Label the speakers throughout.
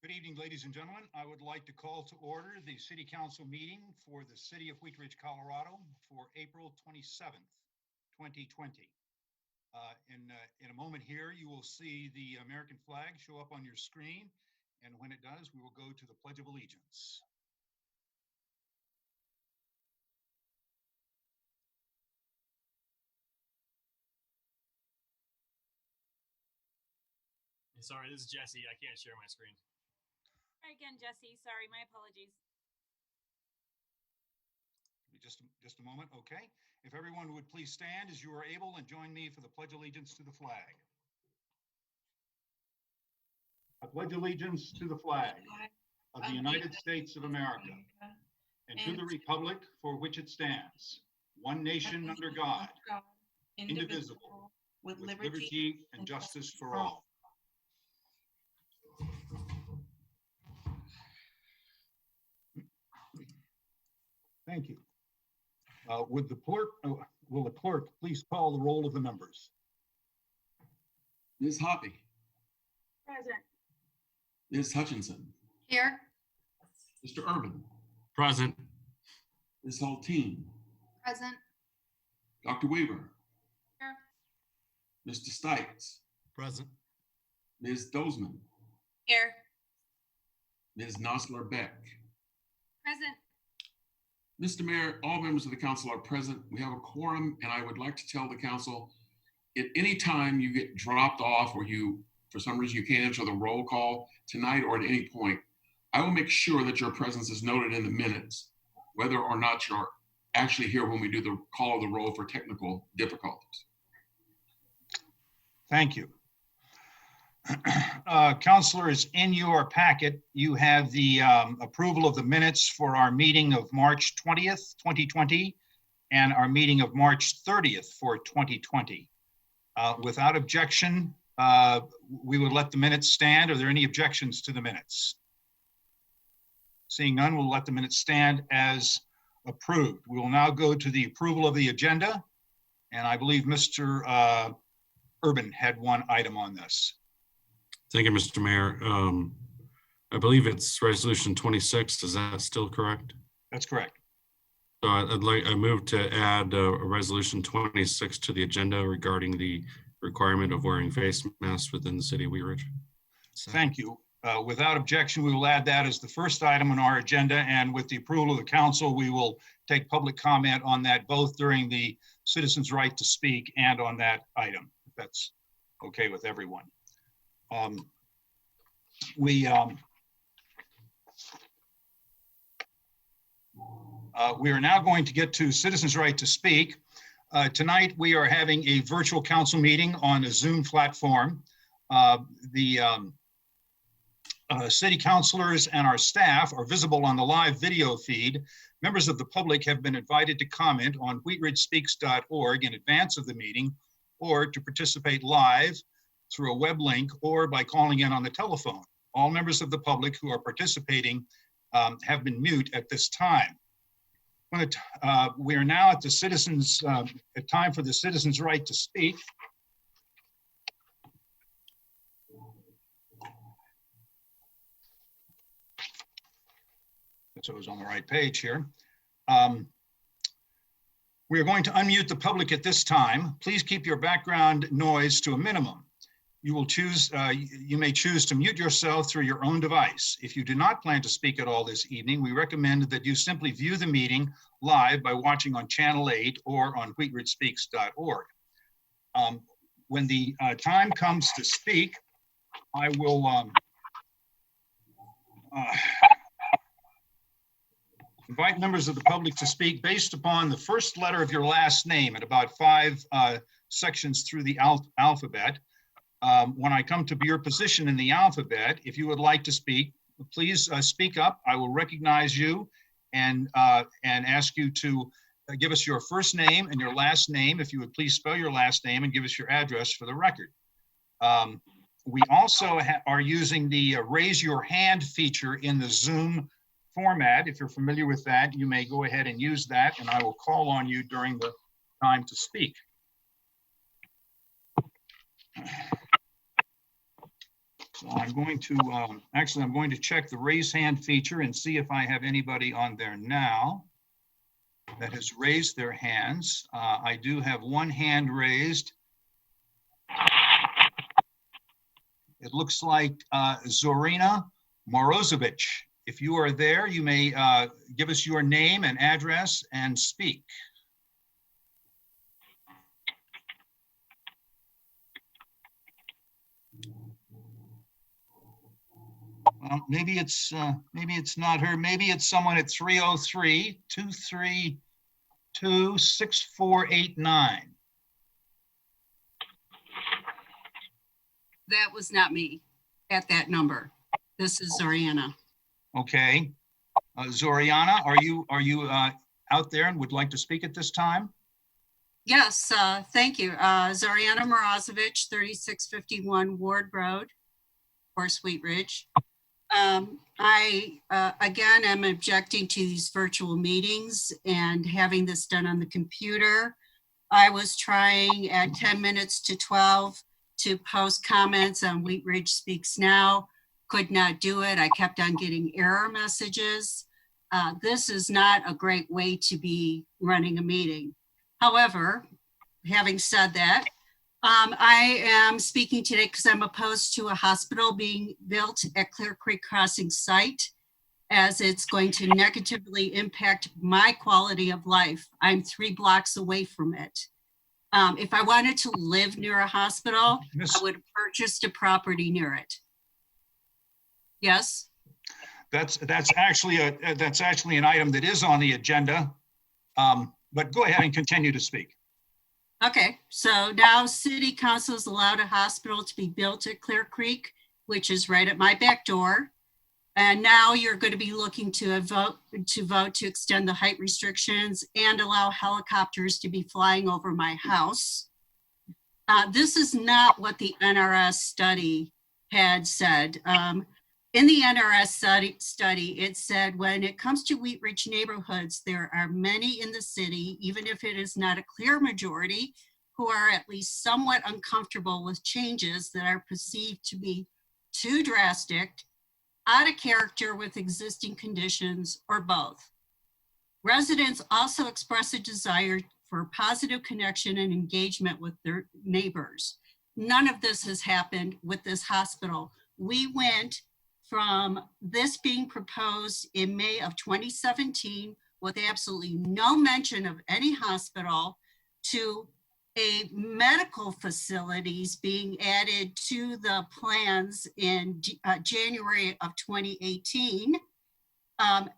Speaker 1: Good evening, ladies and gentlemen. I would like to call to order the City Council meeting for the City of Wheat Ridge, Colorado for April 27th, 2020. In a moment here, you will see the American flag show up on your screen, and when it does, we will go to the Pledge of Allegiance.
Speaker 2: Sorry, this is Jesse. I can't share my screen.
Speaker 3: Hi again, Jesse. Sorry, my apologies.
Speaker 1: Just a moment, okay? If everyone would please stand as you are able and join me for the Pledge of Allegiance to the flag. I pledge allegiance to the flag of the United States of America and to the republic for which it stands, one nation under God, indivisible, with liberty and justice for all. Thank you. Will the clerk please call the roll of the members?
Speaker 4: Ms. Hoppy.
Speaker 3: Present.
Speaker 4: Ms. Hutchinson.
Speaker 5: Here.
Speaker 4: Mr. Urban.
Speaker 2: Present.
Speaker 4: Ms. Hulteen.
Speaker 5: Present.
Speaker 4: Dr. Weaver.
Speaker 5: Here.
Speaker 4: Mr. Stites.
Speaker 2: Present.
Speaker 4: Ms. Dozman.
Speaker 5: Here.
Speaker 4: Ms. Nosler Beck.
Speaker 5: Present.
Speaker 4: Mr. Mayor, all members of the council are present. We have a quorum, and I would like to tell the council, at any time you get dropped off or you, for some reason, you can't answer the roll call tonight or at any point, I will make sure that your presence is noted in the minutes, whether or not you're actually here when we do the call of the roll for technical difficulties.
Speaker 1: Thank you. Councilors, in your packet, you have the approval of the minutes for our meeting of March 20th, 2020, and our meeting of March 30th for 2020. Without objection, we would let the minutes stand. Are there any objections to the minutes? Seeing none, we'll let the minutes stand as approved. We will now go to the approval of the agenda, and I believe Mr. Urban had one item on this.
Speaker 6: Thank you, Mr. Mayor. I believe it's resolution 26. Is that still correct?
Speaker 1: That's correct.
Speaker 6: So I move to add a resolution 26 to the agenda regarding the requirement of wearing face masks within the city of Wheat Ridge.
Speaker 1: Thank you. Without objection, we will add that as the first item on our agenda, and with the approval of the council, we will take public comment on that both during the citizens' right to speak and on that item, if that's okay with everyone. We are now going to get to citizens' right to speak. Tonight, we are having a virtual council meeting on a Zoom platform. The city councilors and our staff are visible on the live video feed. Members of the public have been invited to comment on wheatridgespeaks.org in advance of the meeting, or to participate live through a web link or by calling in on the telephone. All members of the public who are participating have been mute at this time. We are now at the citizens, time for the citizens' right to speak. So it was on the right page here. We are going to unmute the public at this time. Please keep your background noise to a minimum. You may choose to mute yourself through your own device. If you do not plan to speak at all this evening, we recommend that you simply view the meeting live by watching on Channel 8 or on wheatridgespeaks.org. When the time comes to speak, I will invite members of the public to speak based upon the first letter of your last name at about 5 sections through the alphabet. When I come to your position in the alphabet, if you would like to speak, please speak up. I will recognize you and ask you to give us your first name and your last name. If you would please spell your last name and give us your address for the record. We also are using the raise your hand feature in the Zoom format. If you're familiar with that, you may go ahead and use that, and I will call on you during the time to speak. So I'm I'm going to, actually, I'm going to check the raise hand feature and see if I have anybody on there now that has raised their hands. I do have one hand raised. It looks like Zorina Morozovich. If you are there, you may give us your name and address and speak. Well, maybe it's not her. Maybe it's someone at 303-232-6489.
Speaker 7: That was not me at that number. This is Zoriana.
Speaker 1: Okay. Zoriana, are you out there and would like to speak at this time?
Speaker 7: Yes, thank you. Zoriana Morozovich, 3651 Ward Road, or Sweet Ridge. I, again, am objecting to these virtual meetings and having this done on the computer. I was trying at 10 minutes to 12 to post comments on Wheat Ridge Speaks Now. Could not do it. I kept on getting error messages. This is not a great way to be running a meeting. However, having said that, I am speaking today because I'm opposed to a hospital being built at Clear Creek Crossing site, as it's going to negatively impact my quality of life. I'm 3 blocks away from it. If I wanted to live near a hospital, I would have purchased a property near it. Yes?
Speaker 1: That's actually an item that is on the agenda. But go ahead and continue to speak.
Speaker 7: Okay, so now City Council has allowed a hospital to be built at Clear Creek, which is right at my back door. And now you're going to be looking to vote to extend the height restrictions and allow helicopters to be flying over my house. This is not what the NRS study had said. In the NRS study, it said when it comes to Wheat Ridge neighborhoods, there are many in the city, even if it is not a clear majority, who are at least somewhat uncomfortable with changes that are perceived to be too drastic, out of character with existing conditions, or both. Residents also express a desire for positive connection and engagement with their neighbors. None of this has happened with this hospital. We went from this being proposed in May of 2017 with absolutely no mention of any hospital to a medical facilities being added to the plans in January of 2018.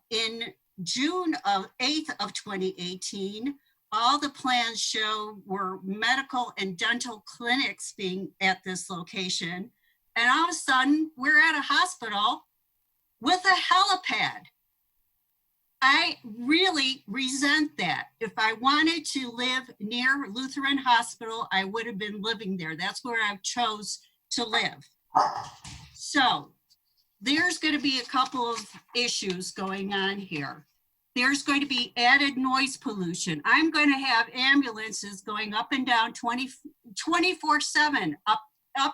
Speaker 7: In June 8th of 2018, all the plans show were medical and dental clinics being at this location. And all of a sudden, we're at a hospital with a helipad. I really resent that. If I wanted to live near Lutheran Hospital, I would have been living there. That's where I chose to live. So there's going to be a couple of issues going on here. There's going to be added noise pollution. I'm going to have ambulances going up and down 24/7, up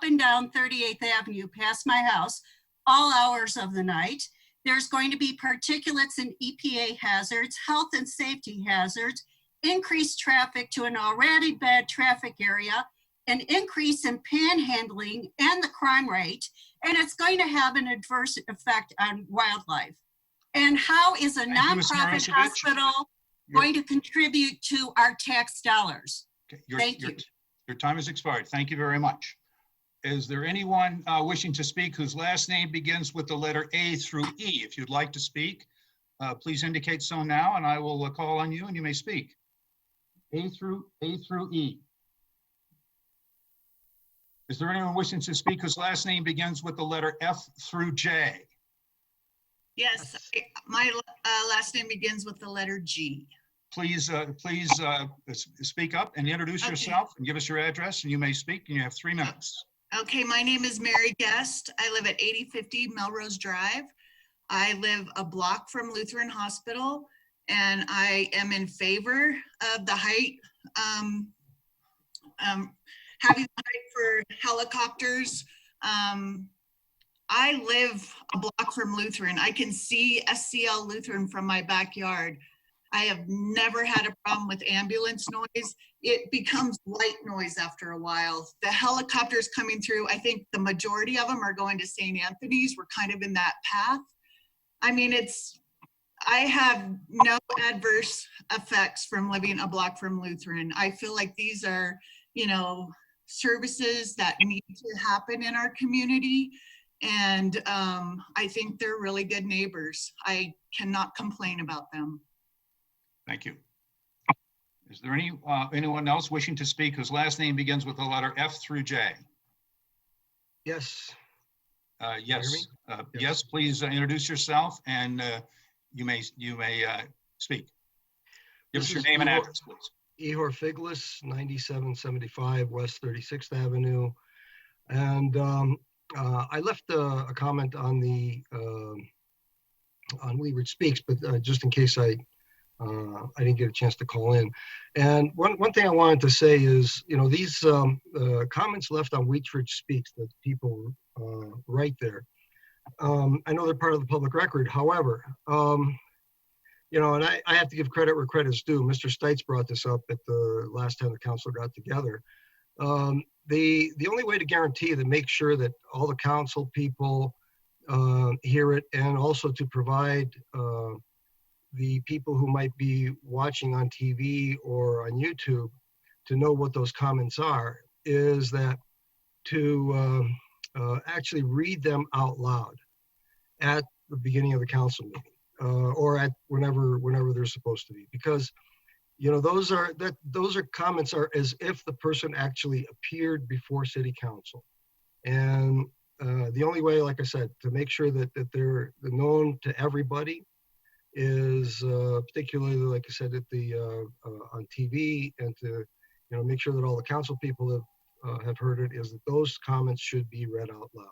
Speaker 7: and down 38th Avenue past my house, all hours of the night. There's going to be particulates and EPA hazards, health and safety hazards, increased traffic to an already bad traffic area, an increase in panhandling and the crime rate, and it's going to have an adverse effect on wildlife. And how is a
Speaker 1: Thank you, Ms.
Speaker 7: nonprofit
Speaker 1: Morozovich.
Speaker 7: hospital going to contribute to our tax dollars?
Speaker 1: Okay,
Speaker 7: Thank you.
Speaker 1: Your time has expired. Thank you very much. Is there anyone wishing to speak whose last name begins with the letter A through E? If you'd like to speak, please indicate so now, and I will call on you and you may speak. A through E. Is there anyone wishing to speak whose last name begins with the letter F through J?
Speaker 8: Yes, my last name begins with the letter G.
Speaker 1: Please speak up and introduce
Speaker 8: Okay.
Speaker 1: yourself and give us your address, and you may speak, and you have 3 minutes.
Speaker 8: Okay, my name is Mary Guest. I live at 8050 Melrose Drive. I live a block from Lutheran Hospital, and I am in favor of the height, having the height for helicopters I live a block from Lutheran. I can see SCL Lutheran from my backyard. I have never had a problem with ambulance noise. It becomes white noise after a while. The helicopters coming through, I think the majority of them are going to St. Anthony's. We're kind of in that path. I mean, I have no adverse effects from living a block from Lutheran. I feel like these are, services that need to happen in our community. And I think they're really good neighbors. I cannot complain about them.
Speaker 1: Thank you. Is there anyone else wishing to speak whose last name begins with the letter F through J?
Speaker 9: Yes,
Speaker 1: Yes.
Speaker 9: Yes.
Speaker 1: Yes, please introduce yourself and you may speak. Give us
Speaker 9: This
Speaker 1: your
Speaker 9: is
Speaker 1: name and
Speaker 9: Igor-
Speaker 1: address, please.
Speaker 9: Ihor Figlis, 9775 West 36th Avenue. And I left a comment on on Wheat Ridge Speaks, but just in case I didn't get a chance to call in. And one thing I wanted to say is, these comments left on Wheat Ridge Speaks that people write there, I know they're part of the public record. However, and I have to give credit where credit's due. Mr. Stites brought this up at the last time the council got together. The only way to guarantee to make sure that all the council people hear it, and also to provide the people who might be watching on TV or on YouTube to know what those comments are, is that to actually read them out loud at the beginning of the council meeting, or at whenever they're supposed to be, because those are comments are as if the person actually appeared before city council. And the only way, like I said, to make sure that they're known to everybody is particularly, like I said, at on TV, and to make sure that all the council people have heard it, is that those comments should be read out loud.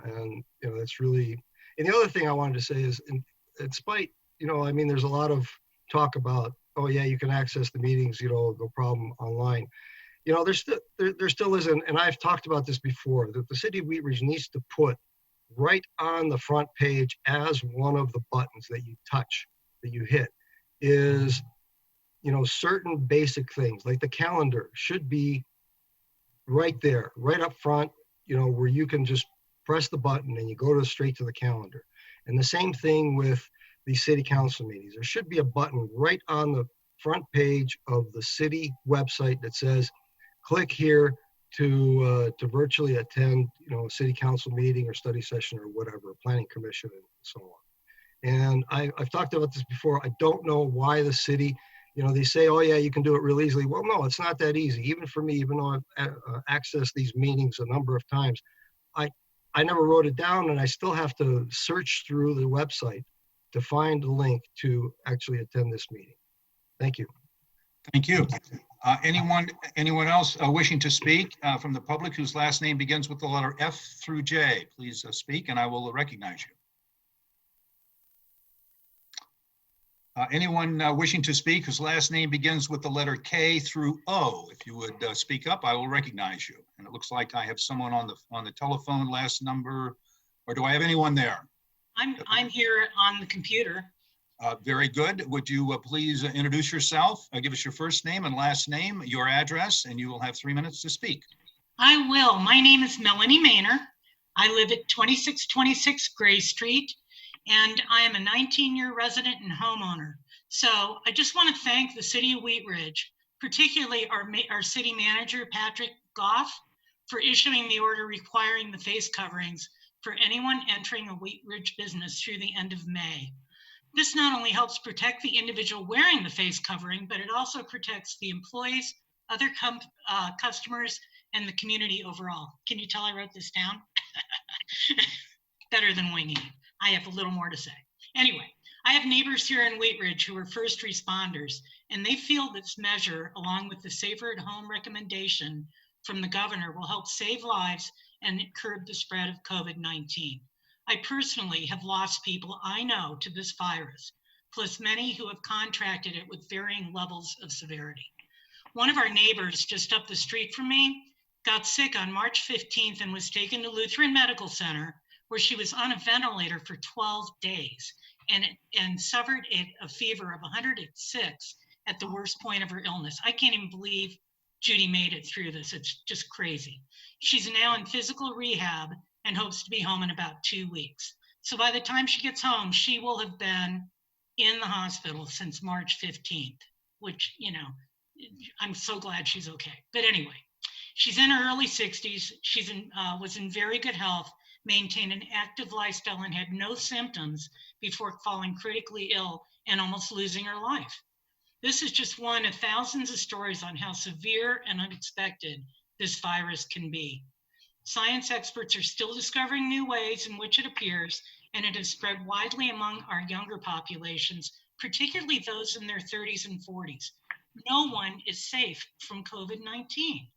Speaker 9: And that's really. And the other thing I wanted to say is, in spite, there's a lot of talk about, oh yeah, you can access the meetings, no problem online. There still isn't, and I've talked about this before, that the city of Wheat Ridge needs to put right on the front page as one of the buttons that you touch, that you hit, is, certain basic things, like the calendar should be right there, right up front, where you can just press the button and you go straight to the calendar. And the same thing with the city council meetings. There should be a button right on the front page of the city website that says, click here to virtually attend, a city council meeting or study session or whatever, planning commission and so on. And I've talked about this before. I don't know why the city, they say, oh yeah, you can do it real easily. Well, no, it's not that easy. Even for me, even though I've accessed these meetings a number of times, I never wrote it down, and I still have to search through the website to find a link to actually attend this meeting. Thank you.
Speaker 1: Thank you. Anyone else wishing to speak from the public whose last name begins with the letter F through J? Please speak and I will recognize you. Anyone wishing to speak whose last name begins with the letter K through O? If you would speak up, I will recognize you. And it looks like I have someone on the telephone, last number, or do I have anyone there?
Speaker 10: I'm here on the computer.
Speaker 1: Very good. Would you please introduce yourself? Give us your first name and last name, your address, and you will have 3 minutes to speak.
Speaker 10: I will. My name is Melanie Maynor. I live at 2626 Gray Street, and I am a 19-year resident and homeowner. So I just want to thank the city of Wheat Ridge, particularly our city manager, Patrick Goff, for issuing the order requiring the face coverings for anyone entering a Wheat Ridge business through the end of May. This not only helps protect the individual wearing the face covering, but it also protects the employees, other customers, and the community overall. Can you tell I wrote this down? Better than winging it. I have a little more to say. Anyway, I have neighbors here in Wheat Ridge who are first responders, and they feel this measure, along with the Safer at Home recommendation from the governor, will help save lives and curb the spread of COVID-19. I personally have lost people I know to this virus, plus many who have contracted it with varying levels of severity. One of our neighbors just up the street from me got sick on March 15th and was taken to Lutheran Medical Center, where she was on a ventilator for 12 days and suffered a fever of 106 at the worst point of her illness. I can't even believe Judy made it through this. It's just crazy. She's now in physical rehab and hopes to be home in about 2 weeks. So by the time she gets home, she will have been in the hospital since March 15th, which, you know, I'm so glad she's okay. But anyway, she's in her early 60s. She's was in very good health, maintained an active lifestyle, and had no symptoms before falling critically ill and almost losing her life. This is just one of thousands of stories on how severe and unexpected this virus can be. Science experts are still discovering new ways in which it appears, and it has spread widely among our younger populations, particularly those in their 30s and 40s. No one is safe from COVID-19.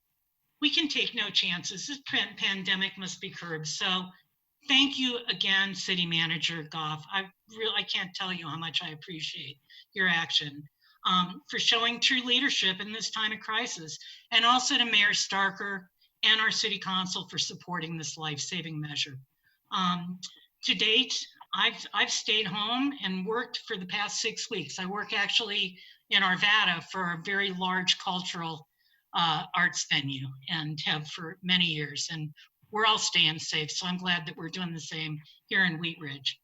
Speaker 10: We can take no chances. This pandemic must be curbed. So thank you again, City Manager Goff. I can't tell you how much I appreciate your action for showing true leadership in this time of crisis, and also to Mayor Starker and our City Council for supporting this life-saving measure. To date, I've stayed home and worked for the past 6 weeks. I work actually in Arvada for a very large cultural arts venue and have for many years. And we're all staying safe. So I'm glad that we're doing the same here in Wheat Ridge.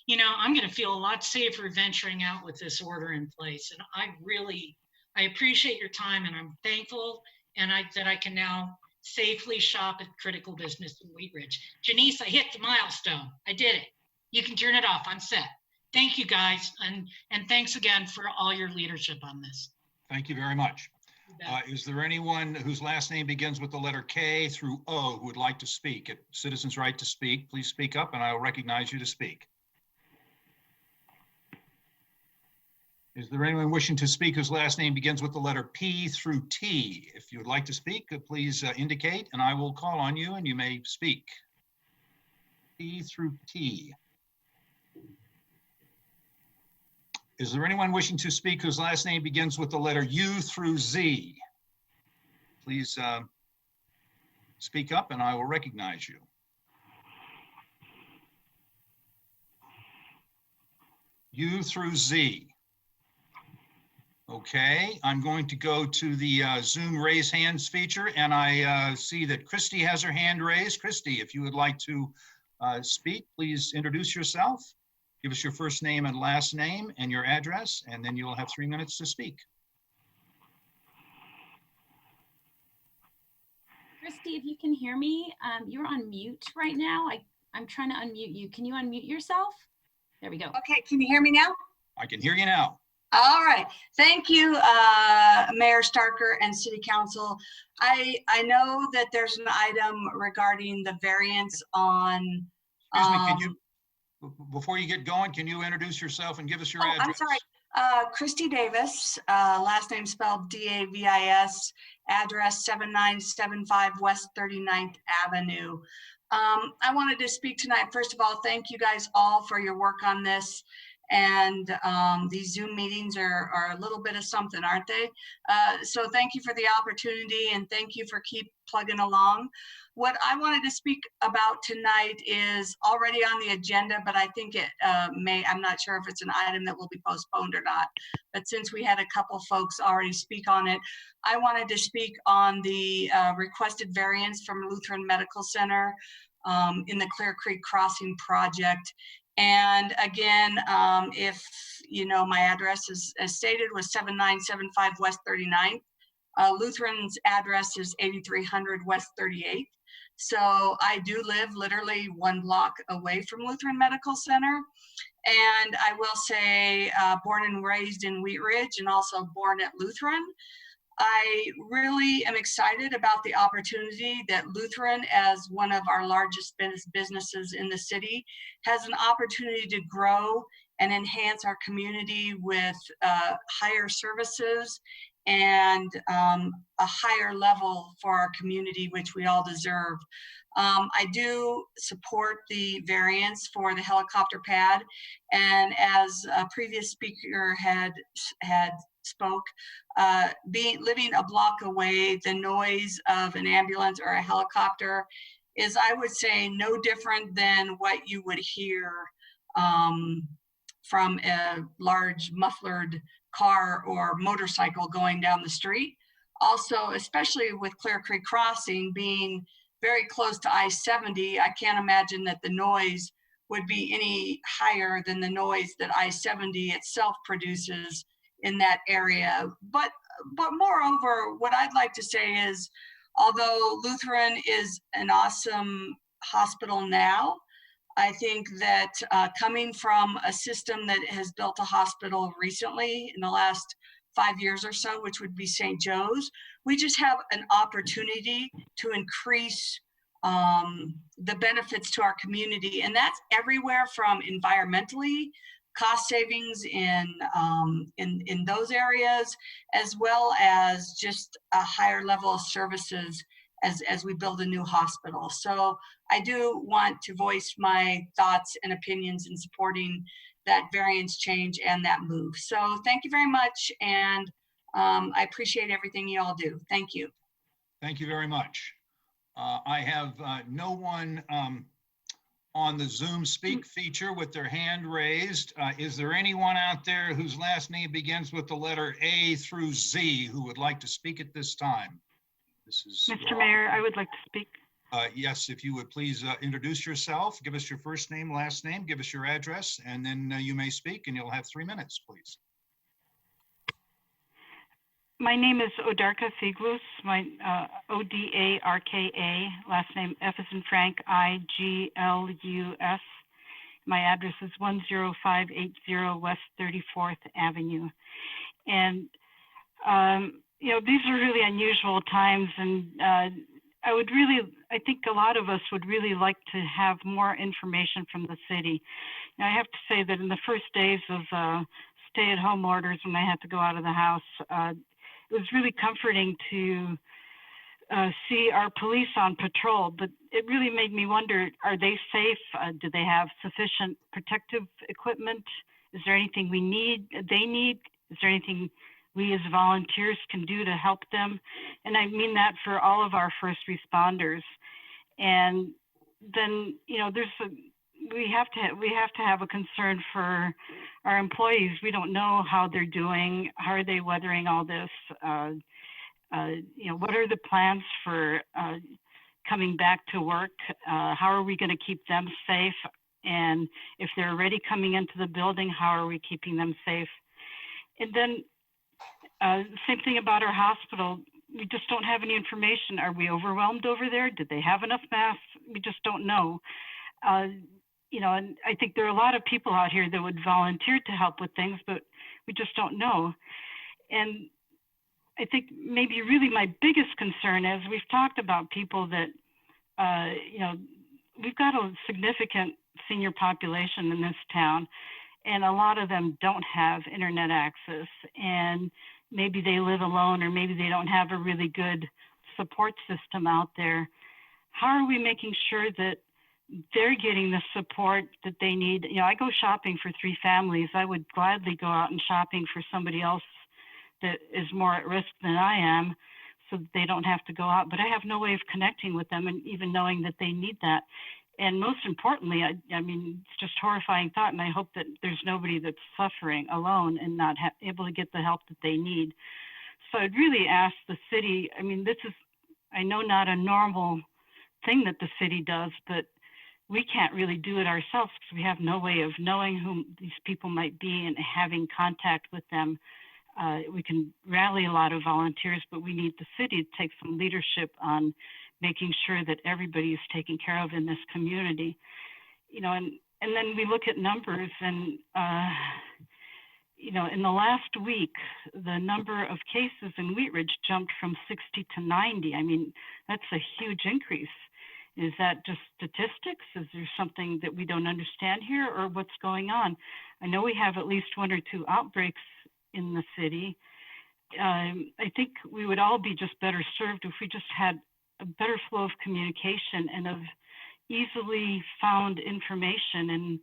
Speaker 10: You know, I'm gonna feel a lot safer venturing out with this order in place. And I appreciate your time, and I'm thankful that I can now safely shop at critical business in Wheat Ridge. Janice, I hit the milestone. I did it. You can turn it off. I'm set. Thank you, guys. And thanks again for all your leadership on this.
Speaker 1: Thank you very much.
Speaker 10: You bet.
Speaker 1: Is there anyone whose last name begins with the letter K through O who would like to speak? At Citizens' Right to Speak, please speak up and I will recognize you to speak. Is there anyone wishing to speak whose last name begins with the letter P through T? If you would like to speak, please indicate and I will call on you and you may speak. P through T. Is there anyone wishing to speak whose last name begins with the letter U through Z? Please speak up and I will recognize you. U through Z. Okay, I'm going to go to the Zoom raise hands feature, and I see that Christy has her hand raised. Christy, if you would like to speak, please introduce yourself. Give us your first name and last name and your address, and then you'll have 3 minutes to speak.
Speaker 3: Christy, if you can hear me, you're on mute right now. I'm trying to unmute you. Can you unmute yourself? There we go.
Speaker 11: Okay, can you hear me now?
Speaker 1: I can hear you now.
Speaker 11: All right, thank you, Mayor Starker and City Council. I know that there's an item regarding the variance on.
Speaker 1: Excuse me, can you, before you get going, can you introduce yourself and give us your address?
Speaker 11: I'm sorry, Christy Davis, last name spelled D-A-V-I-S, address 7975 West 39th Avenue. I wanted to speak tonight. First of all, thank you guys all for your work on this. And these Zoom meetings are a little bit of something, aren't they? So thank you for the opportunity and thank you for keep plugging along. What I wanted to speak about tonight is already on the agenda, but I think it I'm not sure if it's an item that will be postponed or not. But since we had a couple folks already speak on it, I wanted to speak on the requested variance from Lutheran Medical Center in the Clear Creek Crossing project. And again, if you know, my address is, as stated, was 7975 West 39th. Lutheran's address is 8300 West 38th. So I do live literally 1 block away from Lutheran Medical Center. And I will say, born and raised in Wheat Ridge and also born at Lutheran. I really am excited about the opportunity that Lutheran, as one of our largest businesses in the city, has an opportunity to grow and enhance our community with higher services and a higher level for our community, which we all deserve. I do support the variance for the helicopter pad, and as a previous speaker had spoke, living a block away, the noise of an ambulance or a helicopter is, I would say, no different than what you would hear from a large muffled car or motorcycle going down the street. Also, especially with Clear Creek Crossing being very close to I-70, I can't imagine that the noise would be any higher than the noise that I-70 itself produces in that area. But moreover, what I'd like to say is, although Lutheran is an awesome hospital now, I think that coming from a system that has built a hospital recently in the last 5 years or so, which would be St. Joe's, we just have an opportunity to increase the benefits to our community. And that's everywhere from environmentally, cost savings in those areas, as well as just a higher level of services as we build a new hospital. So I do want to voice my thoughts and opinions in supporting that variance change and that move. So thank you very much. And I appreciate everything you all do. Thank you.
Speaker 1: Thank you very much. I have no one on the Zoom speak feature with their hand raised. Is there anyone out there whose last name begins with the letter A through Z who would like to speak at this time? This is
Speaker 12: Mr. Mayor, I would like to speak.
Speaker 1: Yes, if you would please introduce yourself, give us your first name, last name, give us your address, and then you may speak, and you'll have 3 minutes, please.
Speaker 12: My name is Odarka Figlus, my O-D-A-R-K-A, last name F as in Frank, I-G-L-U-S. My address is 10580 West 34th Avenue. And, you know, these are really unusual times, and I think a lot of us would really like to have more information from the city. Now, I have to say that in the first days of stay-at-home orders, when I had to go out of the house, it was really comforting to see our police on patrol, but it really made me wonder, are they safe? Do they have sufficient protective equipment? Is there anything they need? Is there anything we as volunteers can do to help them? And I mean that for all of our first responders. And then, you know, we have to have a concern for our employees. We don't know how they're doing. How are they weathering all this? You know, what are the plans for coming back to work? How are we going to keep them safe? And if they're already coming into the building, how are we keeping them safe? And then same thing about our hospital. We just don't have any information. Are we overwhelmed over there? Did they have enough masks? We just don't know. You know, and I think there are a lot of people out here that would volunteer to help with things, but we just don't know. And I think maybe really my biggest concern is we've talked about people that, you know, we've got a significant senior population in this town, and a lot of them don't have internet access, and maybe they live alone, or maybe they don't have a really good support system out there. How are we making sure that they're getting the support that they need? You know, I go shopping for 3 families. I would gladly go out and shopping for somebody else that is more at risk than I am, so that they don't have to go out, but I have no way of connecting with them and even knowing that they need that. And most importantly, I mean, it's just horrifying thought, and I hope that there's nobody that's suffering alone and not able to get the help that they need. So I'd really ask the city, I mean, this is, I know, not a normal thing that the city does, but we can't really do it ourselves because we have no way of knowing who these people might be and having contact with them. We can rally a lot of volunteers, but we need the city to take some leadership on making sure that everybody is taken care of in this community. You know, and then we look at numbers, and you know, in the last week, the number of cases in Wheat Ridge jumped from 60 to 90. I mean, that's a huge increase. Is that just statistics? Is there something that we don't understand here, or what's going on? I know we have at least 1 or 2 outbreaks in the city. I think we would all be just better served if we just had a better flow of communication and of easily found information,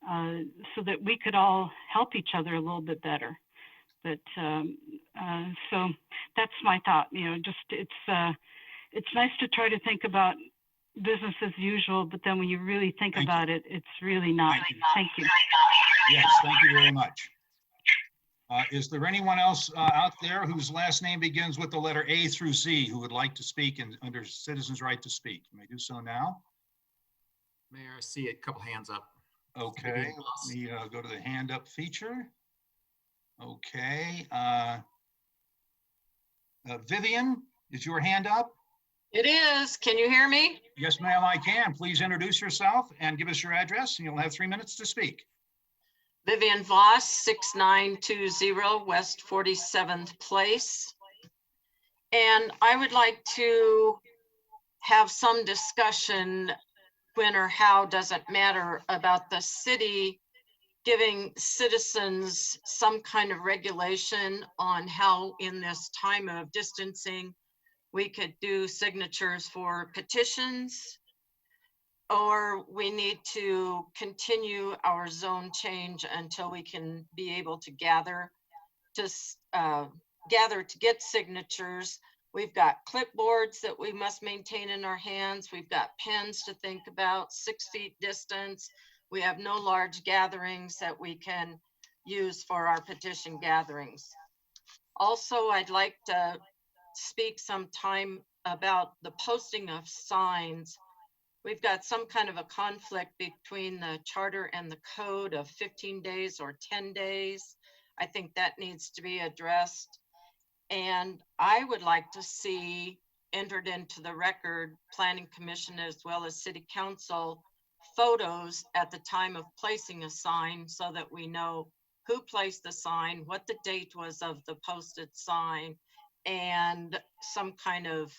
Speaker 12: and so that we could all help each other a little bit better. But so that's my thought. Just it's nice to try to think about business as usual, but then when you really think
Speaker 1: Thank you.
Speaker 12: about it, it's really not. Thank you.
Speaker 1: Yes, thank you very much. Is there anyone else out there whose last name begins with the letter A through Z who would like to speak under citizens' right to speak? You may do so now.
Speaker 13: Mayor, I see a couple hands up.
Speaker 1: Okay,
Speaker 13: Vivian Voss.
Speaker 1: let me go to the hand up feature. Okay. Vivian, is your hand up?
Speaker 14: It is. Can you hear me?
Speaker 1: Yes, ma'am, I can. Please introduce yourself and give us your address, and you'll have 3 minutes to speak.
Speaker 14: Vivian Voss, 6920 West 47th Place. And I would like to have some discussion, when or how doesn't matter, about the city giving citizens some kind of regulation on how in this time of distancing we could do signatures for petitions, or we need to continue our zone change until we can be able to gather to get signatures. We've got clipboards that we must maintain in our hands. We've got pens to think about, 6 feet distance. We have no large gatherings that we can use for our petition gatherings. Also, I'd like to speak some time about the posting of signs. We've got some kind of a conflict between the charter and the code of 15 days or 10 days. I think that needs to be addressed. And I would like to see entered into the record, Planning Commission as well as City Council, photos at the time of placing a sign so that we know who placed the sign, what the date was of the posted sign, and some kind of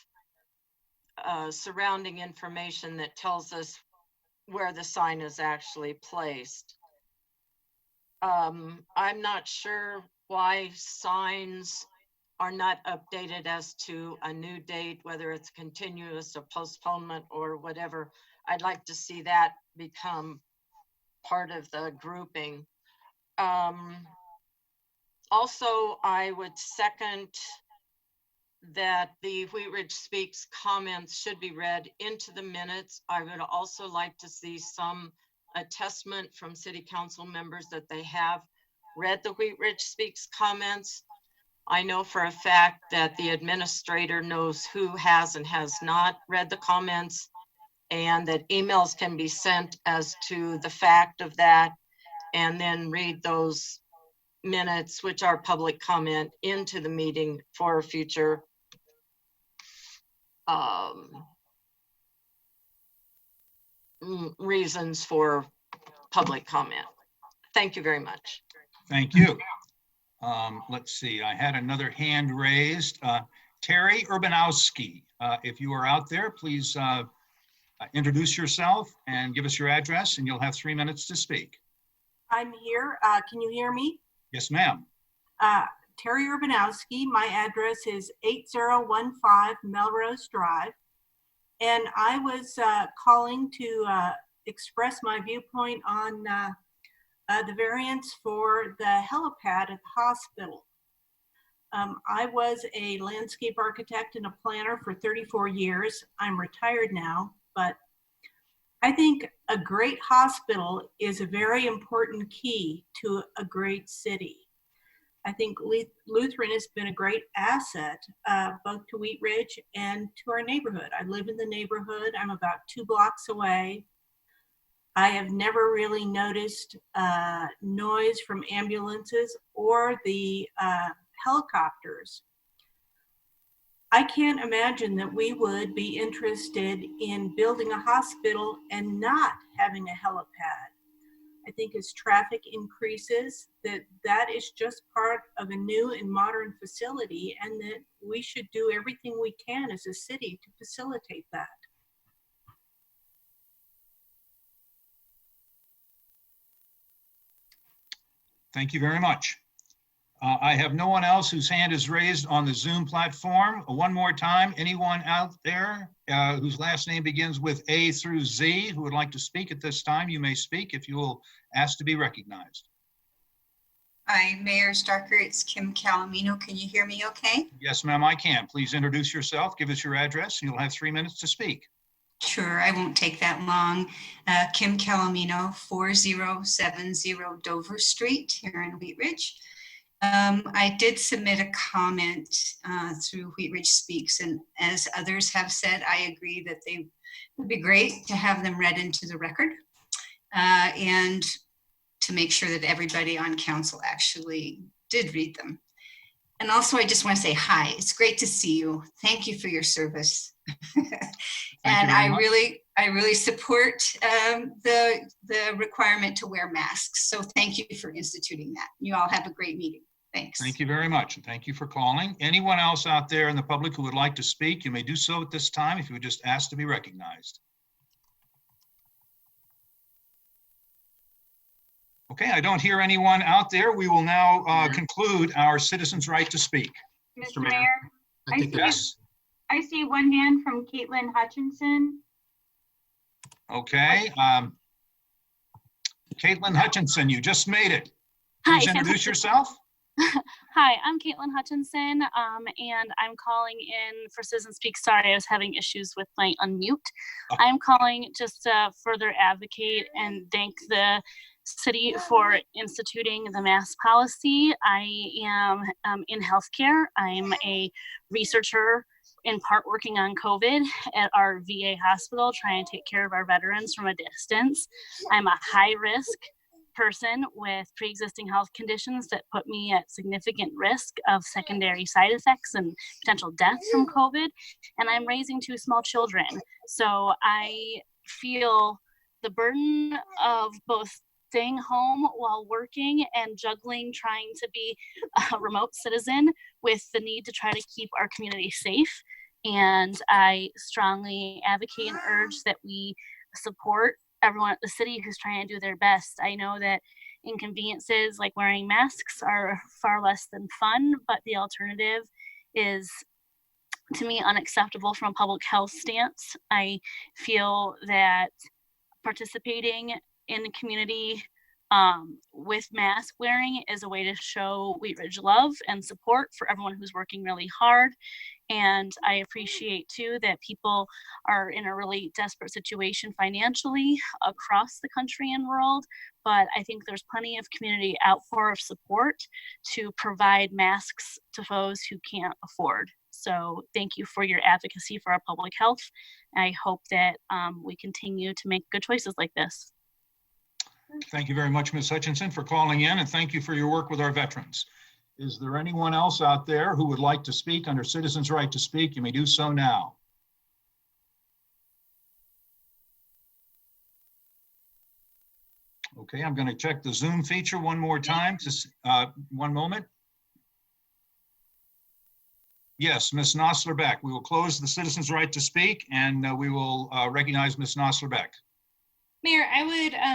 Speaker 14: surrounding information that tells us where the sign is actually placed. I'm not sure why signs are not updated as to a new date, whether it's continuous or postponement or whatever. I'd like to see that become part of the grouping. Also, I would second that the Wheat Ridge Speaks comments should be read into the minutes. I would also like to see some attestment from City Council members that they have read the Wheat Ridge Speaks comments. I know for a fact that the administrator knows who has and has not read the comments, and that emails can be sent as to the fact of that, and then read those minutes, which are public comment, into the meeting for future reasons for public comment. Thank you very much.
Speaker 1: Thank you. Let's see, I had another hand raised. Terry Urbanowski, if you are out there, please introduce yourself and give us your address, and you'll have 3 minutes to speak.
Speaker 15: I'm here. Can you hear me?
Speaker 1: Yes, ma'am.
Speaker 15: Terry Urbanowski. My address is 8015 Melrose Drive. And I was calling to express my viewpoint on the variance for the helipad at the hospital. I was a landscape architect and a planner for 34 years. I'm retired now, but I think a great hospital is a very important key to a great city. I think Lutheran has been a great asset, both to Wheat Ridge and to our neighborhood. I live in the neighborhood. I'm about 2 blocks away. I have never really noticed noise from ambulances or the helicopters. I can't imagine that we would be interested in building a hospital and not having a helipad. I think as traffic increases, that is just part of a new and modern facility, and that we should do everything we can as a city to facilitate that.
Speaker 1: Thank you very much. I have no one else whose hand is raised on the Zoom platform. One more time, anyone out there whose last name begins with A through Z who would like to speak at this time, you may speak if you will ask to be recognized.
Speaker 16: Hi, Mayor Starker, it's Kim Calomino. Can you hear me okay?
Speaker 1: Yes, ma'am, I can. Please introduce yourself, give us your address, and you'll have 3 minutes to speak.
Speaker 16: Sure, I won't take that long. Kim Calomino, 4070 Dover Street here in Wheat Ridge. I did submit a comment through Wheat Ridge Speaks, and as others have said, I agree that they would be great to have them read into the record and to make sure that everybody on council actually did read them. And also, I just want to say hi. It's great to see you. Thank you for your service. And I really support the requirement to wear masks. So thank you for instituting that. You all have a great meeting. Thanks.
Speaker 1: Thank you very much, and thank you for calling. Anyone else out there in the public who would like to speak, you may do so at this time if you would just ask to be recognized. Okay, I don't hear anyone out there. We will now conclude our citizens' right to speak.
Speaker 17: Mr. Mayor,
Speaker 1: Yes.
Speaker 17: I see one hand from Caitlin Hutchinson.
Speaker 1: Okay. Caitlin Hutchinson, you just made it.
Speaker 18: Hi,
Speaker 1: Please introduce yourself.
Speaker 18: Hi, I'm Caitlin Hutchinson, and I'm calling in for Citizen Speak. Sorry, I was having issues with my unmute. I'm calling just to further advocate and thank the city for instituting the mask policy. I am in healthcare. I'm a researcher, in part working on COVID at our VA hospital, trying to take care of our veterans from a distance. I'm a high risk person with pre-existing health conditions that put me at significant risk of secondary side effects and potential death from COVID. And I'm raising 2 small children. So I feel the burden of both staying home while working and juggling trying to be a remote citizen with the need to try to keep our community safe. And I strongly advocate and urge that we support everyone at the city who's trying to do their best. I know that inconveniences like wearing masks are far less than fun, but the alternative is, to me, unacceptable from a public health stance. I feel that participating in the community with mask wearing is a way to show Wheat Ridge love and support for everyone who's working really hard. And I appreciate too that people are in a really desperate situation financially across the country and world, but I think there's plenty of community outpour of support to provide masks to those who can't afford. So thank you for your advocacy for our public health. I hope that we continue to make good choices like this.
Speaker 1: Thank you very much, Ms. Hutchinson, for calling in, and thank you for your work with our veterans. Is there anyone else out there who would like to speak under Citizens' Right to Speak? You may do so now. Okay, I'm going to check the Zoom feature one more time. One moment. Yes, Ms. Nosler-Beck. We will close the Citizens' Right to Speak, and we will recognize Ms. Nosler-Beck.
Speaker 19: Mayor, I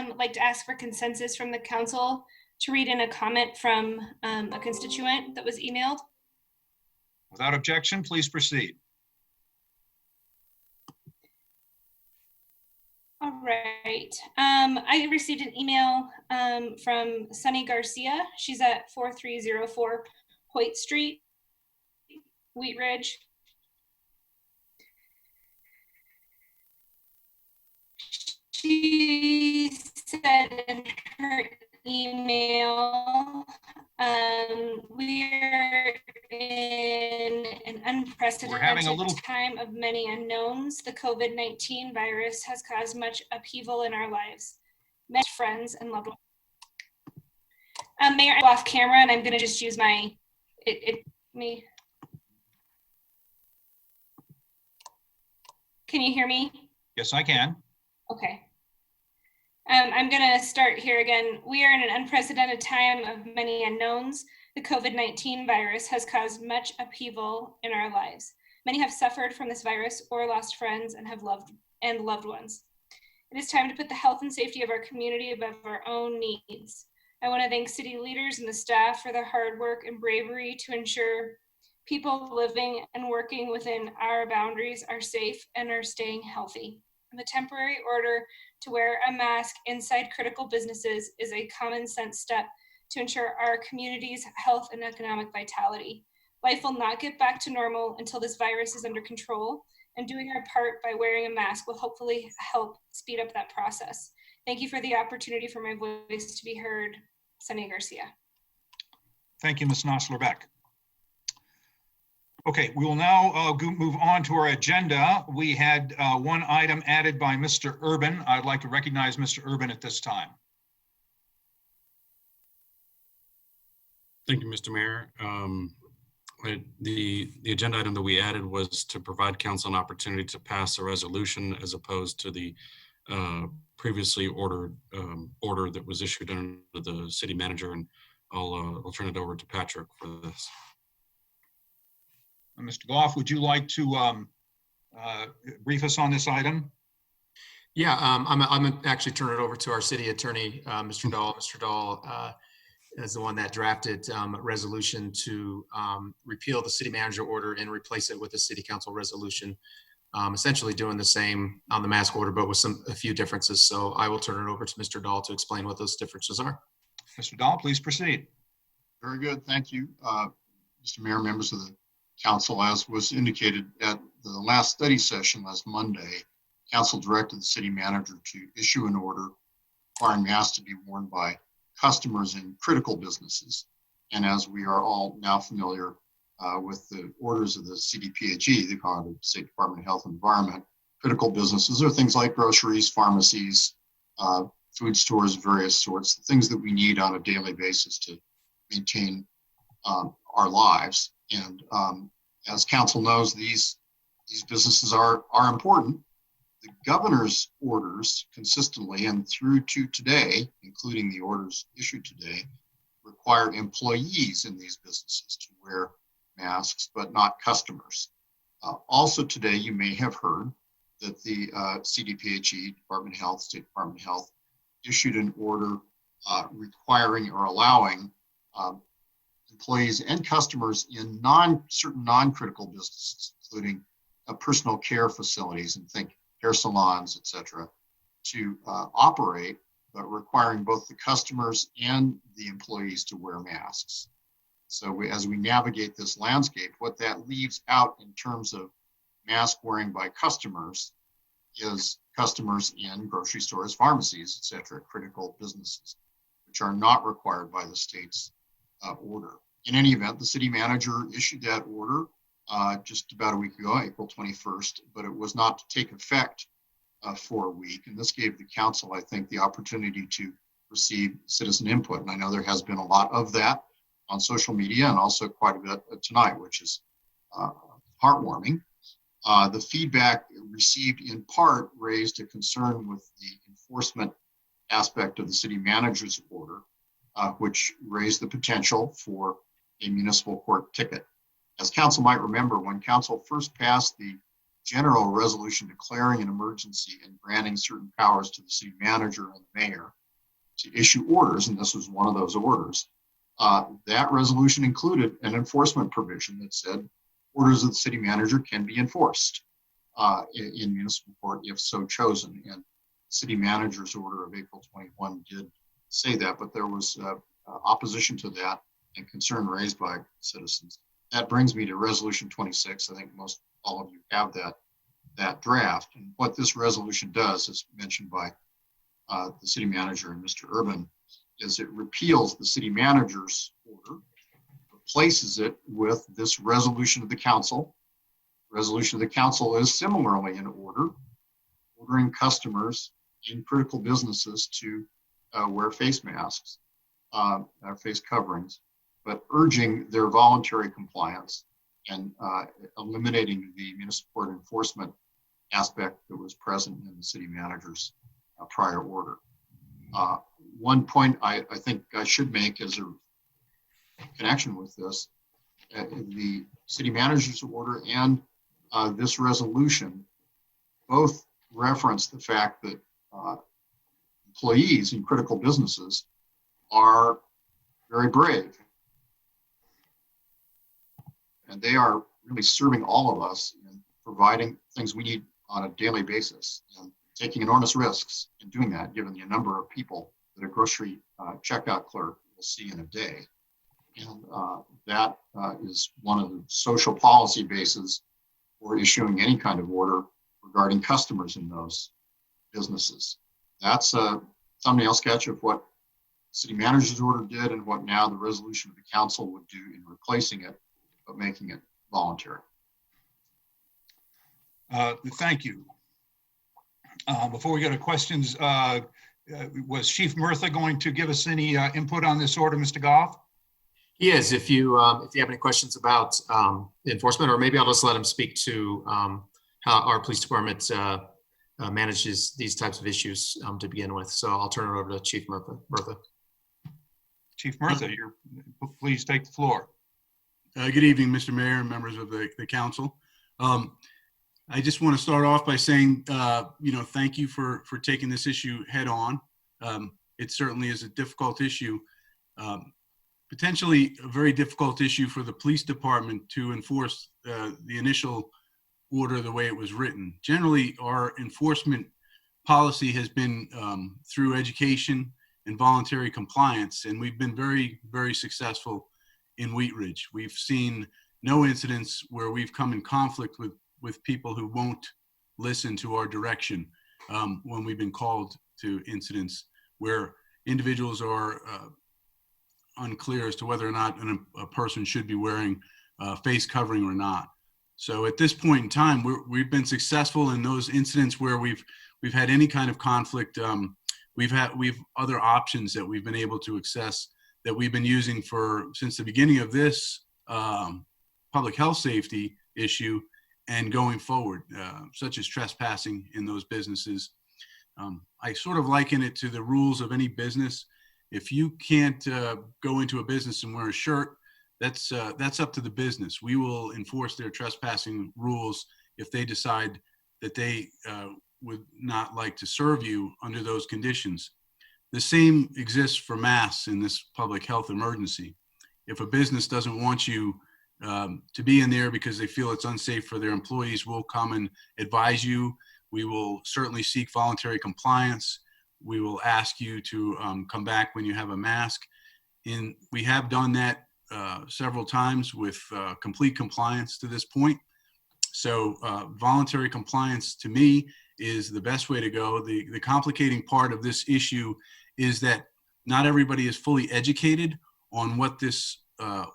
Speaker 19: would like to ask for consensus from the council to read in a comment from a constituent that was emailed.
Speaker 1: Without objection, please proceed.
Speaker 19: All right. I received an email from Sunny Garcia. She's at 4304 Hoyt Street, Wheat Ridge. She said in her email, we're in an unprecedented time of many unknowns. The COVID-19 virus has caused much upheaval in our lives, many friends and loved ones. Mayor, I'm off camera and I'm gonna just use my, me. Can you hear me?
Speaker 1: Yes, I can.
Speaker 19: Okay. I'm going to start here again. We are in an unprecedented time of many unknowns. The COVID-19 virus has caused much upheaval in our lives. Many have suffered from this virus or lost friends and have loved ones. It is time to put the health and safety of our community above our own needs. I want to thank city leaders and the staff for their hard work and bravery to ensure people living and working within our boundaries are safe and are staying healthy. The temporary order to wear a mask inside critical businesses is a common sense step to ensure our community's health and economic vitality. Life will not get back to normal until this virus is under control, and doing our part by wearing a mask will hopefully help speed up that process. Thank you for the opportunity for my voice to be heard. Sonia Garcia.
Speaker 1: Thank you, Ms. Nosler-Beck. Okay, we will now move on to our agenda. We had one item added by Mr. Urban. I'd like to recognize Mr. Urban at this time.
Speaker 6: Thank you, Mr. Mayor. The agenda item that we added was to provide council an opportunity to pass a resolution as opposed to the previously ordered order that was issued under the city manager, and I'll turn it over to Patrick for this.
Speaker 1: Mr. Goff, would you like to brief us on this item?
Speaker 13: Yeah, I'm actually turn it over to our city attorney, Mr. Dahl. Mr. Dahl is the one that drafted a resolution to repeal the city manager order and replace it with a city council resolution, essentially doing the same on the mask order, but with a few differences. So I will turn it over to Mr. Dahl to explain what those differences are.
Speaker 1: Mr. Dahl, please proceed.
Speaker 20: Very good. Thank you, Mr. Mayor, members of the council. As was indicated at the last study session last Monday, council directed the city manager to issue an order requiring masks to be worn by customers in critical businesses. And as we are all now familiar with the orders of the CDPHE, the Colorado State Department of Health and Environment, critical businesses are things like groceries, pharmacies, food stores, various sorts, things that we need on a daily basis to maintain our lives. And as council knows, these businesses are important. The governor's orders consistently and through to today, including the orders issued today, require employees in these businesses to wear masks, but not customers. Also today, you may have heard that the CDPHE, Department of Health, State Department of Health, issued an order requiring or allowing employees and customers in certain non-critical businesses, including personal care facilities and think hair salons, et cetera, to operate, but requiring both the customers and the employees to wear masks. So as we navigate this landscape, what that leaves out in terms of mask wearing by customers is customers in grocery stores, pharmacies, et cetera, critical businesses, which are not required by the state's order. In any event, the city manager issued that order just about a week ago, April 21st, but it was not to take effect for a week. And this gave the council, I think, the opportunity to receive citizen input. And I know there has been a lot of that on social media and also quite a bit tonight, which is heartwarming. The feedback received in part raised a concern with the enforcement aspect of the city manager's order, which raised the potential for a municipal court ticket. As council might remember, when council first passed the general resolution declaring an emergency and granting certain powers to the city manager and the mayor to issue orders, and this was one of those orders, that resolution included an enforcement provision that said orders of the city manager can be enforced in municipal court if so chosen. And city manager's order of April 21 did say that, but there was opposition to that and concern raised by citizens. That brings me to resolution 26. I think most all of you have that draft. And what this resolution does, as mentioned by the city manager and Mr. Urban, is it repeals the city manager's order, replaces it with this resolution of the council. Resolution of the council is similarly in order, ordering customers in critical businesses to wear face masks, face coverings, but urging their voluntary compliance and eliminating the municipal court enforcement aspect that was present in the city manager's prior order. One point I think I should make as a connection with this, the city manager's order and this resolution both reference the fact that employees in critical businesses are very brave. And they are really serving all of us in providing things we need on a daily basis and taking enormous risks in doing that, given the number of people that a grocery checkout clerk will see in a day. And that is one of the social policy bases for issuing any kind of order regarding customers in those businesses. That's a thumbnail sketch of what city manager's order did and what now the resolution of the council would do in replacing it, but making it voluntary.
Speaker 1: Thank you. Before we go to questions, was Chief Murtha going to give us any input on this order, Mr. Goff?
Speaker 13: He is. If you have any questions about enforcement, or maybe I'll just let him speak to how our police department manages these types of issues to begin with. So I'll turn it over to Chief Murtha.
Speaker 1: Chief Murtha, please take the floor.
Speaker 21: Good evening, Mr. Mayor and members of the council. I just want to start off by saying, thank you for taking this issue head on. It certainly is a difficult issue, potentially a very difficult issue for the police department to enforce the initial order the way it was written. Generally, our enforcement policy has been through education and voluntary compliance, and we've been very, very successful in Wheat Ridge. We've seen no incidents where we've come in conflict with people who won't listen to our direction when we've been called to incidents where individuals are unclear as to whether or not a person should be wearing face covering or not. So at this point in time, we've been successful in those incidents where we've had any kind of conflict. We've other options that we've been able to access that we've been using since the beginning of this public health safety issue and going forward, such as trespassing in those businesses. I sort of liken it to the rules of any business. If you can't go into a business and wear a shirt, that's up to the business. We will enforce their trespassing rules if they decide that they would not like to serve you under those conditions. The same exists for masks in this public health emergency. If a business doesn't want you to be in there because they feel it's unsafe for their employees, we'll come and advise you. We will certainly seek voluntary compliance. We will ask you to come back when you have a mask. And we have done that several times with complete compliance to this point. So voluntary compliance to me is the best way to go. The complicating part of this issue is that not everybody is fully educated on what this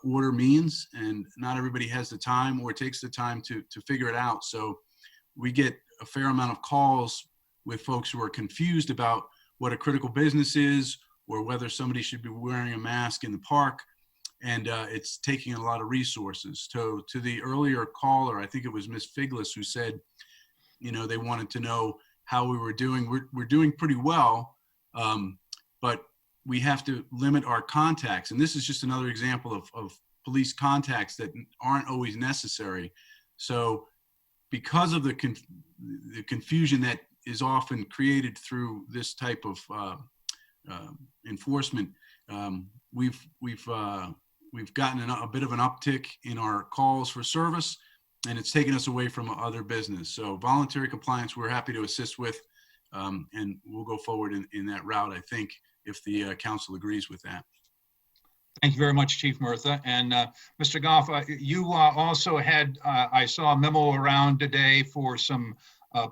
Speaker 21: order means, and not everybody has the time or takes the time to figure it out. So we get a fair amount of calls with folks who are confused about what a critical business is or whether somebody should be wearing a mask in the park. And it's taking a lot of resources. So to the earlier caller, I think it was Ms. Figlis who said, they wanted to know how we were doing. We're doing pretty well, but we have to limit our contacts. And this is just another example of police contacts that aren't always necessary. So because of the confusion that is often created through this type of enforcement, we've gotten a bit of an uptick in our calls for service, and it's taken us away from other business. So voluntary compliance, we're happy to assist with, and we'll go forward in that route, I think, if the council agrees with that.
Speaker 1: Thank you very much, Chief Murtha. And Mr. Goff, you also had, I saw a memo around today for some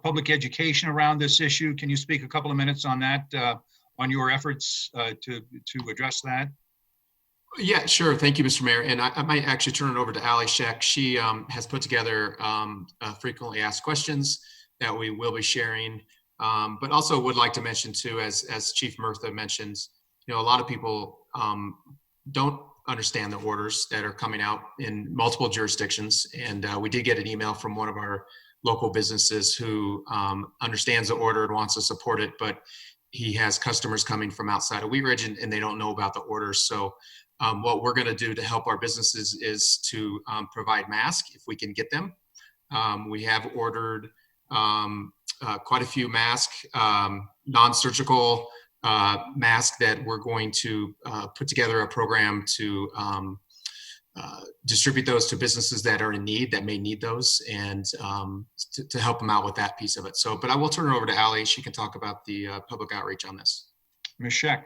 Speaker 1: public education around this issue. Can you speak a couple of minutes on that, on your efforts to address that?
Speaker 13: Yeah, sure. Thank you, Mr. Mayor. And I might actually turn it over to Ali Sheck. She has put together frequently asked questions that we will be sharing, but also would like to mention too, as Chief Murtha mentioned, a lot of people don't understand the orders that are coming out in multiple jurisdictions. And we did get an email from one of our local businesses who understands the order and wants to support it, but he has customers coming from outside of Wheat Ridge and they don't know about the orders. So what we're going to do to help our businesses is to provide masks if we can get them. We have ordered quite a few masks, non-surgical mask that we're going to put together a program to distribute those to businesses that are in need, that may need those, and to help them out with that piece of it. So, but I will turn it over to Ally. She can talk about the public outreach on this.
Speaker 1: Ms. Scheck.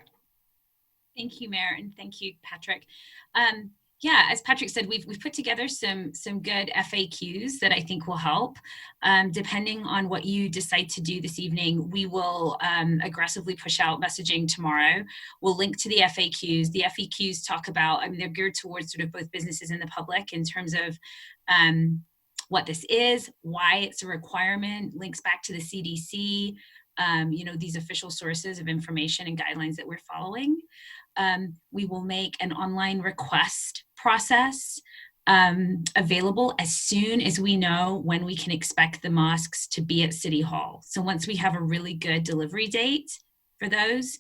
Speaker 3: Thank you, Mayor, and thank you, Patrick. Yeah, as Patrick said, we've put together some good FAQs that I think will help. Depending on what you decide to do this evening, we will aggressively push out messaging tomorrow. We'll link to the FAQs. The FAQs talk about, I mean, they're geared towards sort of both businesses and the public in terms of what this is, why it's a requirement, links back to the CDC, you know, these official sources of information and guidelines that we're following. We will make an online request process available as soon as we know when we can expect the masks to be at City Hall. So once we have a really good delivery date for those,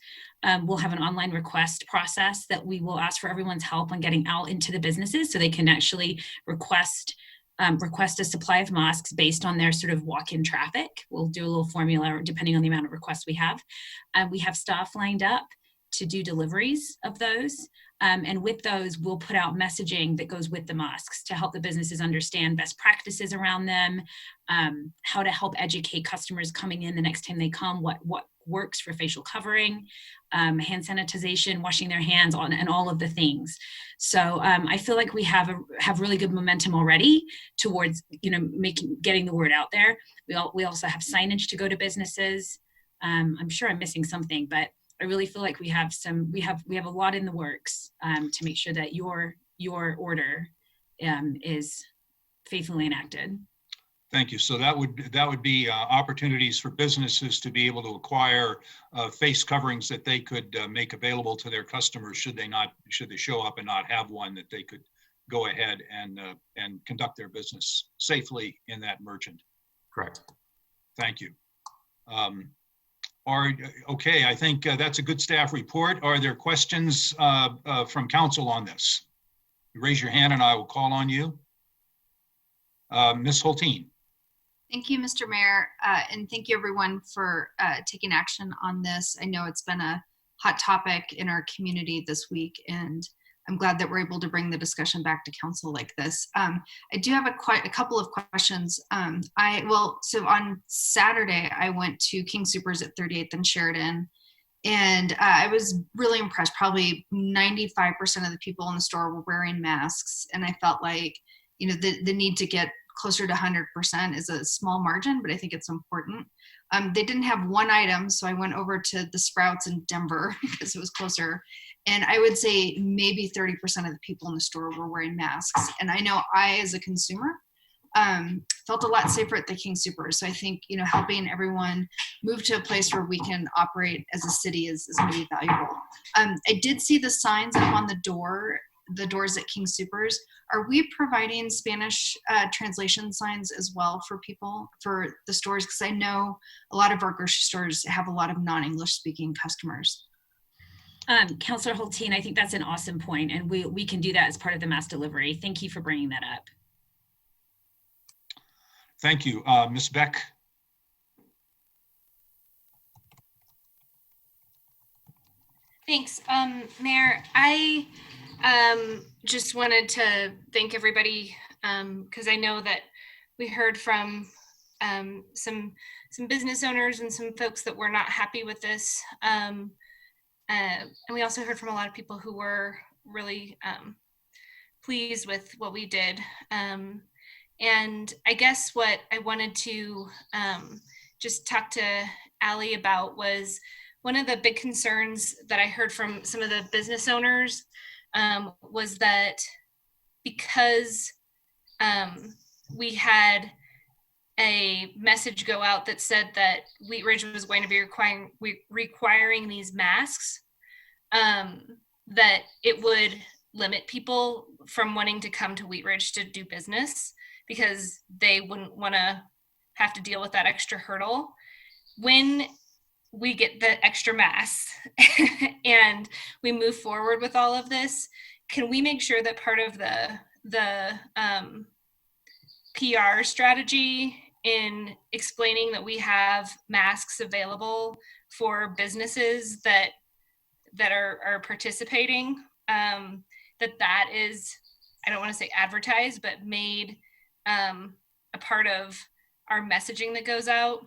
Speaker 3: we'll have an online request process that we will ask for everyone's help on getting out into the businesses so they can actually request a supply of masks based on their sort of walk-in traffic. We'll do a little formula depending on the amount of requests we have. We have staff lined up to do deliveries of those. And with those, we'll put out messaging that goes with the masks to help the businesses understand best practices around them, how to help educate customers coming in the next time they come, what works for facial covering, hand sanitization, washing their hands on, and all of the things. So I feel like we have really good momentum already towards, you know, getting the word out there. We also have signage to go to businesses. I'm sure I'm missing something, but I really feel like we have a lot in the works to make sure that your order is faithfully enacted.
Speaker 1: Thank you. So that would be opportunities for businesses to be able to acquire face coverings that they could make available to their customers should they show up and not have one, that they could go ahead and conduct their business safely in that merchant.
Speaker 13: Correct.
Speaker 1: Thank you. Okay, I think that's a good staff report. Are there questions from council on this? Raise your hand and I will call on you. Ms. Hulteen.
Speaker 5: Thank you, Mr. Mayor, and thank you everyone for taking action on this. I know it's been a hot topic in our community this week, and I'm glad that we're able to bring the discussion back to council like this. I do have a couple of questions. So on Saturday, I went to King Soopers at 38th and Sheridan, and I was really impressed. Probably 95% of the people in the store were wearing masks, and I felt like, you know, the need to get closer to 100% is a small margin, but I think it's important. They didn't have one item, so I went over to the Sprouts in Denver because it was closer. And I would say maybe 30% of the people in the store were wearing masks. And I know I, as a consumer, felt a lot safer at the King Soopers. So I think, you know, helping everyone move to a place where we can operate as a city is going to be valuable. I did see the signs up on the doors at King Soopers. Are we providing Spanish translation signs as well for people, for the stores? Because I know a lot of our grocery stores have a lot of non-English speaking customers.
Speaker 3: Councilor Hulteen, I think that's an awesome point, and we can do that as part of the mass delivery. Thank you for bringing that up.
Speaker 1: Thank you. Ms. Beck.
Speaker 19: Thanks, Mayor. I just wanted to thank everybody because I know that we heard from some business owners and some folks that were not happy with this. And we also heard from a lot of people who were really pleased with what we did. And I guess what I wanted to just talk to Ally about was one of the big concerns that I heard from some of the business owners was that because we had a message go out that said that Wheat Ridge was going to be requiring these masks, that it would limit people from wanting to come to Wheat Ridge to do business because they wouldn't want to have to deal with that extra hurdle. When we get the extra masks and we move forward with all of this, can we make sure that part of the PR strategy in explaining that we have masks available for businesses that are participating, that is, I don't want to say advertised, but made a part of our messaging that goes out.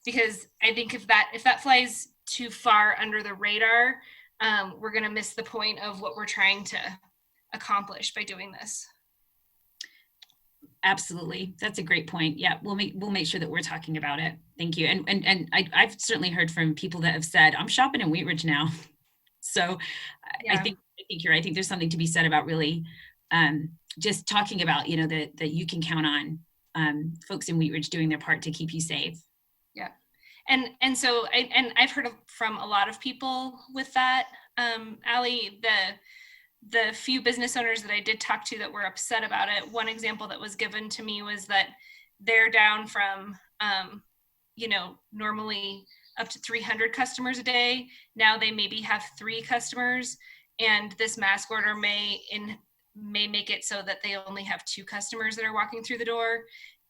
Speaker 19: Because I think if that flies too far under the radar, we're going to miss the point of what we're trying to accomplish by doing this.
Speaker 3: Absolutely. That's a great point. Yeah, we'll make sure that we're talking about it. Thank you. And I've certainly heard from people that have said, I'm shopping in Wheat Ridge now. So I think you're right. I think there's something to be said about really just talking about, that you can count on folks in Wheat Ridge doing their part to keep you safe.
Speaker 19: Yeah. And so I've heard from a lot of people with that, Allie, the few business owners that I did talk to that were upset about it. One example that was given to me was that they're down from, normally up to 300 customers a day. Now they maybe have 3 customers, and this mask order may make it so that they only have 2 customers that are walking through the door.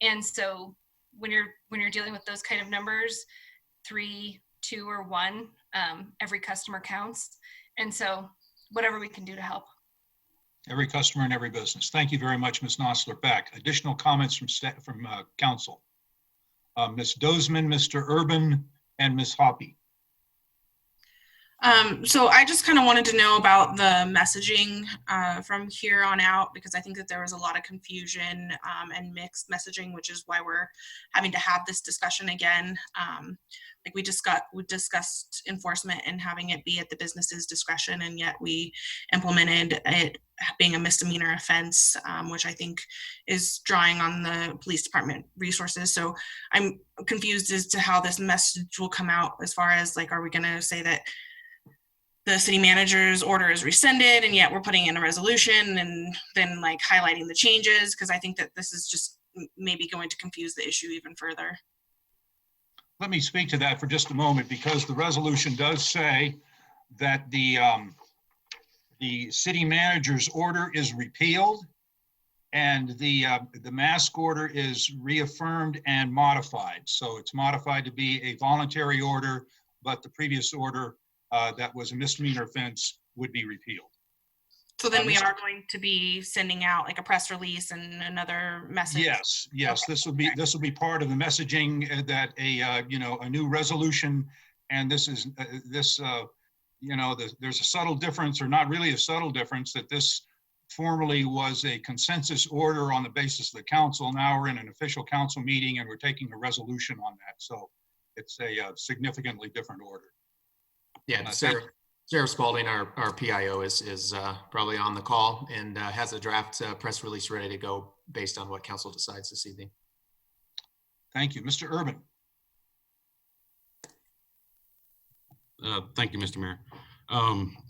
Speaker 19: And so when you're dealing with those kind of numbers, 3, 2, or 1, every customer counts. And so whatever we can do to help.
Speaker 1: Every customer and every business. Thank you very much, Ms. Nosler-Beck. Additional comments from council. Ms. Dozeman, Mr. Urban, and Ms. Hoppy.
Speaker 2: So I just kind of wanted to know about the messaging from here on out, because I think that there was a lot of confusion and mixed messaging, which is why we're having to have this discussion again. Like we discussed enforcement and having it be at the business's discretion, and yet we implemented it being a misdemeanor offense, which I think is drawing on the police department resources. So I'm confused as to how this message will come out, as far as like, are we going to say that the city manager's order is rescinded and yet we're putting in a resolution and then like highlighting the changes? Because I think that this is just maybe going to confuse the issue even further.
Speaker 1: Let me speak to that for just a moment, because the resolution does say that the city manager's order is repealed and the mask order is reaffirmed and modified. So it's modified to be a voluntary order, but the previous order that was a misdemeanor offense would be repealed.
Speaker 2: So then we are going to be sending out like a press release and another message.
Speaker 1: Yes.
Speaker 2: Okay.
Speaker 1: This will be part of the messaging that a new resolution, and this is there's a subtle difference, or not really a subtle difference, that this formerly was a consensus order on the basis of the council. Now we're in an official council meeting and we're taking a resolution on that. So it's a significantly different order.
Speaker 13: Yeah, Sarah Spalding, our PIO, is probably on the call and has a draft press release ready to go based on what council decides this evening.
Speaker 1: Thank you. Mr. Urban.
Speaker 6: Thank you, Mr. Mayor.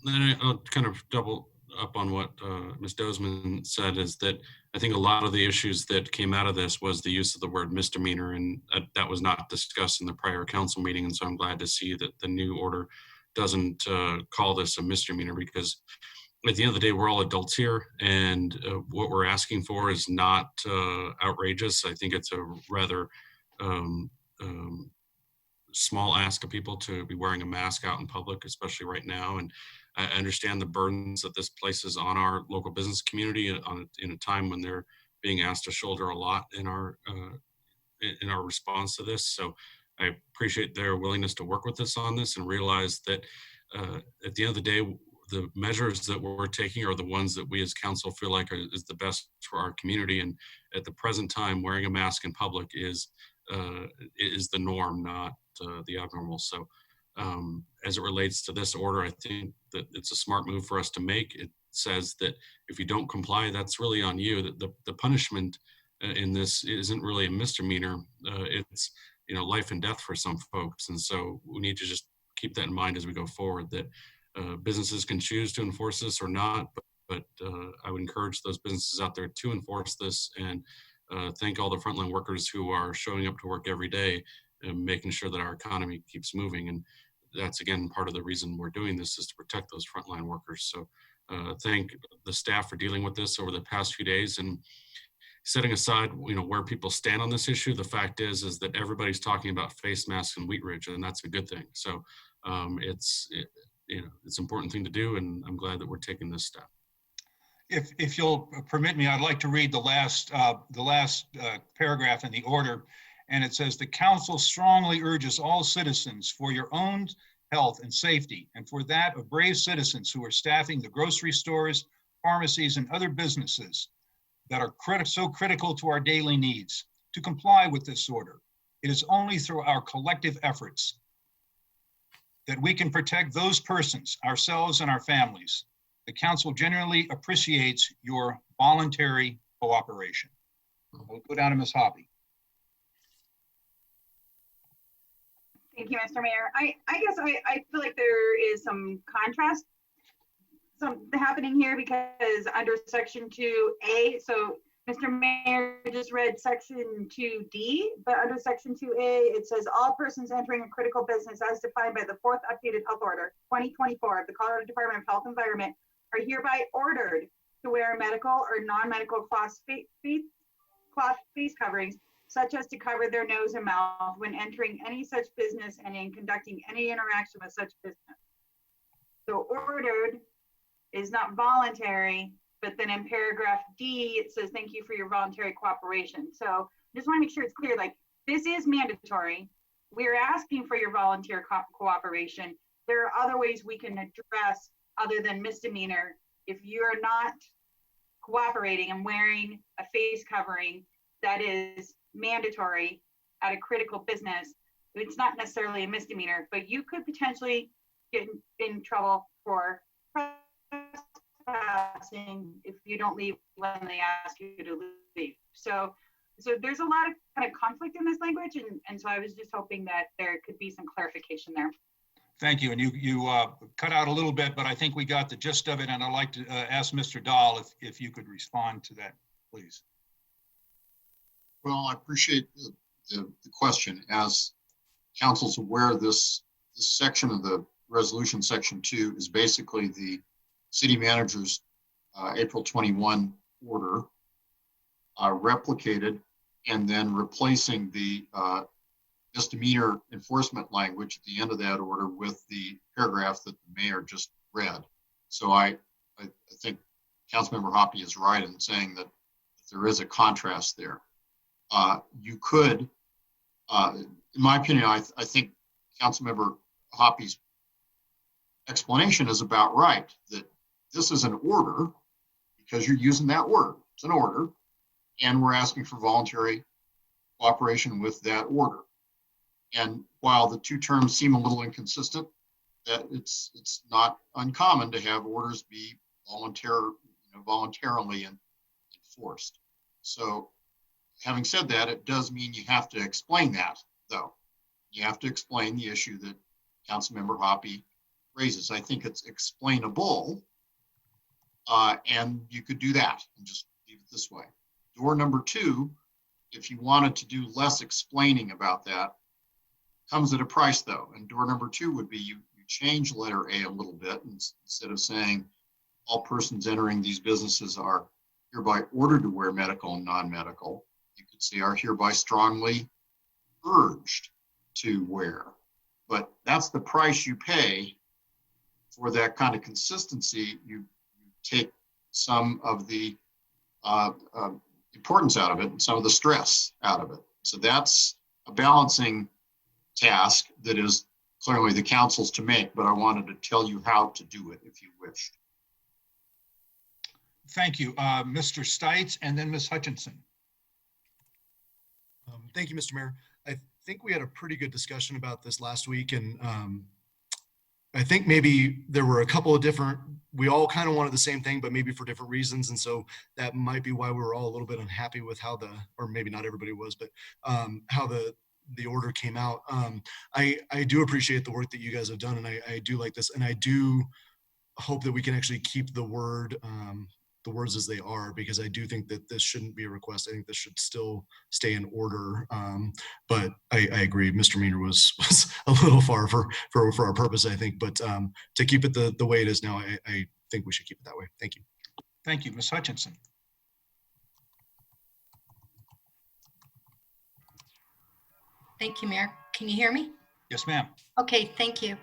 Speaker 6: Then I'll kind of double up on what Ms. Dozeman said, is that I think a lot of the issues that came out of this was the use of the word misdemeanor, and that was not discussed in the prior council meeting. And so I'm glad to see that the new order doesn't call this a misdemeanor, because at the end of the day, we're all adults here, and what we're asking for is not outrageous. I think it's a rather small ask of people to be wearing a mask out in public, especially right now. And I understand the burdens that this places on our local business community in a time when they're being asked to shoulder a lot in our response to this. So I appreciate their willingness to work with us on this, and realize that at the end of the day, the measures that we're taking are the ones that we as council feel like is the best for our community. And at the present time, wearing a mask in public is the norm, not the abnormal. So as it relates to this order, I think that it's a smart move for us to make. It says that if you don't comply, that's really on you. That the punishment in this isn't really a misdemeanor. It's life and death for some folks. And so we need to just keep that in mind as we go forward, that businesses can choose to enforce this or not, but I would encourage those businesses out there to enforce this, and thank all the frontline workers who are showing up to work every day and making sure that our economy keeps moving. And that's, again, part of the reason we're doing this, is to protect those frontline workers. So thank the staff for dealing with this over the past few days. And setting aside, where people stand on this issue, the fact is that everybody's talking about face masks in Wheat Ridge, and that's a good thing. So it's an important thing to do, and I'm glad that we're taking this step.
Speaker 1: If you'll permit me, I'd like to read the last paragraph in the order. And it says, the council strongly urges all citizens for your own health and safety, and for that of brave citizens who are staffing the grocery stores, pharmacies, and other businesses that are so critical to our daily needs, to comply with this order. It is only through our collective efforts that we can protect those persons, ourselves, and our families. The council generally appreciates your voluntary cooperation. We'll go down to Ms. Hoppy.
Speaker 17: Thank you, Mr. Mayor. I guess I feel like there is some contrast happening here, because under section 2A, so Mr. Mayor just read section 2D, but under section 2A, it says all persons entering a critical business as defined by the 4th updated health order 2024 of the Colorado Department of Health and Environment are hereby ordered to wear medical or non-medical cloth face coverings, such as to cover their nose and mouth when entering any such business and in conducting any interaction with such business. So ordered is not voluntary, but then in paragraph D, it says, thank you for your voluntary cooperation. So just want to make sure it's clear, like, this is mandatory. We're asking for your volunteer cooperation. There are other ways we can address other than misdemeanor. If you're not cooperating and wearing a face covering that is mandatory at a critical business, it's not necessarily a misdemeanor, but you could potentially get in trouble for trespassing if you don't leave when they ask you to leave. So there's a lot of kind of conflict in this language, and so I was just hoping that there could be some clarification there.
Speaker 1: Thank you. And you cut out a little bit, but I think we got the gist of it. And I'd like to ask Mr. Dahl if you could respond to that, please.
Speaker 20: Well, I appreciate the question. As council's aware, this section of the resolution, section 2, is basically the city manager's April 21 order replicated and then replacing the misdemeanor enforcement language at the end of that order with the paragraph that the mayor just read. So I think Councilmember Hoppy is right in saying that there is a contrast there. You could, in my opinion, I think Councilmember Hoppy's explanation is about right, that this is an order because you're using that word. It's an order, and we're asking for voluntary cooperation with that order. And while the two terms seem a little inconsistent, that it's not uncommon to have orders be voluntarily enforced. So having said that, it does mean you have to explain that, though. You have to explain the issue that Councilmember Hoppy raises. I think it's explainable, and you could do that and just leave it this way. Door number 2, if you wanted to do less explaining about that, comes at a price, though. And door number 2 would be you change letter A a little bit, and instead of saying all persons entering these businesses are hereby ordered to wear medical and non-medical, you could say are hereby strongly urged to wear. But that's the price you pay for that kind of consistency. You take some of the importance out of it and some of the stress out of it. So that's a balancing task that is clearly the council's to make, but I wanted to tell you how to do it if you wished.
Speaker 1: Thank you. Mr. Stites and then Ms. Hutchinson.
Speaker 4: Thank you, Mr. Mayor. I think we had a pretty good discussion about this last week, and I think maybe there were a couple of different, we all kind of wanted the same thing, but maybe for different reasons. And so that might be why we were all a little bit unhappy with how or maybe not everybody was, but how the order came out. I do appreciate the work that you guys have done, and I do like this, and I do hope that we can actually keep the words as they are, because I do think that this shouldn't be a request. I think this should still stay in order. But I agree, Mr. Meaner was a little far for our purpose, I think. But to keep it the way it is now, I think we should keep it that way. Thank you.
Speaker 1: Thank you, Ms. Hutchinson.
Speaker 7: Thank you, Mayor. Can you hear me?
Speaker 1: Yes, ma'am.
Speaker 7: Okay, thank you.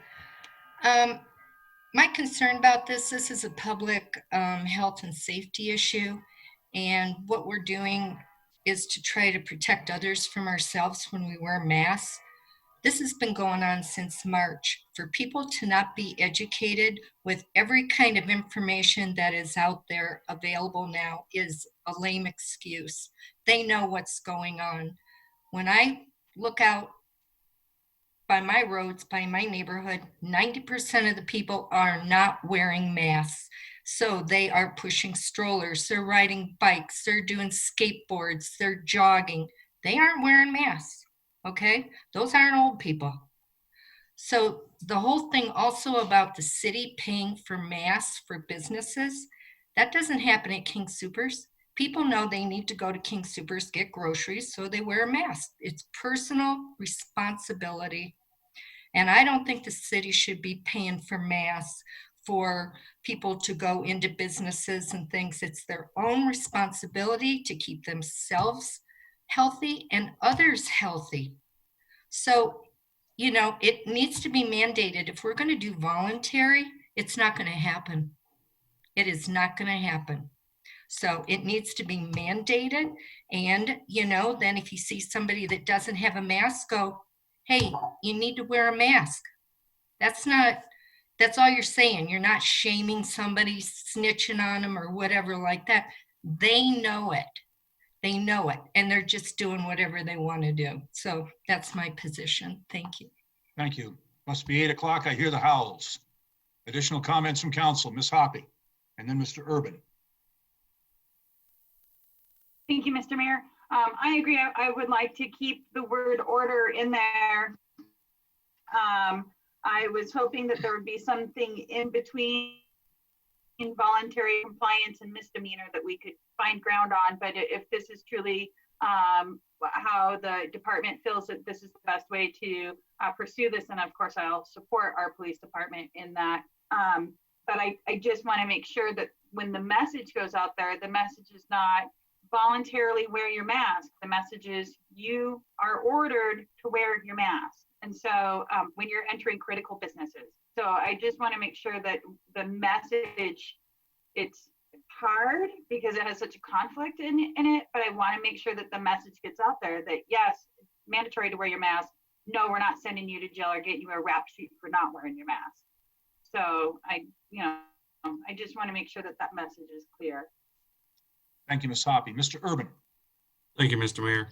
Speaker 7: My concern about this is a public health and safety issue. And what we're doing is to try to protect others from ourselves when we wear masks. This has been going on since March. For people to not be educated with every kind of information that is out there available now is a lame excuse. They know what's going on. When I look out by my roads, by my neighborhood, 90% of the people are not wearing masks. So they are pushing strollers, they're riding bikes, they're doing skateboards, they're jogging. They aren't wearing masks, okay? Those aren't old people. So the whole thing also about the city paying for masks for businesses, that doesn't happen at King Soopers. People know they need to go to King Soopers, get groceries, so they wear a mask. It's personal responsibility. And I don't think the city should be paying for masks for people to go into businesses and things. It's their own responsibility to keep themselves healthy and others healthy. So, you know, it needs to be mandated. If we're going to do voluntary, it's not going to happen. It is not going to happen. So it needs to be mandated. And, you know, then if you see somebody that doesn't have a mask, go, hey, you need to wear a mask. That's all you're saying. You're not shaming somebody, snitching on them or whatever like that. They know it. They know it. And they're just doing whatever they want to do. So that's my position. Thank you.
Speaker 1: Thank you. Must be 8 o'clock. I hear the howls. Additional comments from council, Ms. Hoppy, and then Mr. Urban.
Speaker 17: Thank you, Mr. Mayor. I agree. I would like to keep the word order in there. I was hoping that there would be something in between involuntary compliance and misdemeanor that we could find ground on. But if this is truly how the department feels that this is the best way to pursue this, and of course I'll support our police department in that. But I just want to make sure that when the message goes out there, the message is not voluntarily wear your mask. The message is you are ordered to wear your mask. And so when you're entering critical businesses. So I just want to make sure that the message, it's hard because it has such a conflict in it, but I want to make sure that the message gets out there that yes, it's mandatory to wear your mask. No, we're not sending you to jail or getting you a rap sheet for not wearing your mask. So I just want to make sure that that message is clear.
Speaker 1: Thank you, Ms. Hoppy. Mr. Urban.
Speaker 6: Thank you, Mr. Mayor.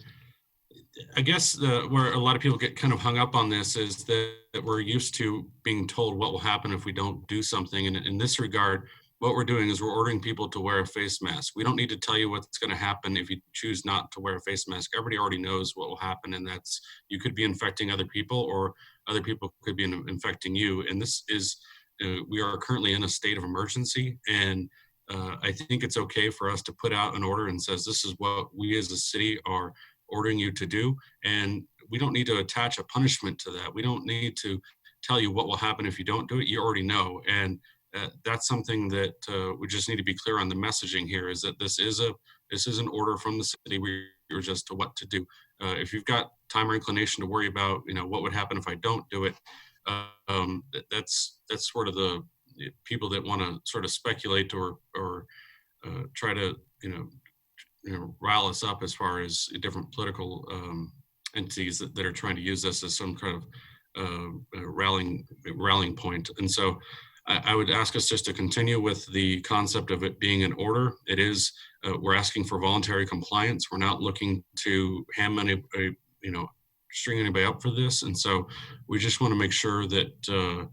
Speaker 6: I guess where a lot of people get kind of hung up on this is that we're used to being told what will happen if we don't do something. And in this regard, what we're doing is we're ordering people to wear a face mask. We don't need to tell you what's going to happen if you choose not to wear a face mask. Everybody already knows what will happen, and that's you could be infecting other people or other people could be infecting you. And this is, we are currently in a state of emergency, and I think it's okay for us to put out an order and says, this is what we as a city are ordering you to do. And we don't need to attach a punishment to that. We don't need to tell you what will happen if you don't do it. You already know. And that's something that we just need to be clear on the messaging here is that this is an order from the city. We're just to what to do. If you've got time or inclination to worry about, what would happen if I don't do it, that's sort of the people that want to sort of speculate or try to rile us up as far as different political entities that are trying to use this as some kind of rallying point. And so I would ask us just to continue with the concept of it being an order. It is we're asking for voluntary compliance. We're not looking to string anybody up for this. And so we just want to make sure that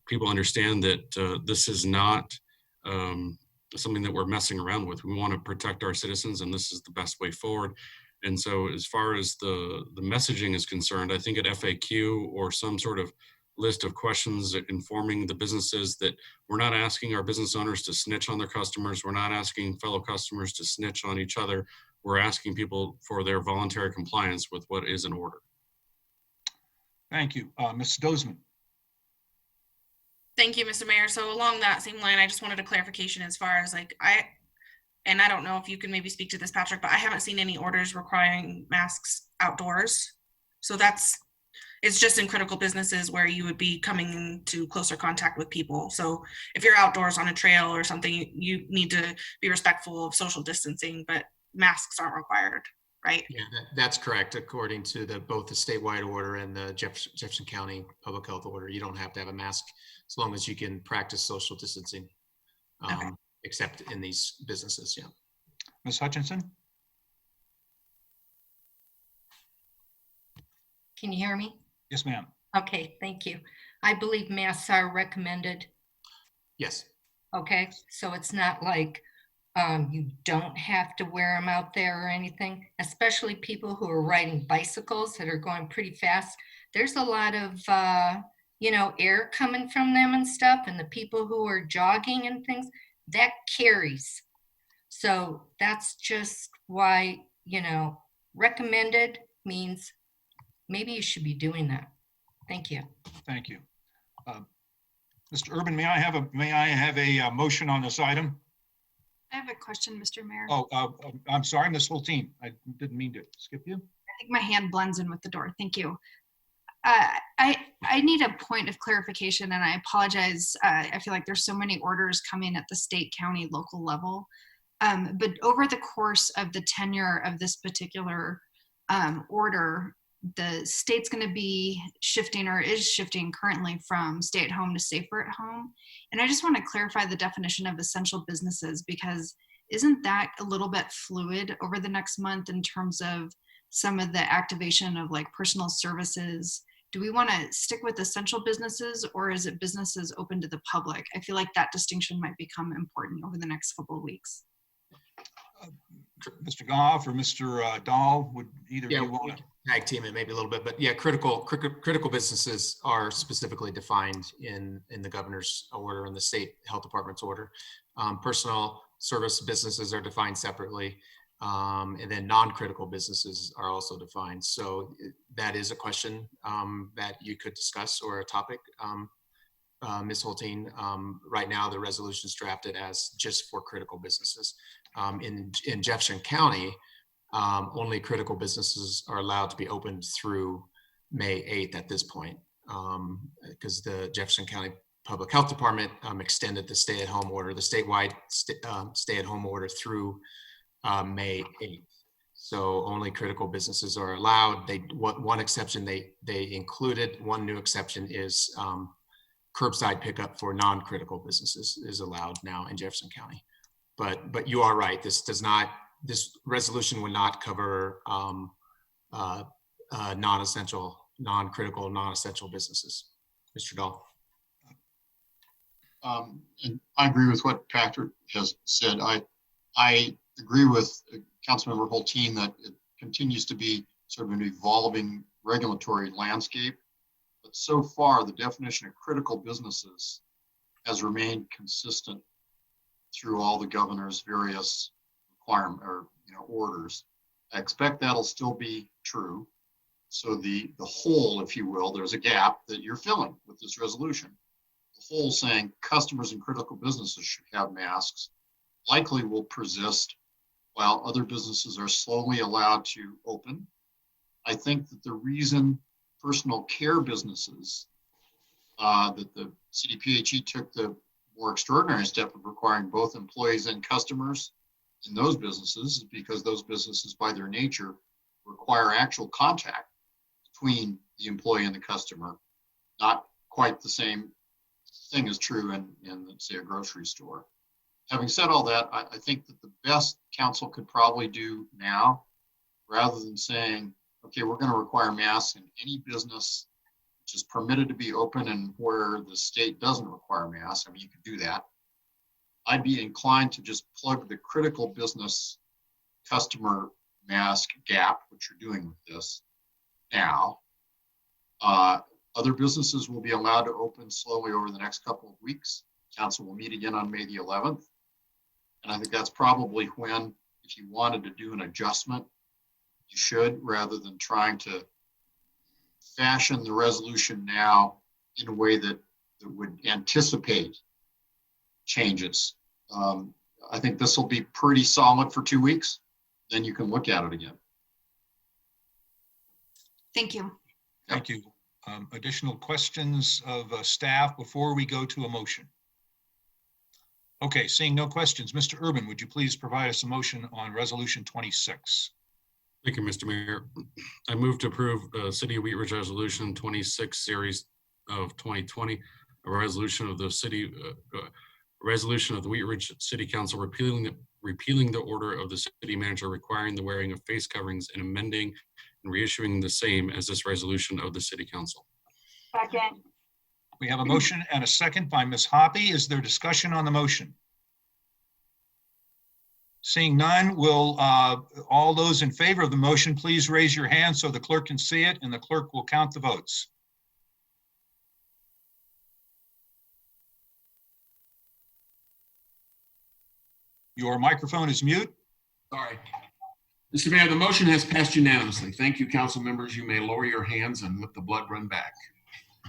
Speaker 6: people understand that this is not something that we're messing around with. We want to protect our citizens, and this is the best way forward. And so as far as the messaging is concerned, I think at FAQ or some sort of list of questions informing the businesses that we're not asking our business owners to snitch on their customers. We're not asking fellow customers to snitch on each other. We're asking people for their voluntary compliance with what is an order.
Speaker 1: Thank you. Ms. Dozeman.
Speaker 2: Thank you, Mr. Mayor. So along that same line, I just wanted a clarification as far as I don't know if you can maybe speak to this, Patrick, but I haven't seen any orders requiring masks outdoors. So it's just in critical businesses where you would be coming into closer contact with people. So if you're outdoors on a trail or something, you need to be respectful of social distancing, but masks aren't required, right?
Speaker 13: Yeah, that's correct. According to both the statewide order and the Jefferson County Public Health Order, you don't have to have a mask as long as you can practice social distancing, except in these businesses. Yeah.
Speaker 1: Ms. Hutchinson?
Speaker 7: Can you hear me?
Speaker 1: Yes, ma'am.
Speaker 7: Okay, thank you. I believe masks are recommended.
Speaker 13: Yes.
Speaker 7: Okay, so it's not like you don't have to wear them out there or anything, especially people who are riding bicycles that are going pretty fast. There's a lot of, air coming from them and stuff, and the people who are jogging and things, that carries. So that's just why, recommended means maybe you should be doing that. Thank you.
Speaker 1: Thank you. Mr. Urban, may I have a motion on this item?
Speaker 5: I have a question, Mr. Mayor.
Speaker 1: Oh, I'm sorry, Ms. Hulteen. I didn't mean to skip you.
Speaker 5: I think my hand blends in with the door. Thank you. I need a point of clarification, and I apologize. I feel like there's so many orders coming at the state, county, local level. But over the course of the tenure of this particular order, the state's going to be shifting, or is shifting currently, from stay at home to safer at home. And I just want to clarify the definition of essential businesses, because isn't that a little bit fluid over the next month in terms of some of the activation of like personal services? Do we want to stick with essential businesses, or is it businesses open to the public? I feel like that distinction might become important over the next couple of weeks.
Speaker 1: Mr. Goff or Mr. Dahl, would either of you want to?
Speaker 13: Tag team it maybe a little bit, but yeah, critical businesses are specifically defined in the governor's order and the state health department's order. Personal service businesses are defined separately, and then non-critical businesses are also defined. So that is a question that you could discuss, or a topic. Ms. Hulteen, right now the resolution is drafted as just for critical businesses. In Jefferson County, only critical businesses are allowed to be opened through May 8th at this point, because the Jefferson County Public Health Department extended the stay-at-home order, the statewide stay-at-home order, through May 8th. So only critical businesses are allowed. One exception they included, one new exception is curbside pickup for non-critical businesses is allowed now in Jefferson County. But you are right. This resolution would not cover non-essential, non-critical, non-essential businesses. Mr. Dahl.
Speaker 20: And I agree with what Patrick has said. I agree with Councilmember Hulteen that it continues to be sort of an evolving regulatory landscape. But so far, the definition of critical businesses has remained consistent through all the governor's various orders. I expect that'll still be true. So the hole, if you will, there's a gap that you're filling with this resolution. The hole saying customers and critical businesses should have masks likely will persist while other businesses are slowly allowed to open. I think that the reason personal care businesses, that the CDPHE took the more extraordinary step of requiring both employees and customers in those businesses, is because those businesses by their nature require actual contact between the employee and the customer. Not quite the same thing is true in say, a grocery store. Having said all that, I think that the best council could probably do now, rather than saying, okay, we're going to require masks in any business which is permitted to be open and where the state doesn't require masks. I mean, you could do that. I'd be inclined to just plug the critical business customer mask gap, which you're doing with this now. Other businesses will be allowed to open slowly over the next couple of weeks. Council will meet again on May the 11th. And I think that's probably when, if you wanted to do an adjustment, you should, rather than trying to fashion the resolution now in a way that would anticipate changes. I think this will be pretty solid for 2 weeks. Then you can look at it again.
Speaker 5: Thank you.
Speaker 1: Thank you. Additional questions of staff before we go to a motion? Okay, seeing no questions, Mr. Urban, would you please provide us a motion on Resolution 26?
Speaker 6: Thank you, Mr. Mayor. I move to approve City of Wheat Ridge Resolution 26 Series of 2020, a resolution of the Wheat Ridge City Council repealing the order of the city manager requiring the wearing of face coverings and amending and reissuing the same as this resolution of the City Council.
Speaker 17: Second.
Speaker 1: We have a motion and a second by Ms. Hoppy. Is there discussion on the motion? Seeing none, will all those in favor of the motion please raise your hand so the clerk can see it, and the clerk will count the votes. Your microphone is mute.
Speaker 8: Sorry. Mr. Mayor, the motion has passed unanimously. Thank you, council members. You may lower your hands and let the blood run back.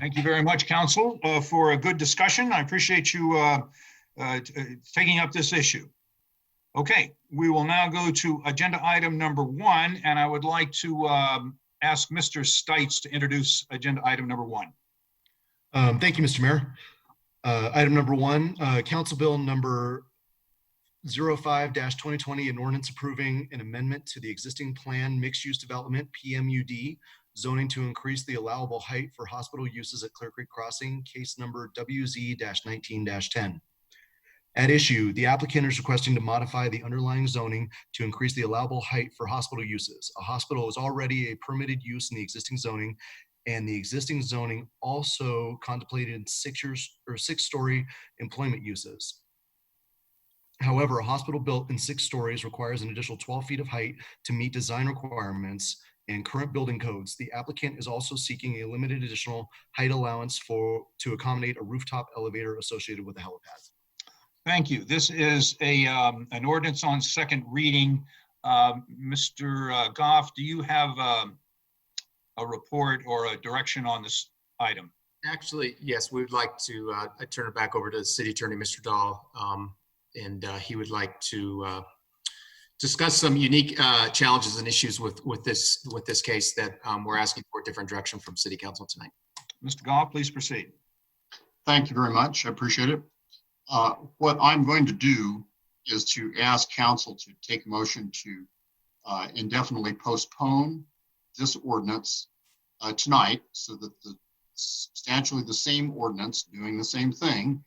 Speaker 1: Thank you very much, council, for a good discussion. I appreciate you taking up this issue. Okay, we will now go to agenda item number 1, and I would like to ask Mr. Stites to introduce agenda item number 1.
Speaker 4: Thank you, Mr. Mayor. Item number 1, Council Bill number 05-2020, an ordinance approving an amendment to the existing plan mixed-use development, PMUD, zoning to increase the allowable height for hospital uses at Clear Creek Crossing, case number WZ-19-10. At issue, the applicant is requesting to modify the underlying zoning to increase the allowable height for hospital uses. A hospital is already a permitted use in the existing zoning, and the existing zoning also contemplated six-story employment uses. However, a hospital built in 6 stories requires an additional 12 feet of height to meet design requirements and current building codes. The applicant is also seeking a limited additional height allowance to accommodate a rooftop elevator associated with the helipad.
Speaker 1: Thank you. This is an ordinance on second reading. Mr. Goff, do you have a report or a direction on this item?
Speaker 13: Actually, yes, we would like to I turn it back over to the City Attorney, Mr. Dahl, and he would like to discuss some unique challenges and issues with this case that we're asking for a different direction from City Council tonight.
Speaker 1: Mr. Goff, please proceed.
Speaker 20: Thank you very much. I appreciate it. What I'm going to do is to ask council to take a motion to indefinitely postpone this ordinance tonight so that substantially the same ordinance doing the same thing,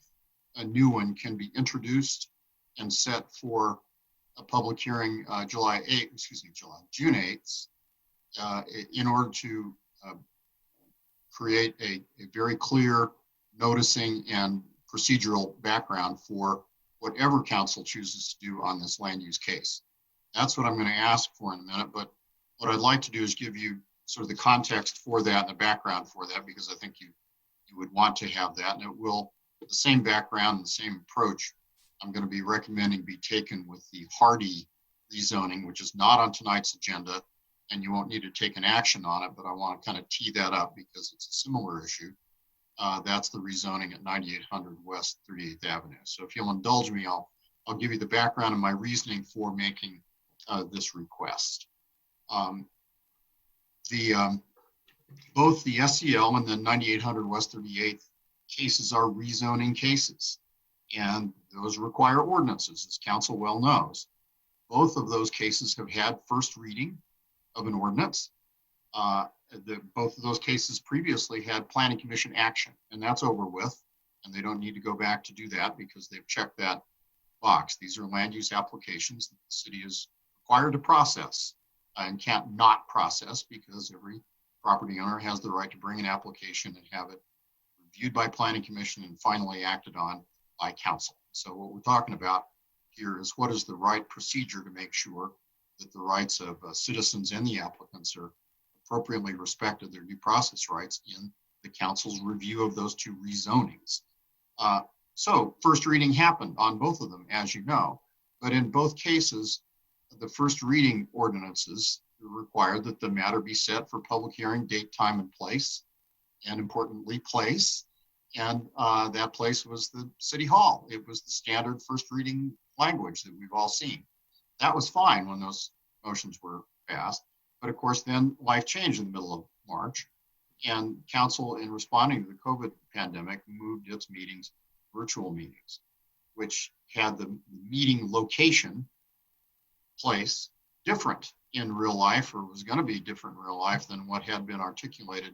Speaker 20: a new one, can be introduced and set for a public hearing June 8th, in order to create a very clear noticing and procedural background for whatever council chooses to do on this land use case. That's what I'm going to ask for in a minute, but what I'd like to do is give you sort of the context for that and the background for that, because I think you would want to have that, and it will, the same background and the same approach I'm going to be recommending be taken with the Hardy rezoning, which is not on tonight's agenda, and you won't need to take an action on it, but I want to kind of tee that up because it's a similar issue. That's the rezoning at 9800 West 38th Avenue. So if you'll indulge me, I'll give you the background and my reasoning for making this request. Both the SEL and the 9800 West 38th cases are rezoning cases, and those require ordinances, as council well knows. Both of those cases have had first reading of an ordinance. Both of those cases previously had planning commission action, and that's over with, and they don't need to go back to do that because they've checked that box. These are land use applications that the city is required to process and can't not process, because every property owner has the right to bring an application and have it reviewed by planning commission and finally acted on by council. So what we're talking about here is what is the right procedure to make sure that the rights of citizens and the applicants are appropriately respected, their due process rights, in the council's review of those two rezonings. So first reading happened on both of them, as you know, but in both cases, the first reading ordinances required that the matter be set for public hearing, date, time, and place, and importantly, place. And that place was the City Hall. It was the standard first reading language that we've all seen. That was fine when those motions were passed. But of course, then life changed in the middle of March. And council, in responding to the COVID pandemic, moved its meetings virtual meetings, which had the meeting location place different in real life, or was going to be different in real life than what had been articulated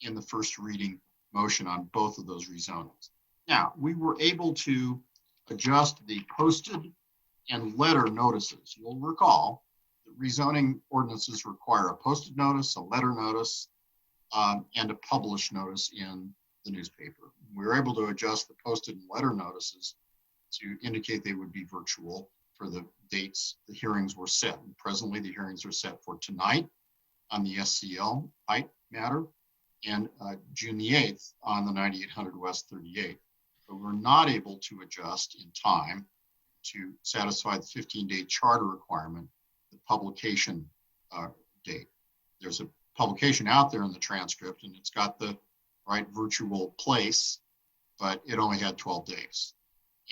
Speaker 20: in the first reading motion on both of those rezonings. Now, we were able to adjust the posted and letter notices. You'll recall that rezoning ordinances require a posted notice, a letter notice, and a published notice in the newspaper. We were able to adjust the posted and letter notices to indicate they would be virtual for the dates the hearings were set. And presently, the hearings are set for tonight on the SCL pipe matter and June the 8th on the 9800 West 38th. But we're not able to adjust in time to satisfy the 15-day charter requirement, the publication date. There's a publication out there in the transcript, and it's got the right virtual place, but it only had 12 days.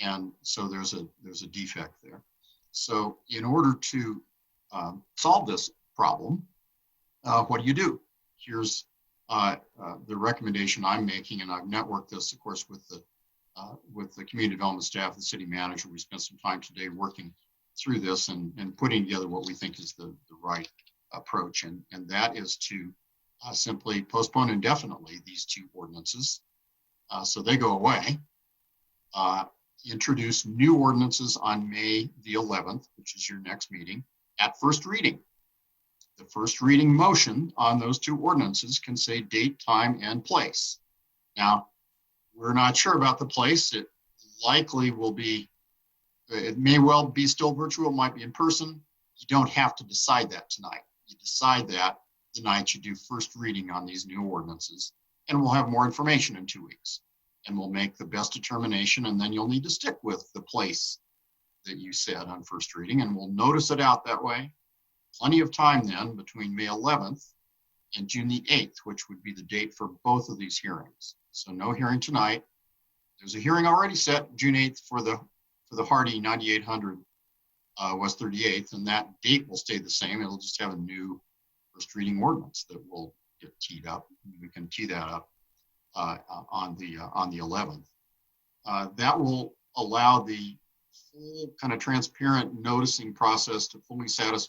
Speaker 20: And so there's a defect there. So in order to solve this problem, what do? Here's the recommendation I'm making, and I've networked this, of course, with the community development staff, the city manager. We spent some time today working through this and putting together what we think is the right approach, and that is to simply postpone indefinitely these two ordinances so they go away. Introduce new ordinances on May the 11th, which is your next meeting, at first reading. The first reading motion on those two ordinances can say date, time, and place. Now, we're not sure about the place. It likely will be, it may well be still virtual, it might be in person. You don't have to decide that tonight. You decide that the night you do first reading on these new ordinances, and we'll have more information in 2 weeks. And we'll make the best determination, and then you'll need to stick with the place that you said on first reading, and we'll notice it out that way. Plenty of time then between May 11th and June the 8th, which would be the date for both of these hearings. So no hearing tonight. There's a hearing already set, June 8th, for the Hardy 9800 West 38th, and that date will stay the same. It'll just have a new first reading ordinance that will get teed up. We can tee that up on the 11th. That will allow the full kind of transparent noticing process to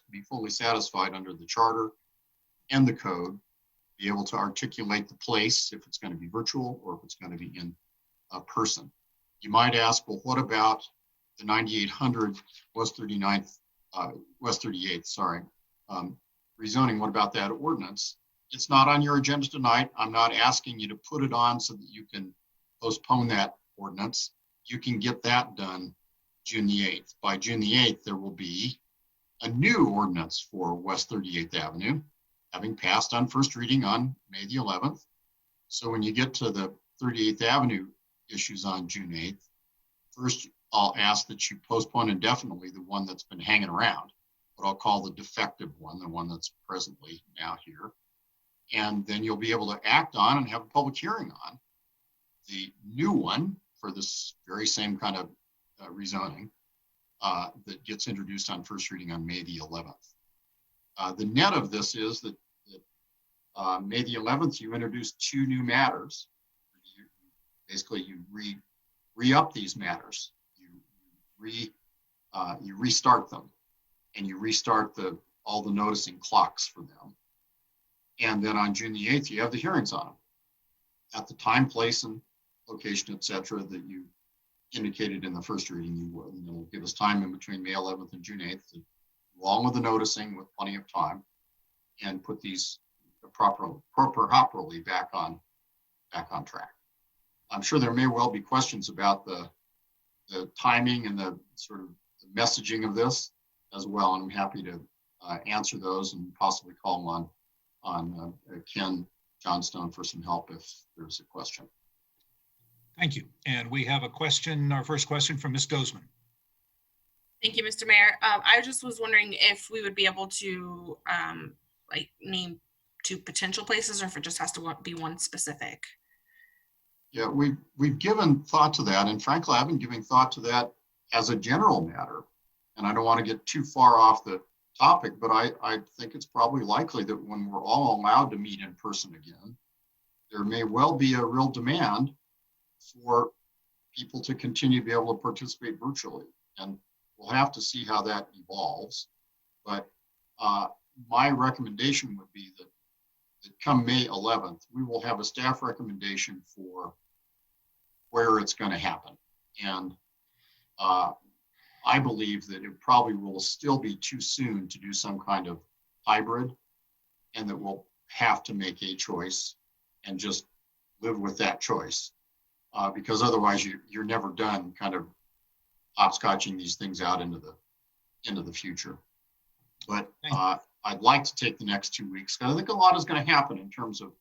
Speaker 20: be fully satisfied under the charter and the code, be able to articulate the place if it's going to be virtual or if it's going to be in person. You might ask, well, what about the 9800 West 39th, West 38th, sorry, rezoning? What about that ordinance? It's not on your agenda tonight. I'm not asking you to put it on so that you can postpone that ordinance. You can get that done June the 8th. By June the 8th, there will be a new ordinance for West 38th Avenue, having passed on first reading on May the 11th. So when you get to the 38th Avenue issues on June 8th, first I'll ask that you postpone indefinitely the one that's been hanging around, what I'll call the defective one, the one that's presently now here. And then you'll be able to act on and have a public hearing on the new one for this very same kind of rezoning that gets introduced on first reading on May the 11th. The net of this is that May the 11th, you introduce two new matters. Basically, you re-up these matters. You restart them, and you restart all the noticing clocks for them. And then on June the 8th, you have the hearings on them at the time, place, and location, et cetera, that you indicated in the first reading you would. And it'll give us time in between May 11th and June 8th, to, along with the noticing with plenty of time, and put these properly back on track. I'm sure there may well be questions about the timing and the sort of the messaging of this as well, and I'm happy to answer those and possibly call on Ken Johnstone for some help if there's a question.
Speaker 1: Thank you. And we have a question, our first question from Ms. Gozman.
Speaker 2: Thank you, Mr. Mayor. I just was wondering if we would be able to name two potential places, or if it just has to be one specific.
Speaker 20: Yeah, we've given thought to that, and frankly, I've been giving thought to that as a general matter, and I don't want to get too far off the topic, but I think it's probably likely that when we're all allowed to meet in person again, there may well be a real demand for people to continue to be able to participate virtually. And we'll have to see how that evolves. But my recommendation would be that come May 11th, we will have a staff recommendation for where it's going to happen. And I believe that it probably will still be too soon to do some kind of hybrid, and that we'll have to make a choice and just live with that choice. Because otherwise you're never done kind of hopscotching these things out into the future. But I'd like to take the next 2 weeks, because I think a lot is going to happen in terms of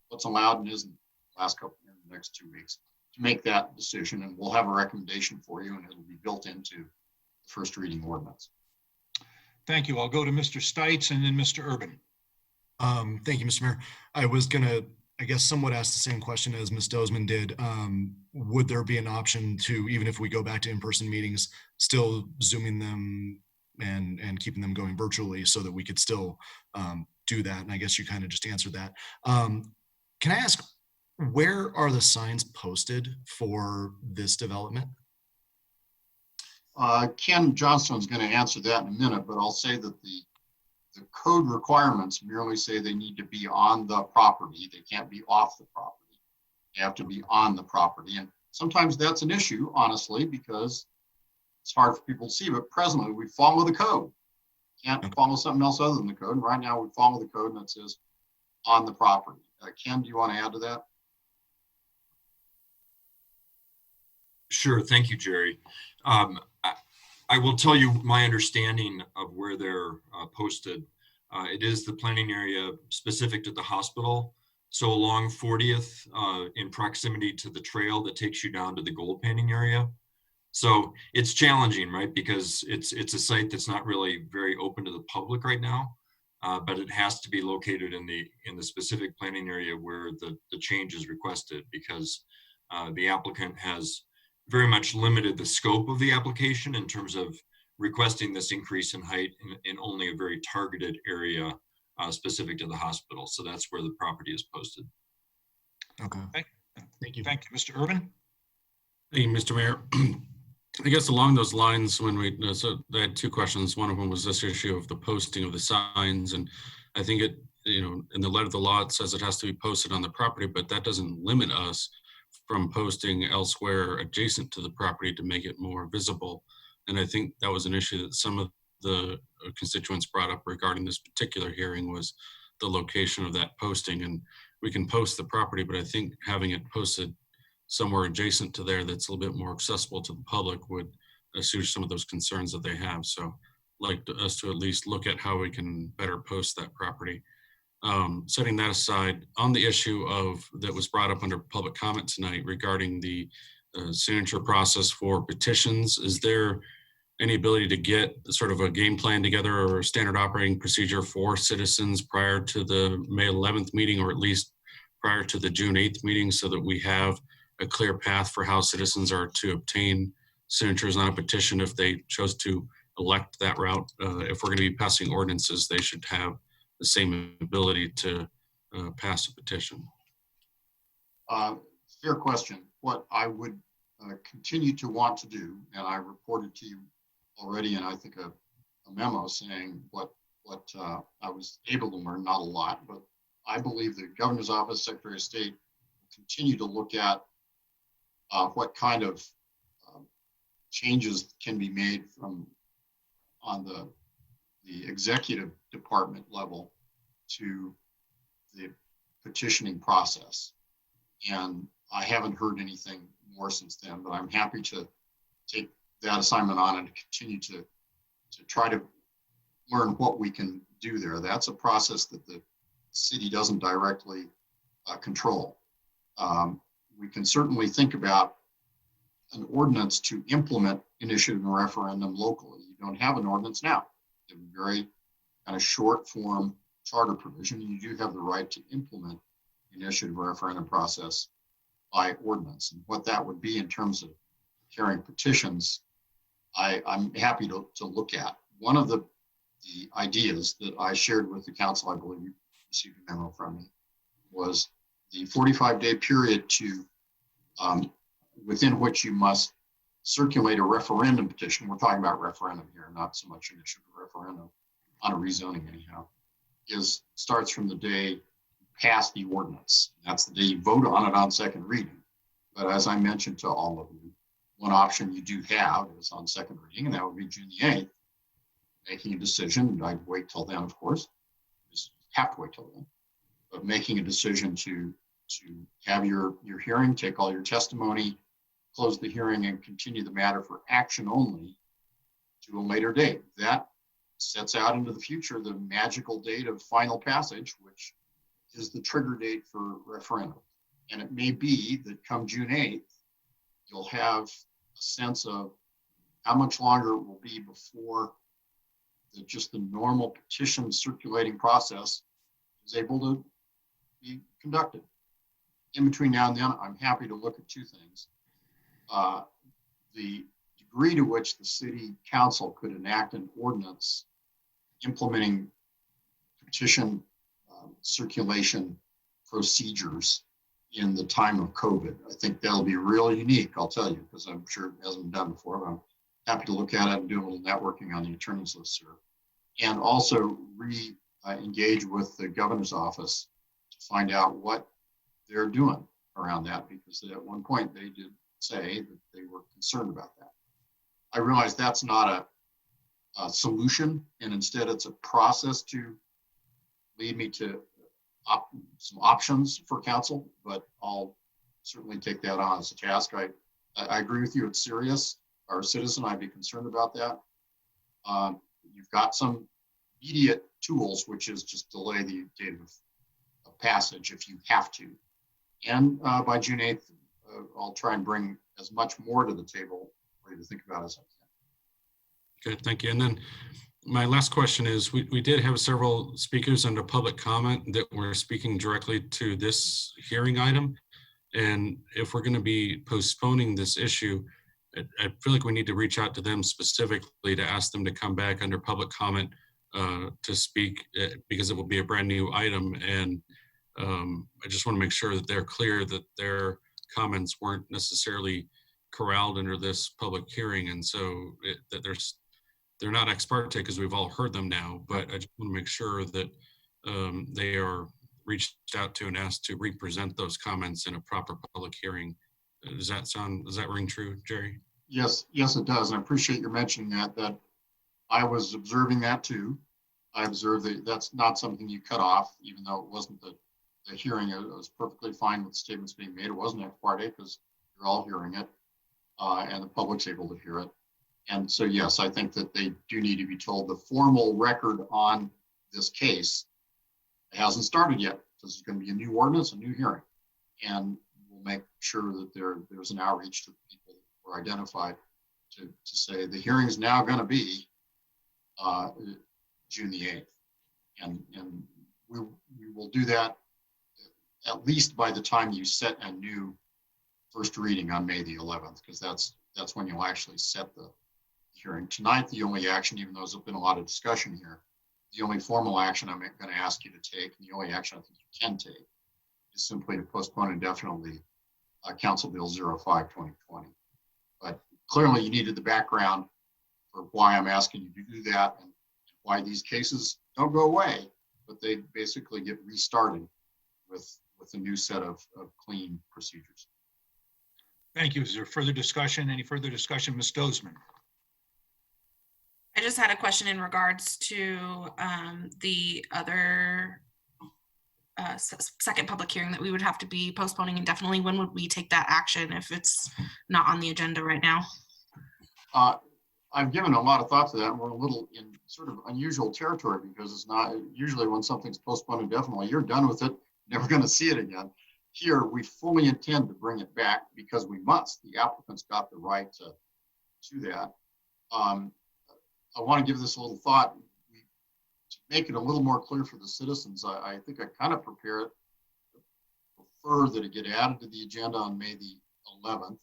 Speaker 20: what's allowed and isn't the next 2 weeks to make that decision. And we'll have a recommendation for you, and it'll be built into the first reading ordinance.
Speaker 1: Thank you. I'll go to Mr. Stites and then Mr. Urban.
Speaker 4: Thank you, Mr. Mayor. I was gonna, I guess, somewhat ask the same question as Ms. Dozeman did. Would there be an option to, even if we go back to in-person meetings, still Zooming them and keeping them going virtually so that we could still do that? And I guess you kind of just answered that. Can I ask, where are the signs posted for this development?
Speaker 20: Ken Johnstone's going to answer that in a minute, but I'll say that the code requirements merely say they need to be on the property. They can't be off the property. They have to be on the property. And sometimes that's an issue, honestly, because it's hard for people to see, but presently we follow the code. Can't follow something else other than the code. And right now we follow the code and it says on the property. Ken, do you want to add to that?
Speaker 9: Sure. Thank you, Jerry. I will tell you my understanding of where they're posted. It is the planning area specific to the hospital. So along 40th, in proximity to the trail that takes you down to the gold painting area. So it's challenging, right? Because it's a site that's not really very open to the public right now, but it has to be located in the specific planning area where the change is requested, because the applicant has very much limited the scope of the application in terms of requesting this increase in height in only a very targeted area specific to the hospital. So that's where the property is posted.
Speaker 4: Okay.
Speaker 1: Thank you. Thank you. Mr. Urban?
Speaker 6: Hey, Mr. Mayor. I guess along those lines, when so I had two questions. One of them was this issue of the posting of the signs. And I think it, in the letter of the law, it says it has to be posted on the property, but that doesn't limit us from posting elsewhere adjacent to the property to make it more visible. And I think that was an issue that some of the constituents brought up regarding this particular hearing, was the location of that posting. And we can post the property, but I think having it posted somewhere adjacent to there that's a little bit more accessible to the public would assuage some of those concerns that they have. So I'd like us to at least look at how we can better post that property. Setting that aside, on the issue that was brought up under public comment tonight regarding the signature process for petitions, is there any ability to get sort of a game plan together or a standard operating procedure for citizens prior to the May 11th meeting, or at least prior to the June 8th meeting, so that we have a clear path for how citizens are to obtain signatures on a petition if they chose to elect that route? If we're going to be passing ordinances, they should have the same ability to pass a petition.
Speaker 20: Fair question. What I would continue to want to do, and I reported to you already, and I think a memo saying what I was able to learn, not a lot, but I believe the Governor's Office, Secretary of State, will continue to look at what kind of changes can be made on the executive department level to the petitioning process. And I haven't heard anything more since then, but I'm happy to take that assignment on and continue to try to learn what we can do there. That's a process that the city doesn't directly control. We can certainly think about an ordinance to implement initiative and referendum locally. You don't have an ordinance now. You have a very kind of short form charter provision. You do have the right to implement the initiative and referendum process by ordinance. And what that would be in terms of carrying petitions, I'm happy to look at. One of the the ideas that I shared with the council, I believe you received a memo from me, was the 45-day period to within which you must circulate a referendum petition. We're talking about referendum here, not so much an issue of referendum on a rezoning anyhow, starts from the day you pass the ordinance. That's the day you vote on it on second reading. But as I mentioned to all of you, one option you do have is on second reading, and that would be June the 8th, making a decision. I'd wait till then, of course. Just have to wait till then. But making a decision to have your hearing, take all your testimony, close the hearing, and continue the matter for action only to a later date. That sets out into the future the magical date of final passage, which is the trigger date for referendum. And it may be that come June 8th, you'll have a sense of how much longer it will be before just the normal petition circulating process is able to be conducted. In between now and then, I'm happy to look at two things. The degree to which the city council could enact an ordinance implementing petition circulation procedures in the time of COVID. I think that'll be really unique, I'll tell you, because I'm sure it hasn't been done before. But I'm happy to look at it and do a little networking on the attorney's list here. And also engage with the governor's office to find out what they're doing around that, because at one point they did say that they were concerned about that. I realize that's not a solution, and instead it's a process to lead me to some options for council, but I'll certainly take that on as a task. I agree with you, it's serious. Our citizen, I'd be concerned about that. You've got some immediate tools, which is just delay the date of passage if you have to. And by June 8th, I'll try and bring as much more to the table for you to think about as I can.
Speaker 6: Good, thank you. And then my last question is, we did have several speakers under public comment that were speaking directly to this hearing item. And if we're going to be postponing this issue, I feel like we need to reach out to them specifically to ask them to come back under public comment to speak, because it will be a brand new item. And I just want to make sure that they're clear that their comments weren't necessarily corralled under this public hearing. And so that they're not ex parte, because we've all heard them now, but I just want to make sure that they are reached out to and asked to represent those comments in a proper public hearing. Does that ring true, Jerry?
Speaker 20: Yes, it does. And I appreciate your mentioning that I was observing that too. I observed that that's not something you cut off, even though it wasn't the hearing. It was perfectly fine with statements being made. It wasn't ex parte because you're all hearing it and the public's able to hear it. And so, yes, I think that they do need to be told the formal record on this case hasn't started yet. This is going to be a new ordinance, a new hearing. And we'll make sure that there's an outreach to the people who are identified to say the hearing is now going to be June the 8th. And we will do that at least by the time you set a new first reading on May the 11th, because that's when you'll actually set the hearing. Tonight, the only action, even though there's been a lot of discussion here, the only formal action I'm going to ask you to take, and the only action I think you can take, is simply to postpone indefinitely Council Bill 05-2020. But clearly you needed the background for why I'm asking you to do that and why these cases don't go away, but they basically get restarted with a new set of clean procedures.
Speaker 1: Thank you. Is there further discussion? Any further discussion, Ms. Dozman?
Speaker 2: I just had a question in regards to the other second public hearing that we would have to be postponing indefinitely. When would we take that action if it's not on the agenda right now?
Speaker 20: I've given a lot of thought to that, and we're a little in sort of unusual territory, because it's not usually when something's postponed indefinitely, you're done with it, never going to see it again. Here, we fully intend to bring it back because we must. The applicant's got the right to that. I want to give this a little thought to make it a little more clear for the citizens. I think I kind of prefer that it get added to the agenda on May the 11th,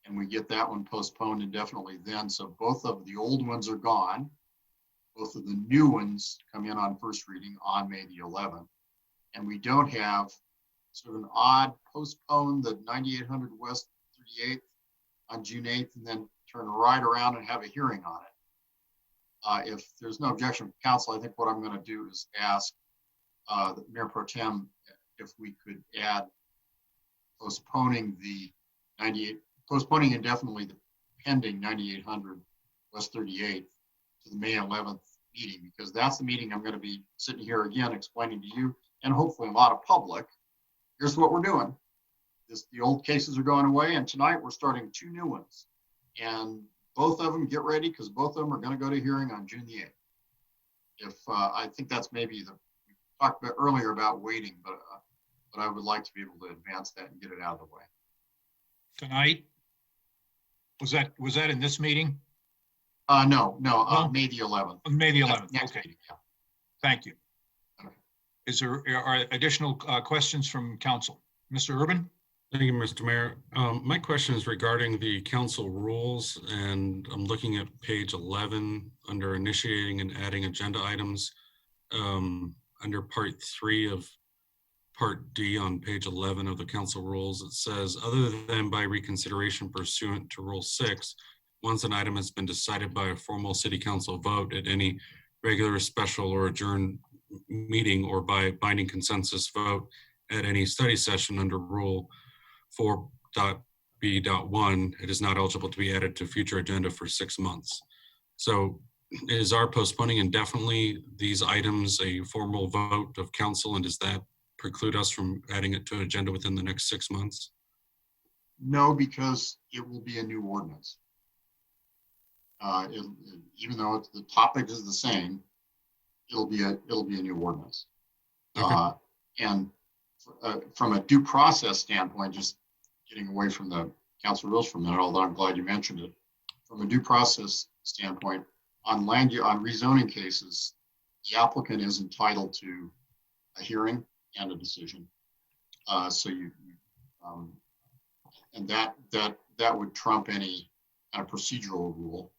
Speaker 20: and we get that one postponed indefinitely then. So both of the old ones are gone, both of the new ones come in on first reading on May the 11th. And we don't have sort of an odd postpone the 9800 West 38th on June 8th and then turn right around and have a hearing on it. If there's no objection from council, I think what I'm going to do is ask the Mayor Pro Tem if we could add postponing indefinitely the pending 9800 West 38th to the May 11th meeting, because that's the meeting I'm going to be sitting here again explaining to you and hopefully a lot of public. Here's what we're doing. The old cases are going away, and tonight we're starting 2 new ones. And both of them, get ready, because both of them are going to go to hearing on June the 8th. I think that's maybe we talked about earlier about waiting, but I would like to be able to advance that and get it out of the way.
Speaker 1: Tonight? Was that in this meeting?
Speaker 20: No, May the 11th.
Speaker 1: May the 11th,
Speaker 20: Next
Speaker 1: okay.
Speaker 20: meeting, yeah.
Speaker 1: Thank you.
Speaker 20: Okay.
Speaker 1: Are additional questions from council? Mr. Urban?
Speaker 6: Thank you, Mr. Mayor. My question is regarding the council rules, and I'm looking at page 11 under initiating and adding agenda items. Under part 3 of part D on page 11 of the council rules, it says, other than by reconsideration pursuant to Rule 6, once an item has been decided by a formal city council vote at any regular, special, or adjourned meeting, or by binding consensus vote at any study session under Rule 4.B.1, it is not eligible to be added to future agenda for 6 months. So is our postponing indefinitely these items a formal vote of council, and does that preclude us from adding it to agenda within the next 6 months?
Speaker 20: No, because it will be a new ordinance. Even though the topic is the same, it'll be a new ordinance.
Speaker 6: Okay.
Speaker 20: And from a due process standpoint, just getting away from the council rules for a minute, although I'm glad you mentioned it. From a due process standpoint, on rezoning cases, the applicant is entitled to a hearing and a decision. And that would trump any kind of procedural rule.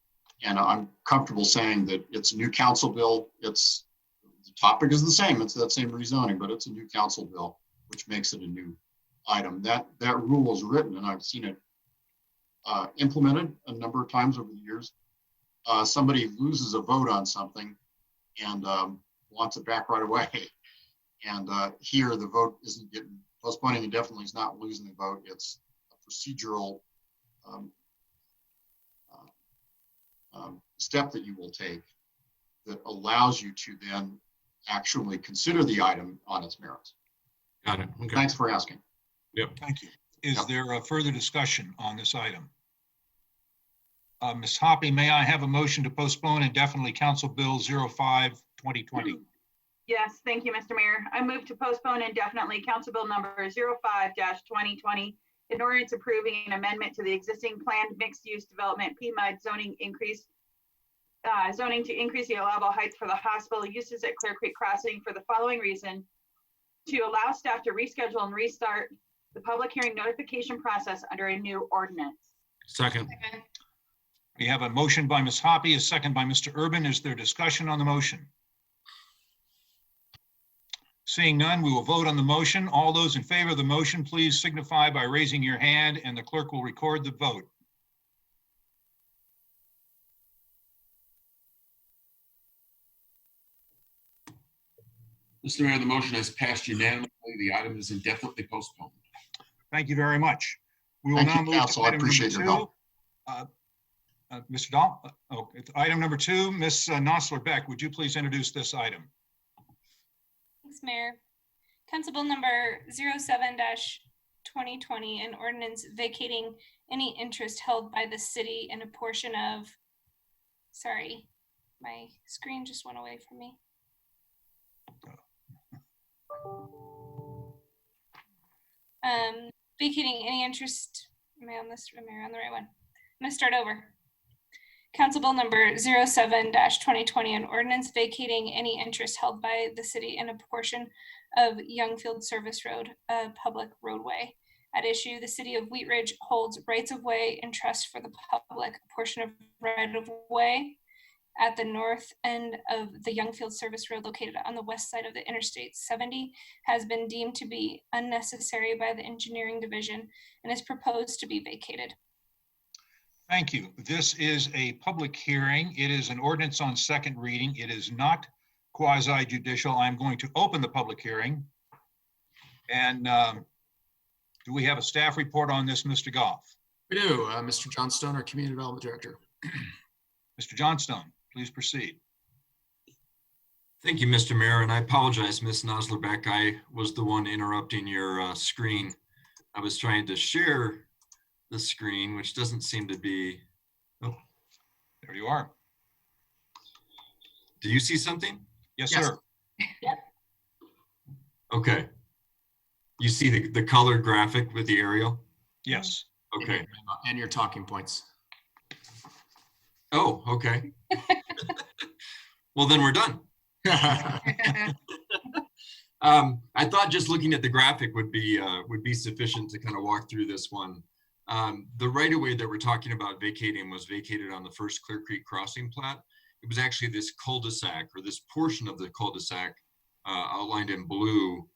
Speaker 20: And I'm comfortable saying that it's a new council bill. The topic is the same. It's that same rezoning, but it's a new council bill, which makes it a new item. That rule is written, and I've seen it implemented a number of times over the years. Somebody loses a vote on something and wants it back right away. And here the vote isn't getting, postponing indefinitely is not losing the vote. It's a procedural step that you will take that allows you to then actually consider the item on its merits.
Speaker 6: Got it. Okay.
Speaker 20: Thanks for asking.
Speaker 6: Yep.
Speaker 1: Thank you. Is there a further discussion on this item? Ms. Hoppy, may I have a motion to postpone indefinitely Council Bill 05-2020?
Speaker 17: Yes, thank you, Mr. Mayor. I move to postpone indefinitely Council Bill number 05-2020, an ordinance approving an amendment to the existing planned mixed-use development PMUD zoning to increase the allowable heights for the hospital uses at Clear Creek Crossing for the following reason: to allow staff to reschedule and restart the public hearing notification process under a new ordinance.
Speaker 6: Second.
Speaker 1: We have a motion by Ms. Hoppy, a second by Mr. Urban. Is there discussion on the motion? Seeing none, we will vote on the motion. All those in favor of the motion, please signify by raising your hand, and the clerk will record the vote.
Speaker 8: Mr. Mayor, the motion has passed unanimously. The item is indefinitely postponed.
Speaker 1: Thank you very much. We will
Speaker 20: Thank
Speaker 1: now
Speaker 20: you,
Speaker 1: move
Speaker 20: council.
Speaker 1: to
Speaker 20: I
Speaker 1: item
Speaker 20: appreciate
Speaker 1: number
Speaker 20: your
Speaker 1: 2.
Speaker 20: help.
Speaker 1: Mr. Dahl, it's item number 2, Ms. Nosler-Beck, would you please introduce this item?
Speaker 19: Thanks, Mayor. Council Bill number 07-2020, an ordinance vacating any interest held by the city in a portion of, sorry, my screen just went away from me. Vacating any interest, am I on the right one? I'm gonna start over. Council Bill number 07-2020, an ordinance vacating any interest held by the city in a portion of Youngfield Service Road, a public roadway. At issue, the city of Wheat Ridge holds rights of way and trust for the public. A portion of right of way at the north end of the Youngfield Service Road located on the west side of the Interstate 70 has been deemed to be unnecessary by the Engineering Division and is proposed to be vacated.
Speaker 1: Thank you. This is a public hearing. It is an ordinance on second reading. It is not quasi judicial. I'm going to open the public hearing. And do we have a staff report on this, Mr. Goff?
Speaker 13: We do. Mr. Johnstone, our Community Development Director.
Speaker 1: Mr. Johnstone, please proceed.
Speaker 9: Thank you, Mr. Mayor, and I apologize, Ms. Noslerbeck. I was the one interrupting your screen. I was trying to share the screen, which doesn't seem to be. Oh,
Speaker 1: there you are.
Speaker 9: Do you see something?
Speaker 1: Yes, sir.
Speaker 19: Yep.
Speaker 9: Okay. You see the colored graphic with the aerial?
Speaker 1: Yes.
Speaker 9: Okay.
Speaker 13: And your talking points.
Speaker 9: Oh, okay. Well, then we're done. I thought just looking at the graphic would be sufficient to kind of walk through this one. The right-of-way that we're talking about vacating was vacated on the first Clear Creek Crossing plat. It was actually this cul-de-sac, or this portion of the cul-de-sac outlined in blue.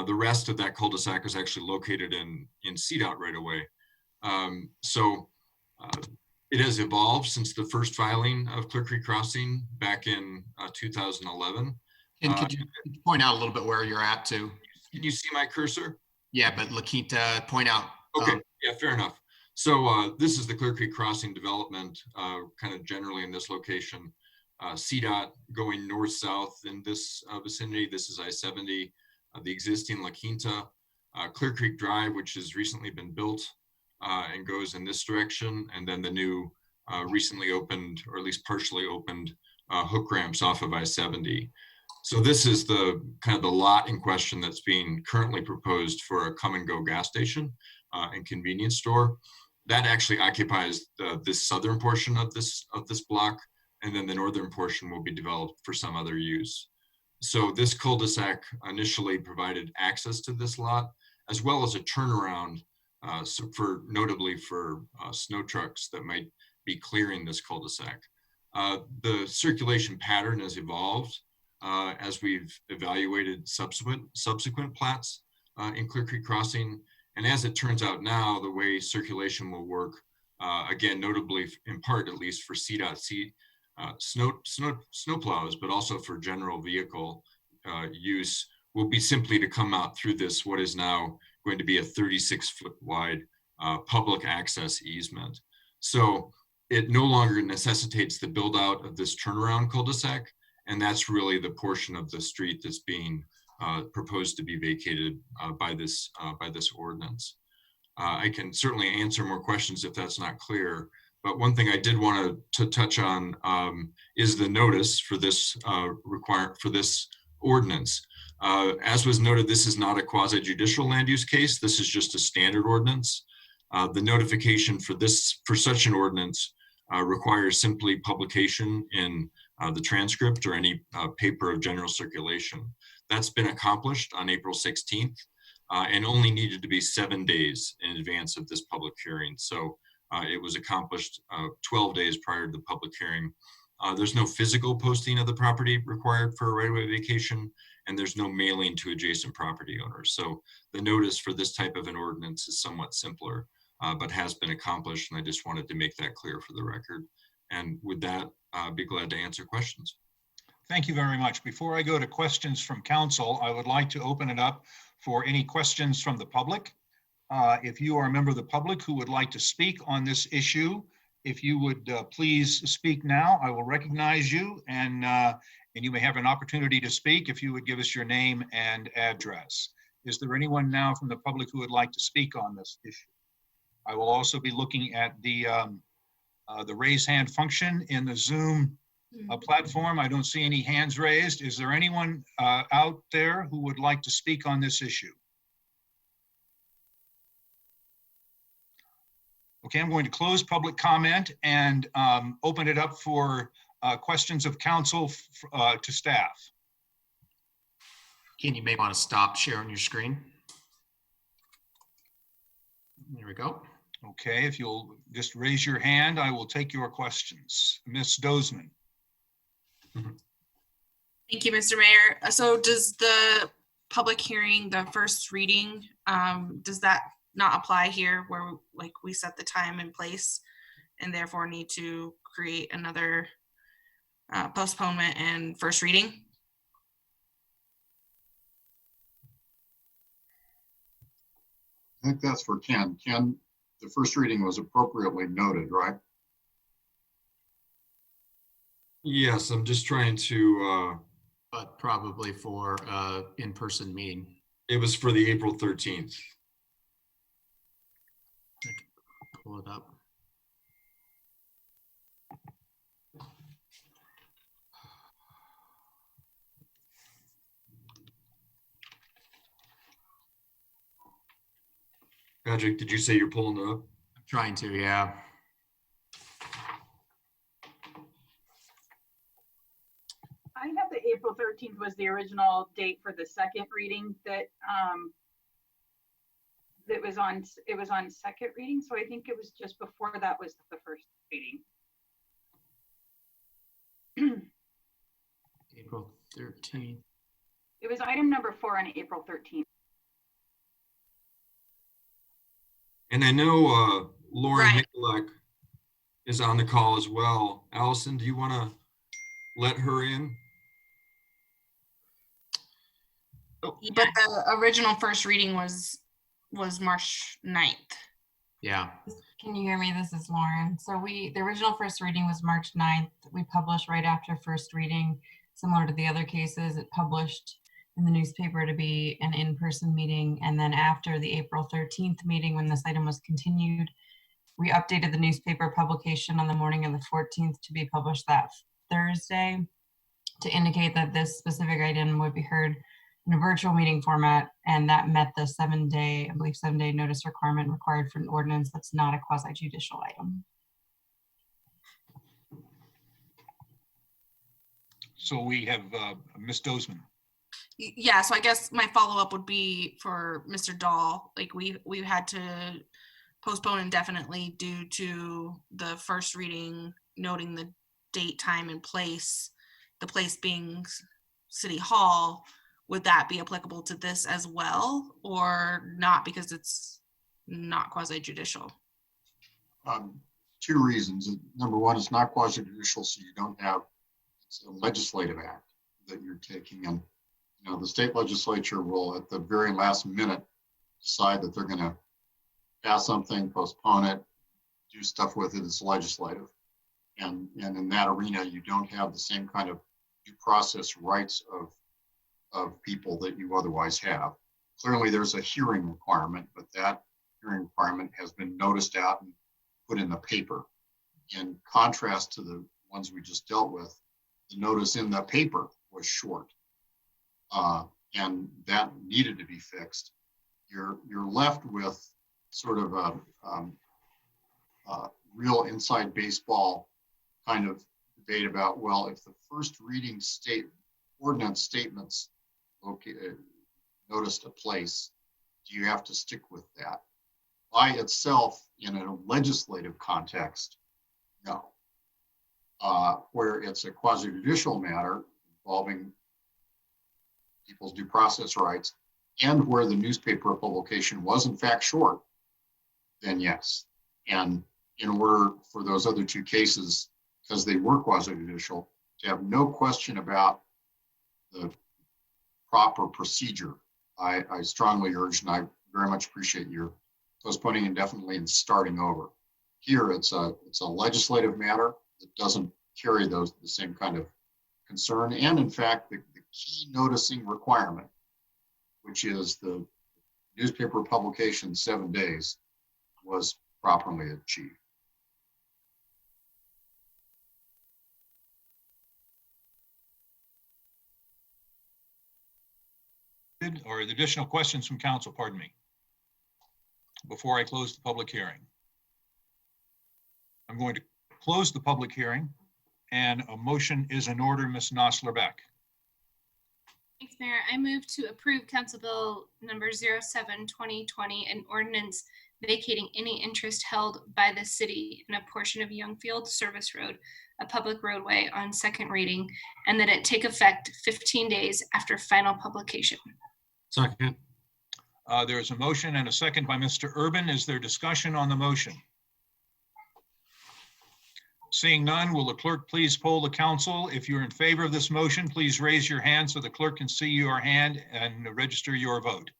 Speaker 9: The rest of that cul-de-sac is actually located in CDOT right-of-way. So it has evolved since the first filing of Clear Creek Crossing back in 2011.
Speaker 13: And could you point out a little bit where you're at too?
Speaker 9: Can you see my cursor?
Speaker 13: Yeah, but La Quinta, point out.
Speaker 9: Okay, yeah, fair enough. So this is the Clear Creek Crossing development, kind of generally in this location. CDOT going north-south in this vicinity. This is I-70, the existing La Quinta. Clear Creek Drive, which has recently been built and goes in this direction. And then the new recently opened, or at least partially opened, hook ramps off of I-70. So this is the kind of the lot in question that's being currently proposed for a come and go gas station and convenience store. That actually occupies this southern portion of this block, and then the northern portion will be developed for some other use. So this cul-de-sac initially provided access to this lot, as well as a turnaround, notably for snow trucks that might be clearing this cul-de-sac. The circulation pattern has evolved as we've evaluated subsequent plats in Clear Creek Crossing. And as it turns out now, the way circulation will work, again, notably in part, at least for CDOT snow plows, but also for general vehicle use, will be simply to come out through this, what is now going to be a 36-foot wide public access easement. So it no longer necessitates the build out of this turnaround cul-de-sac. And that's really the portion of the street that's being proposed to be vacated by this ordinance. I can certainly answer more questions if that's not clear, but one thing I did want to touch on is the notice for this ordinance. As was noted, this is not a quasi-judicial land use case. This is just a standard ordinance. The notification for such an ordinance requires simply publication in the transcript or any paper of general circulation. That's been accomplished on April 16th and only needed to be 7 days in advance of this public hearing. So it was accomplished 12 days prior to the public hearing. There's no physical posting of the property required for a right-of-way vacation, and there's no mailing to adjacent property owners. So the notice for this type of an ordinance is somewhat simpler, but has been accomplished, and I just wanted to make that clear for the record. And with that, I'd be glad to answer questions.
Speaker 1: Thank you very much. Before I go to questions from council, I would like to open it up for any questions from the public. If you are a member of the public who would like to speak on this issue, if you would please speak now, I will recognize you, and you may have an opportunity to speak if you would give us your name and address. Is there anyone now from the public who would like to speak on this issue? I will also be looking at the raise hand function in the Zoom platform. I don't see any hands raised. Is there anyone out there who would like to speak on this issue? Okay, I'm going to close public comment and open it up for questions of council to staff.
Speaker 13: Ken, you may want to stop sharing your screen. There we go.
Speaker 1: Okay, if you'll just raise your hand, I will take your questions. Ms. Dozeman.
Speaker 2: Thank you, Mr. Mayor. So does the public hearing, the first reading, does that not apply here where like we set the time and place and therefore need to create another postponement and first reading?
Speaker 20: I think that's for Ken. Ken, the first reading was appropriately noted, right?
Speaker 9: Yes, I'm just trying to,
Speaker 13: But probably for in-person meeting.
Speaker 9: it was for the April 13th.
Speaker 13: Pull it up.
Speaker 9: Patrick, did you say you're pulling it up?
Speaker 13: I'm trying to, yeah.
Speaker 17: I have the April 13th was the original date for the second reading that it was on second reading. So I think it was just before that was the first reading.
Speaker 13: April 13th.
Speaker 17: It was item number 4 on April 13th.
Speaker 9: And I know Lauren
Speaker 2: Right.
Speaker 9: Mikulak is on the call as well. Allison, do you want to let her in?
Speaker 2: But the original first reading was March 9th.
Speaker 13: Yeah.
Speaker 10: Can you hear me? This is Lauren. So the original first reading was March 9th. We published right after first reading, similar to the other cases. It published in the newspaper to be an in-person meeting. And then after the April 13th meeting, when this item was continued, we updated the newspaper publication on the morning of the 14th to be published that Thursday to indicate that this specific item would be heard in a virtual meeting format, and that met the 7-day, I believe 7-day notice requirement required for an ordinance that's not a quasi-judicial item.
Speaker 1: So we have Ms. Dozeman.
Speaker 2: Yeah, so I guess my follow-up would be for Mr. Dahl. Like we've had to postpone indefinitely due to the first reading noting the date, time, and place, the place being City Hall. Would that be applicable to this as well or not because it's not quasi-judicial?
Speaker 20: 2 reasons. Number one, it's not quasi-judicial, so you don't have it's a legislative act that you're taking. And the state legislature will, at the very last minute, decide that they're going to pass something, postpone it, do stuff with it. It's legislative. And in that arena, you don't have the same kind of due process rights of people that you otherwise have. Clearly, there's a hearing requirement, but that hearing requirement has been noticed out and put in the paper. In contrast to the ones we just dealt with, the notice in the paper was short, and that needed to be fixed. You're left with sort of a real inside baseball kind of debate about, well, if the first reading ordinance statements noticed a place, do you have to stick with that? By itself, in a legislative context, no. Where it's a quasi-judicial matter involving people's due process rights, and where the newspaper publication was in fact short, then yes. And in order for those other 2 cases, because they were quasi-judicial, to have no question about the proper procedure, I strongly urge, and I very much appreciate your postponing indefinitely and starting over. Here, it's a legislative matter that doesn't carry the same kind of concern. And in fact, the key noticing requirement, which is the newspaper publication 7 days, was properly achieved.
Speaker 1: Or the additional questions from council, pardon me, before I close the public hearing? I'm going to close the public hearing, and a motion is in order. Ms. Nosler-Beck.
Speaker 18: Thanks, Mayor. I move to approve Council Bill number 07-2020, an ordinance
Speaker 19: vacating any interest held by the city in a portion of Youngfield Service Road, a public roadway, on second reading, and that it take effect 15 days after final publication.
Speaker 6: Second.
Speaker 1: There's a motion and a second by Mr. Urban. Is there discussion on the motion? Seeing none, will the clerk please poll the council? If you're in favor of this motion, please raise your hand so the clerk can see your hand and register your vote.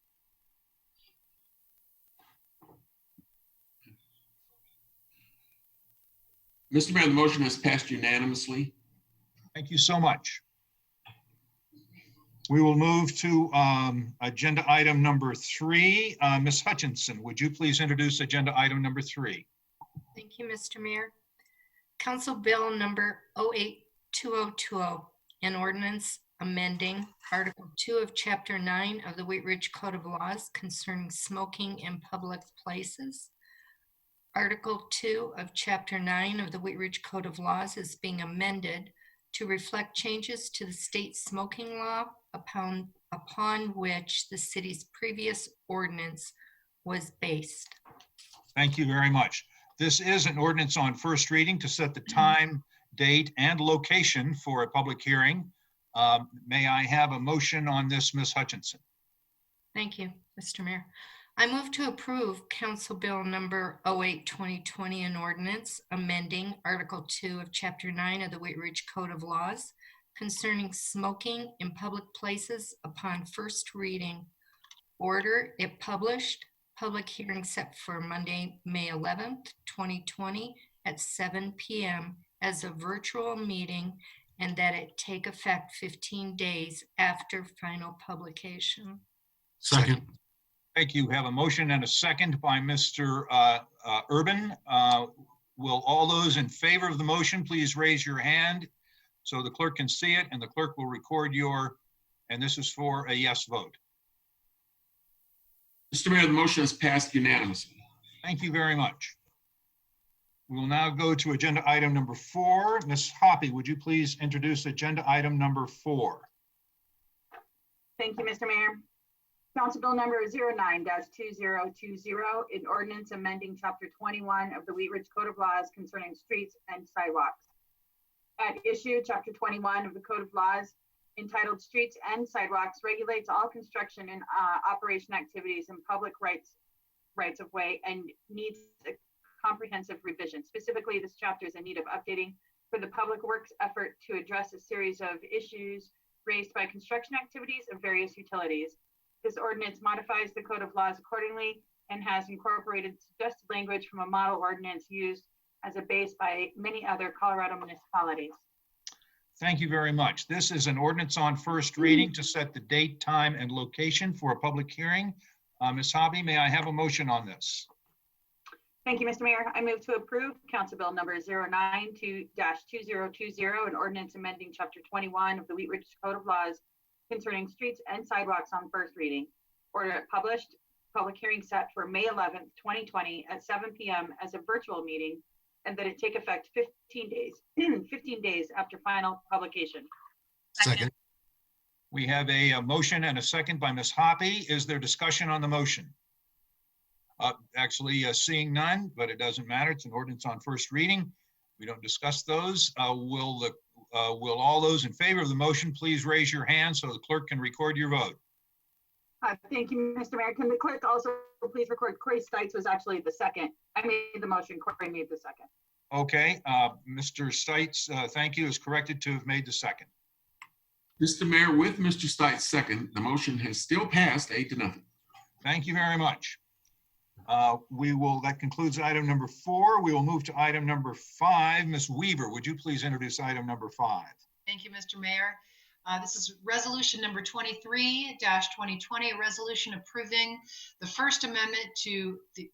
Speaker 8: Mr. Mayor, the motion has passed unanimously.
Speaker 1: Thank you so much. We will move to agenda item number 3. Ms. Hutchinson, would you please introduce agenda item number 3?
Speaker 7: Thank you, Mr. Mayor. Council Bill number 082020, an ordinance amending Article 2 of Chapter 9 of the Wheat Ridge Code of Laws concerning smoking in public places. Article 2 of Chapter 9 of the Wheat Ridge Code of Laws is being amended to reflect changes to the state smoking law upon which the city's previous ordinance was based.
Speaker 1: Thank you very much. This is an ordinance on first reading to set the time, date, and location for a public hearing. May I have a motion on this, Ms. Hutchinson?
Speaker 7: Thank you, Mr. Mayor. I move to approve Council Bill number 082020, an ordinance amending Article 2 of Chapter 9 of the Wheat Ridge Code of Laws concerning smoking in public places upon first reading. Order it published. Public hearing set for Monday, May 11th, 2020 at 7 p.m. as a virtual meeting, and that it take effect 15 days after final publication.
Speaker 6: Second.
Speaker 1: Thank you. Have a motion and a second by Mr. Urban. Will all those in favor of the motion please raise your hand so the clerk can see it, and the clerk will record your, and this is for a yes vote.
Speaker 8: Mr. Mayor, the motion has passed unanimously.
Speaker 1: Thank you very much. We will now go to agenda item number 4. Ms. Hoppy, would you please introduce agenda item number 4?
Speaker 17: Thank you, Mr. Mayor. Council Bill number 09-2020, an ordinance amending Chapter 21 of the Wheat Ridge Code of Laws concerning streets and sidewalks. At issue, Chapter 21 of the Code of Laws, entitled Streets and Sidewalks, regulates all construction and operation activities in public rights of way and needs a comprehensive revision. Specifically, this chapter is in need of updating for the public works effort to address a series of issues raised by construction activities of various utilities. This ordinance modifies the Code of Laws accordingly and has incorporated suggested language from a model ordinance used as a base by many other Colorado municipalities.
Speaker 1: Thank you very much. This is an ordinance on first reading to set the date, time, and location for a public hearing. Ms. Hobby, may I have a motion on this?
Speaker 17: Thank you, Mr. Mayor. I move to approve Council Bill number 09-2020, an ordinance amending Chapter 21 of the Wheat Ridge Code of Laws concerning streets and sidewalks on first reading. Order it published, public hearing set for May 11th, 2020 at 7 p.m. as a virtual meeting, and that it take effect 15 days after final publication.
Speaker 4: Second.
Speaker 1: We have a motion and a second by Ms. Hoppy. Is there discussion on the motion? Actually, seeing none, but it doesn't matter. It's an ordinance on first reading. We don't discuss those. Will all those in favor of the motion please raise your hand so the clerk can record your vote?
Speaker 17: Thank you, Mr. Mayor. Can the clerk also please record Corey Stites was actually the second. I made the motion, Corey made the second.
Speaker 1: Okay, Mr. Stites, thank you, is corrected to have made the second.
Speaker 8: Mr. Mayor, with Mr. Stites' second, the motion has still passed 8-0.
Speaker 1: Thank you very much. That concludes item number 4. We will move to item number 5. Ms. Weaver, would you please introduce item number 5?
Speaker 11: Thank you, Mr. Mayor. This is resolution number 23-2020, a resolution approving the First Amendment to the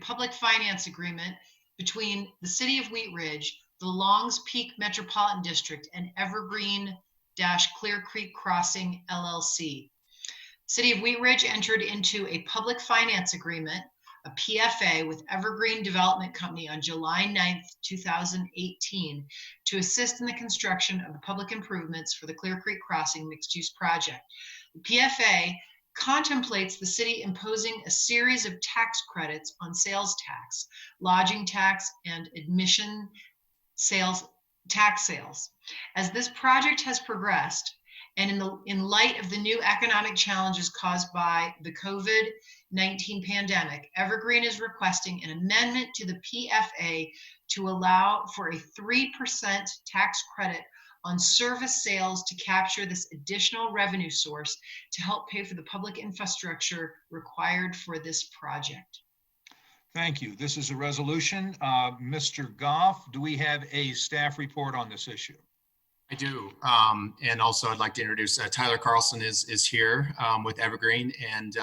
Speaker 11: Public Finance Agreement between the City of Wheat Ridge, the Longs Peak Metropolitan District, and Evergreen-Clear Creek Crossing, LLC. City of Wheat Ridge entered into a public finance agreement, a PFA, with Evergreen Development Company on July 9th, 2018 to assist in the construction of the public improvements for the Clear Creek Crossing mixed-use project. The PFA contemplates the city imposing a series of tax credits on sales tax, lodging tax, and admission sales, tax sales. As this project has progressed, and in light of the new economic challenges caused by the COVID-19 pandemic, Evergreen is requesting an amendment to the PFA to allow for a 3% tax credit on service sales to capture this additional revenue source to help pay for the public infrastructure required for this project.
Speaker 1: Thank you. This is a resolution. Mr. Goff, do we have a staff report on this issue?
Speaker 13: I do. And also I'd like to introduce Tyler Carlson is here with Evergreen, and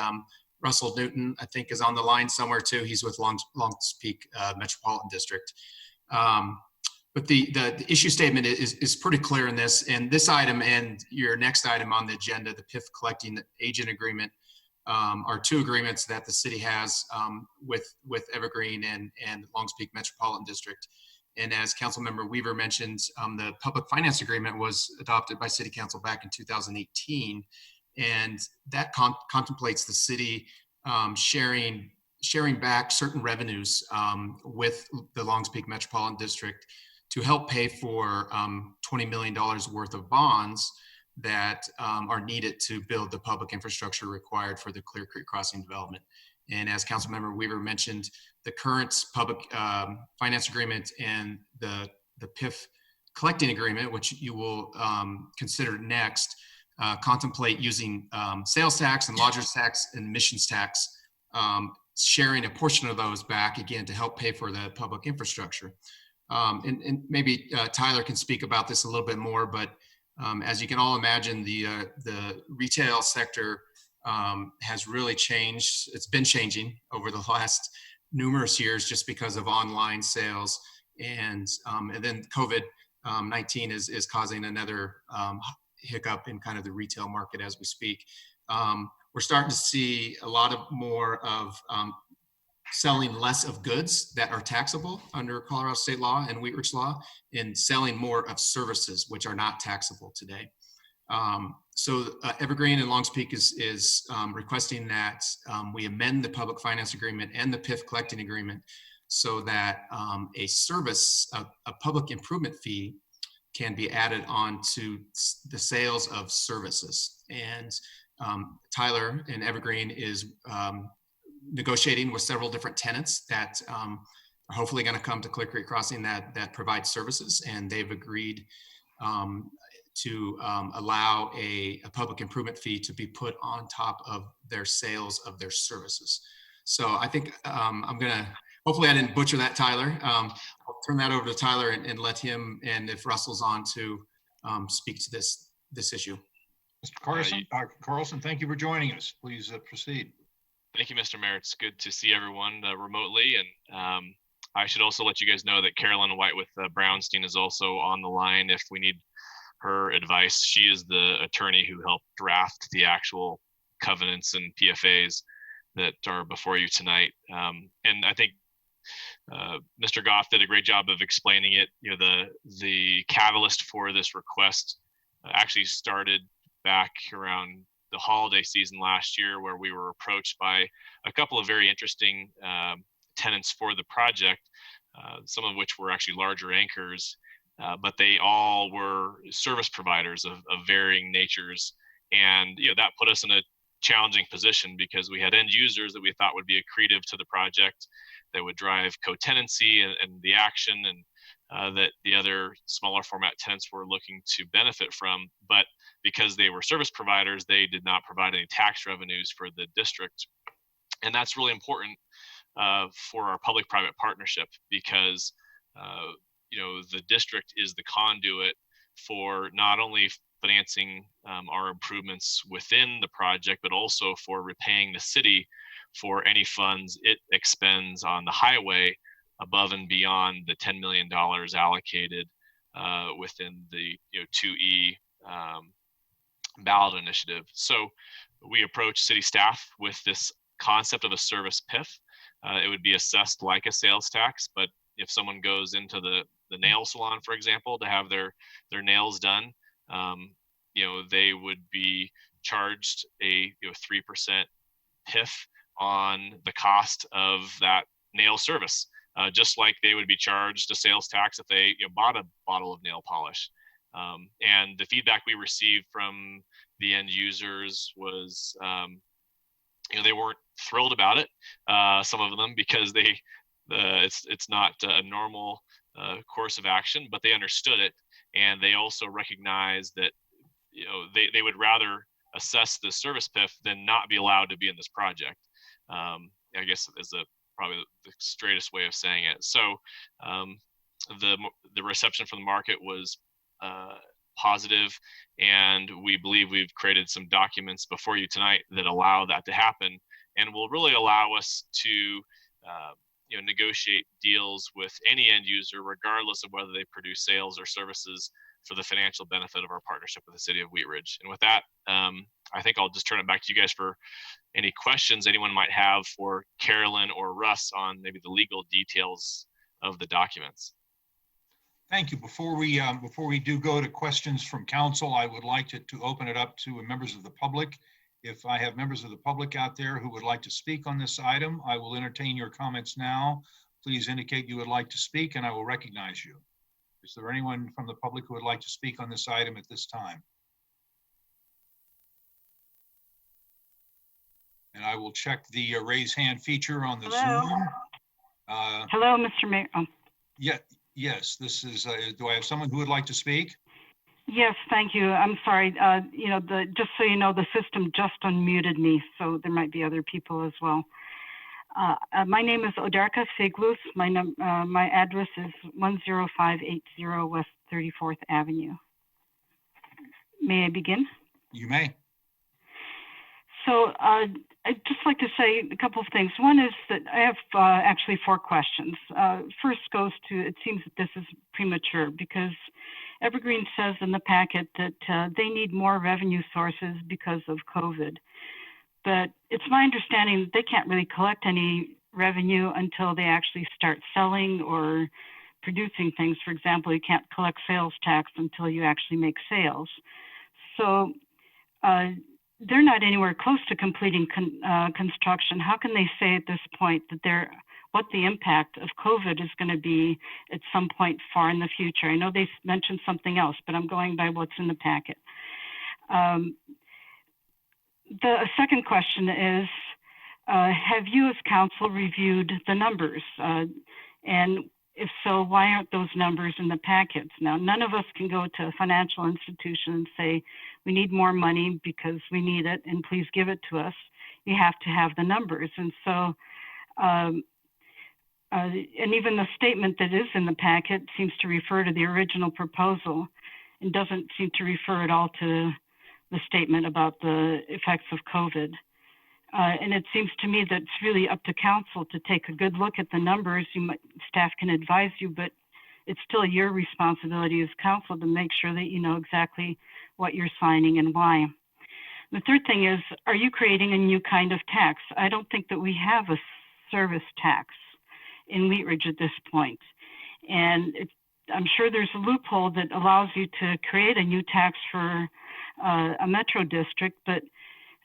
Speaker 13: Russell Newton, I think, is on the line somewhere too. He's with Longs Peak Metropolitan District. But the issue statement is pretty clear in this, and this item and your next item on the agenda, the PIF collecting agent agreement, are two agreements that the city has with Evergreen and Longs Peak Metropolitan District. And as Councilmember Weaver mentioned, the public finance agreement was adopted by City Council back in 2018, and that contemplates the city sharing back certain revenues with the Longs Peak Metropolitan District to help pay for $20 million worth of bonds that are needed to build the public infrastructure required for the Clear Creek Crossing development. And as Councilmember Weaver mentioned, the current public finance agreement and the PIF collecting agreement, which you will consider next, contemplate using sales tax and lodgers tax and emissions tax, sharing a portion of those back again to help pay for the public infrastructure. And maybe Tyler can speak about this a little bit more, but as you can all imagine, the retail sector has really changed. It's been changing over the last numerous years just because of online sales, and then COVID-19 is causing another hiccup in kind of the retail market as we speak. We're starting to see a lot of more of selling less of goods that are taxable under Colorado state law and Wheat Ridge law, and selling more of services which are not taxable today. So Evergreen and Longs Peak is requesting that we amend the public finance agreement and the PIF collecting agreement so that a public improvement fee can be added on to the sales of services. And Tyler and Evergreen is negotiating with several different tenants that are hopefully going to come to Clear Creek Crossing that provide services, and they've agreed to allow a public improvement fee to be put on top of their sales of their services. So I think I'm gonna, hopefully I didn't butcher that, Tyler. I'll turn that over to Tyler and let him, and if Russell's on, to speak to this issue.
Speaker 1: Mr. Carlson, thank you for joining us. Please proceed.
Speaker 12: Thank you, Mr. Mayor. It's good to see everyone remotely. And I should also let you guys know that Carolyn White with Brownstein is also on the line if we need her advice. She is the attorney who helped draft the actual covenants and PFAs that are before you tonight. And I think Mr. Goff did a great job of explaining it. You know, the catalyst for this request actually started back around the holiday season last year, where we were approached by a couple of very interesting tenants for the project, some of which were actually larger anchors, but they all were service providers of varying natures. And you know, that put us in a challenging position because we had end users that we thought would be accretive to the project, that would drive co-tenancy and the action, and that the other smaller format tenants were looking to benefit from. But because they were service providers, they did not provide any tax revenues for the district. And that's really important for our public-private partnership, because you know, the district is the conduit for not only financing our improvements within the project, but also for repaying the city for any funds it expends on the highway above and beyond the $10 million allocated within the 2E ballot initiative. So we approached city staff with this concept of a service PIF. It would be assessed like a sales tax, but if someone goes into the nail salon, for example, to have their nails done, you know, they would be charged a 3% PIF on the cost of that nail service, just like they would be charged a sales tax if they bought a bottle of nail polish. And the feedback we received from the end users was, they weren't thrilled about it. Some of them, because it's not a normal course of action, but they understood it, and they also recognized that they would rather assess the service PIF than not be allowed to be in this project. I guess is probably the straightest way of saying it. So the reception from the market was positive, and we believe we've created some documents before you tonight that allow that to happen, and will really allow us to negotiate deals with any end user, regardless of whether they produce sales or services, for the financial benefit of our partnership with the city of Wheat Ridge. And with that, I think I'll just turn it back to you guys for any questions anyone might have for Carolyn or Russ on maybe the legal details of the documents.
Speaker 1: Thank you. Before we do go to questions from council, I would like to open it up to members of the public. If I have members of the public out there who would like to speak on this item, I will entertain your comments now. Please indicate you would like to speak and I will recognize you. Is there anyone from the public who would like to speak on this item at this time? And I will check the raise hand feature on the
Speaker 14: Hello.
Speaker 1: Zoom.
Speaker 14: Hello, Mr. Mayor. Oh,
Speaker 1: Yeah, yes, this is, do I have someone who would like to speak?
Speaker 14: yes, thank you. I'm sorry. Just so you know, the system just unmuted me, so there might be other people as well. My name is Odarka Figlus. My address is 10580 West 34th Avenue. May I begin?
Speaker 1: You may.
Speaker 14: So I'd just like to say a couple of things. One is that I have actually 4 questions. First goes to, it seems that this is premature because Evergreen says in the packet that they need more revenue sources because of COVID. But it's my understanding that they can't really collect any revenue until they actually start selling or producing things. For example, you can't collect sales tax until you actually make sales. So they're not anywhere close to completing construction. How can they say at this point that what the impact of COVID is going to be at some point far in the future? I know they mentioned something else, but I'm going by what's in the packet. The second question is, have you as council reviewed the numbers? And if so, why aren't those numbers in the packets? Now, none of us can go to a financial institution and say, we need more money because we need it and please give it to us. You have to have the numbers. And so, and even the statement that is in the packet seems to refer to the original proposal and doesn't seem to refer at all to the statement about the effects of COVID. And it seems to me that it's really up to council to take a good look at the numbers. Staff can advise you, but it's still your responsibility as council to make sure that you know exactly what you're signing and why. The third thing is, are you creating a new kind of tax? I don't think that we have a service tax in Wheat Ridge at this point. And I'm sure there's a loophole that allows you to create a new tax for a metro district, but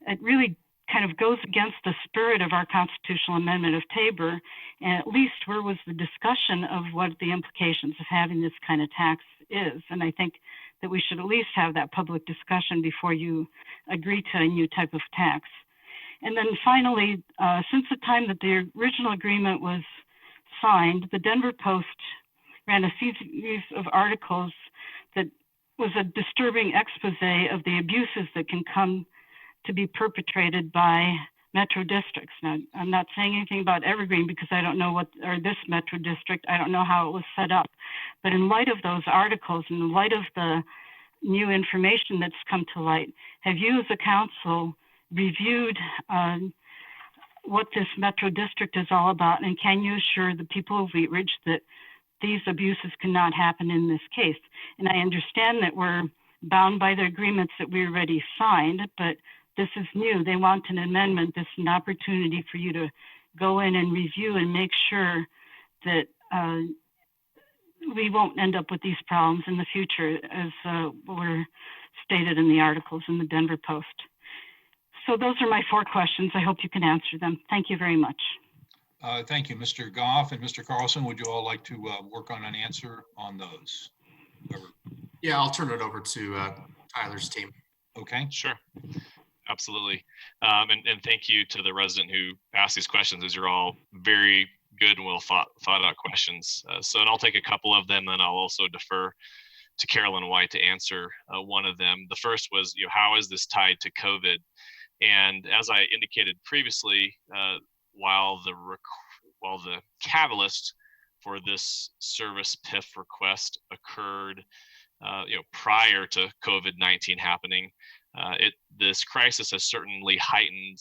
Speaker 14: it really kind of goes against the spirit of our constitutional amendment of Tabor. And at least where was the discussion of what the implications of having this kind of tax is? And I think that we should at least have that public discussion before you agree to a new type of tax. And then finally, since the time that the original agreement was signed, the Denver Post ran a series of articles that was a disturbing expose of the abuses that can come to be perpetrated by metro districts. Now, I'm not saying anything about Evergreen because I don't know or this metro district, I don't know how it was set up. But in light of those articles, in light of the new information that's come to light, have you as a council reviewed what this metro district is all about? And can you assure the people of Wheat Ridge that these abuses cannot happen in this case? And I understand that we're bound by the agreements that we already signed, but this is new. They want an amendment. This is an opportunity for you to go in and review and make sure that we won't end up with these problems in the future as were stated in the articles in the Denver Post. So those are my 4 questions. I hope you can answer them. Thank you very much.
Speaker 1: Thank you, Mr. Goff and Mr. Carlson. Would you all like to work on an answer on those?
Speaker 13: Yeah, I'll turn it over to Tyler's team.
Speaker 1: Okay.
Speaker 12: Sure. Absolutely. And thank you to the resident who asked these questions. These are all very good and well thought out questions. And I'll take a couple of them, and I'll also defer to Carolyn White to answer one of them. The first was, how is this tied to COVID? And as I indicated previously, while the catalyst for this service PIF request occurred, prior to COVID-19 happening, this crisis has certainly heightened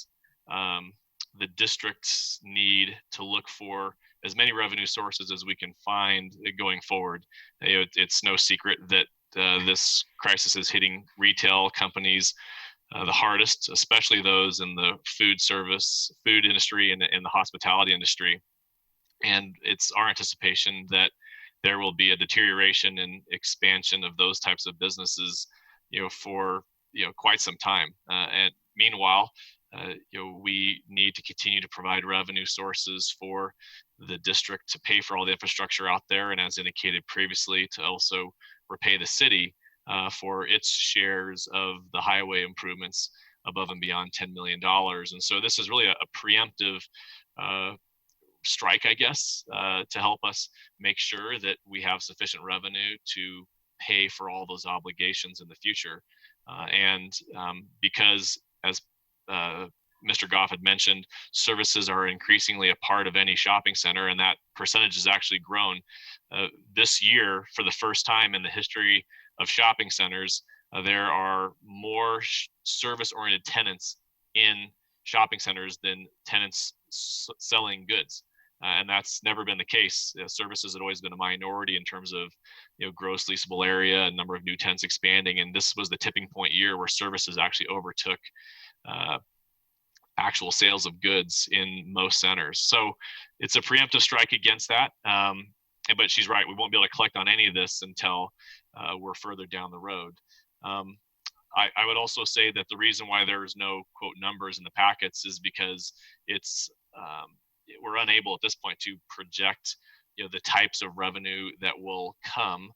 Speaker 12: the district's need to look for as many revenue sources as we can find going forward. It's no secret that this crisis is hitting retail companies the hardest, especially those in the food industry and the hospitality industry. And it's our anticipation that there will be a deterioration and expansion of those types of businesses, for quite some time. And meanwhile, we need to continue to provide revenue sources for the district to pay for all the infrastructure out there, and as indicated previously, to also repay the city for its shares of the highway improvements above and beyond $10 million. And so this is really a preemptive strike, I guess, to help us make sure that we have sufficient revenue to pay for all those obligations in the future. Because, as Mr. Goff had mentioned, services are increasingly a part of any shopping center, and that percentage has actually grown. This year, for the first time in the history of shopping centers, there are more service-oriented tenants in shopping centers than tenants selling goods. And that's never been the case. Services had always been a minority in terms of gross leasable area and number of new tenants expanding. And this was the tipping point year where services actually overtook actual sales of goods in most centers. So it's a preemptive strike against that. But she's right, we won't be able to collect on any of this until we're further down the road. I would also say that the reason why there's no quote numbers in the packets is because we're unable at this point to project the types of revenue that will come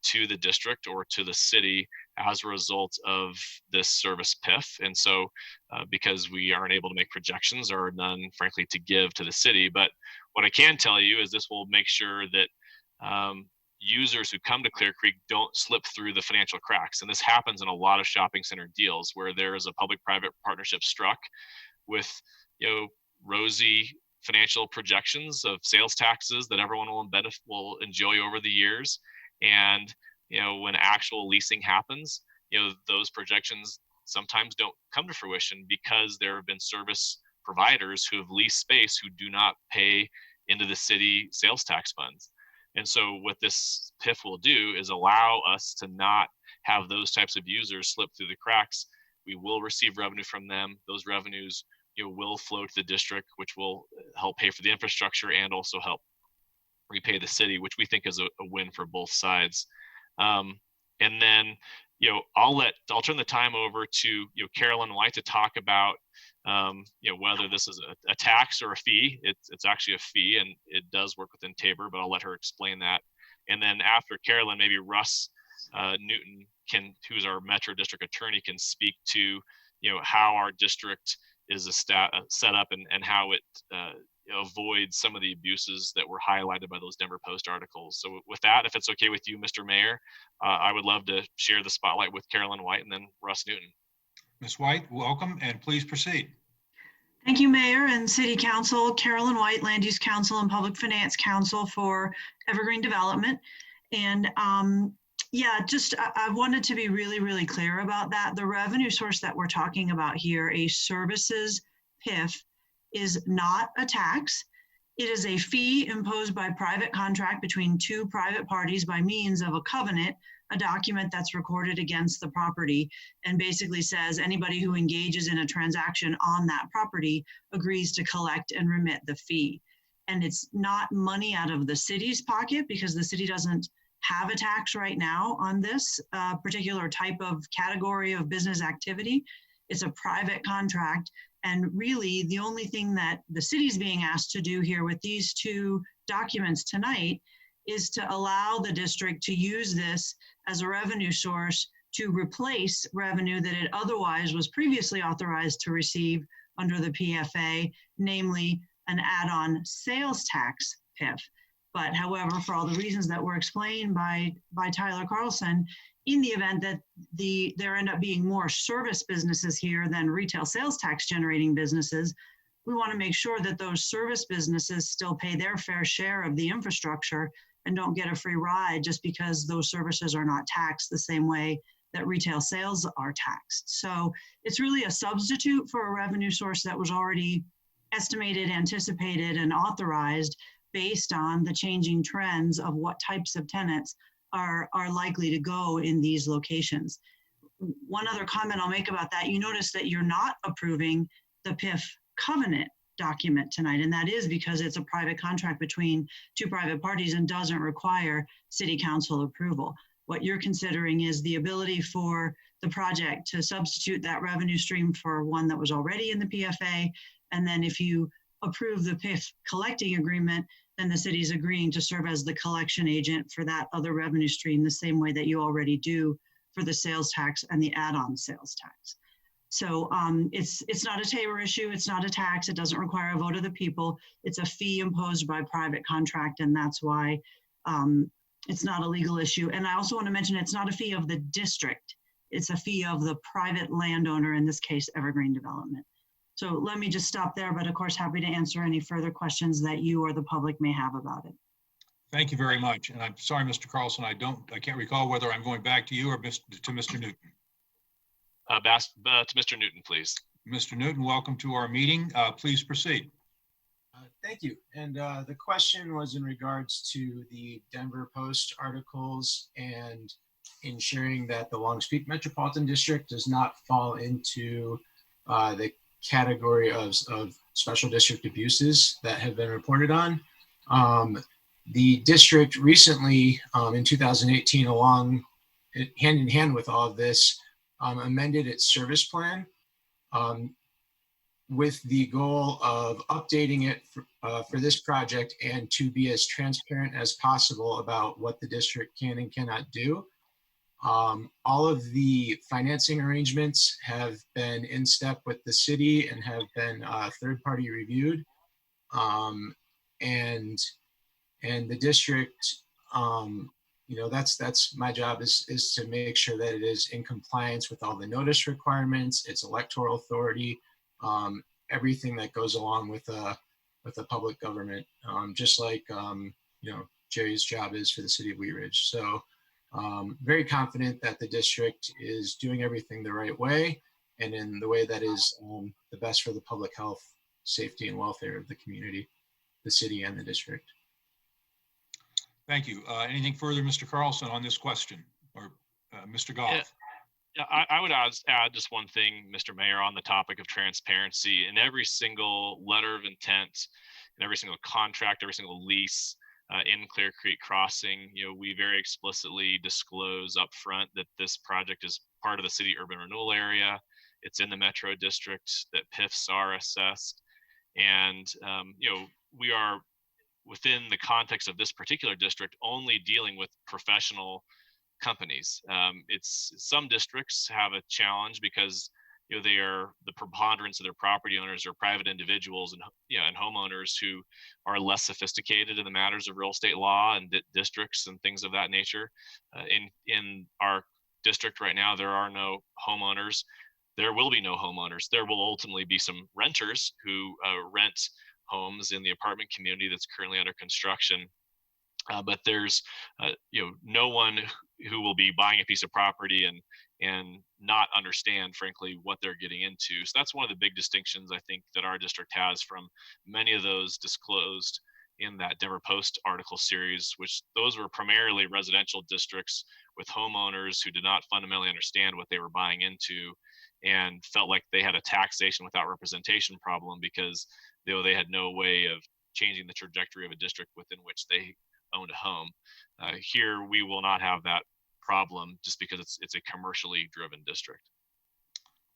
Speaker 12: to the district or to the city as a result of this service PIF. And so because we aren't able to make projections, or none frankly to give to the city, but what I can tell you is this will make sure that users who come to Clear Creek don't slip through the financial cracks. And this happens in a lot of shopping center deals where there is a public-private partnership struck with rosy financial projections of sales taxes that everyone will enjoy over the years. And when actual leasing happens, those projections sometimes don't come to fruition because there have been service providers who have leased space who do not pay into the city sales tax funds. And so what this PIF will do is allow us to not have those types of users slip through the cracks. We will receive revenue from them. Those revenues will flow to the district, which will help pay for the infrastructure and also help repay the city, which we think is a win for both sides. And then, I'll turn the time over to Carolyn White to talk about whether this is a tax or a fee. It's actually a fee, and it does work within Tabor, but I'll let her explain that. And then after Carolyn, maybe Russ Newton who's our Metro District Attorney, can speak to how our district is set up and how it avoids some of the abuses that were highlighted by those Denver Post articles. So with that, if it's okay with you, Mr. Mayor, I would love to share the spotlight with Carolyn White and then Russ Newton.
Speaker 1: Ms. White, welcome, and please proceed.
Speaker 15: Thank you, Mayor and City Council. Carolyn White, Land Use Council and Public Finance Council for Evergreen Development. And I wanted to be really, really clear about that. The revenue source that we're talking about here, a services PIF, is not a tax. It is a fee imposed by private contract between two private parties by means of a covenant, a document that's recorded against the property, and basically says anybody who engages in a transaction on that property agrees to collect and remit the fee. And it's not money out of the city's pocket because the city doesn't have a tax right now on this particular type of category of business activity. It's a private contract. And really, the only thing that the city's being asked to do here with these two documents tonight is to allow the district to use this as a revenue source to replace revenue that it otherwise was previously authorized to receive under the PFA, namely an add-on sales tax PIF. But however, for all the reasons that were explained by Tyler Carlson, in the event that there end up being more service businesses here than retail sales tax generating businesses, we want to make sure that those service businesses still pay their fair share of the infrastructure and don't get a free ride just because those services are not taxed the same way that retail sales are taxed. So it's really a substitute for a revenue source that was already estimated, anticipated, and authorized based on the changing trends of what types of tenants are likely to go in these locations. One other comment I'll make about that, you notice that you're not approving the PIF covenant document tonight, and that is because it's a private contract between two private parties and doesn't require city council approval. What you're considering is the ability for the project to substitute that revenue stream for one that was already in the PFA, and then if you approve the PIF collecting agreement, then the city's agreeing to serve as the collection agent for that other revenue stream the same way that you already do for the sales tax and the add-on sales tax. So it's not a Tabor issue, it's not a tax, it doesn't require a vote of the people, it's a fee imposed by private contract, and that's why it's not a legal issue. And I also want to mention it's not a fee of the district, it's a fee of the private landowner, in this case, Evergreen Development. So let me just stop there, but of course, happy to answer any further questions that you or the public may have about it.
Speaker 1: Thank you very much. And I'm sorry, Mr. Carlson, I can't recall whether I'm going back to you or to Mr. Newton.
Speaker 12: To Mr. Newton, please.
Speaker 1: Mr. Newton, welcome to our meeting. Please proceed.
Speaker 13: Thank you. And the question was in regards to the Denver Post articles and ensuring that the Longs Peak Metropolitan District does not fall into the category of special district abuses that have been reported on. The district recently, in 2018, hand in hand with all of this, amended its service plan with the goal of updating it for this project and to be as transparent as possible about what the district can and cannot do. All of the financing arrangements have been in step with the city and have been third-party reviewed. And the district, that's my job is to make sure that it is in compliance with all the notice requirements, its electoral authority, everything that goes along with a public government, just like Jerry's job is for the city of Wheat Ridge. So very confident that the district is doing everything the right way and in the way that is the best for the public health, safety, and welfare of the community, the city, and the district.
Speaker 1: Thank you. Anything further, Mr. Carlson, on this question, or Mr. Goff?
Speaker 12: Yeah, I would add just one thing, Mr. Mayor, on the topic of transparency. In every single letter of intent, in every single contract, every single lease in Clear Creek Crossing, we very explicitly disclose up front that this project is part of the city urban renewal area. It's in the Metro District, that PIFs are assessed. And, we are within the context of this particular district only dealing with professional companies. It's some districts have a challenge because they are the preponderance of their property owners are private individuals and homeowners who are less sophisticated in the matters of real estate law and districts and things of that nature. In our district right now, there are no homeowners. There will be no homeowners. There will ultimately be some renters who rent homes in the apartment community that's currently under construction. But there's no one who will be buying a piece of property and not understand, frankly, what they're getting into. So that's one of the big distinctions I think that our district has from many of those disclosed in that Denver Post article series, which those were primarily residential districts with homeowners who did not fundamentally understand what they were buying into and felt like they had a taxation without representation problem because they had no way of changing the trajectory of a district within which they owned a home. Here, we will not have that problem just because it's a commercially driven district.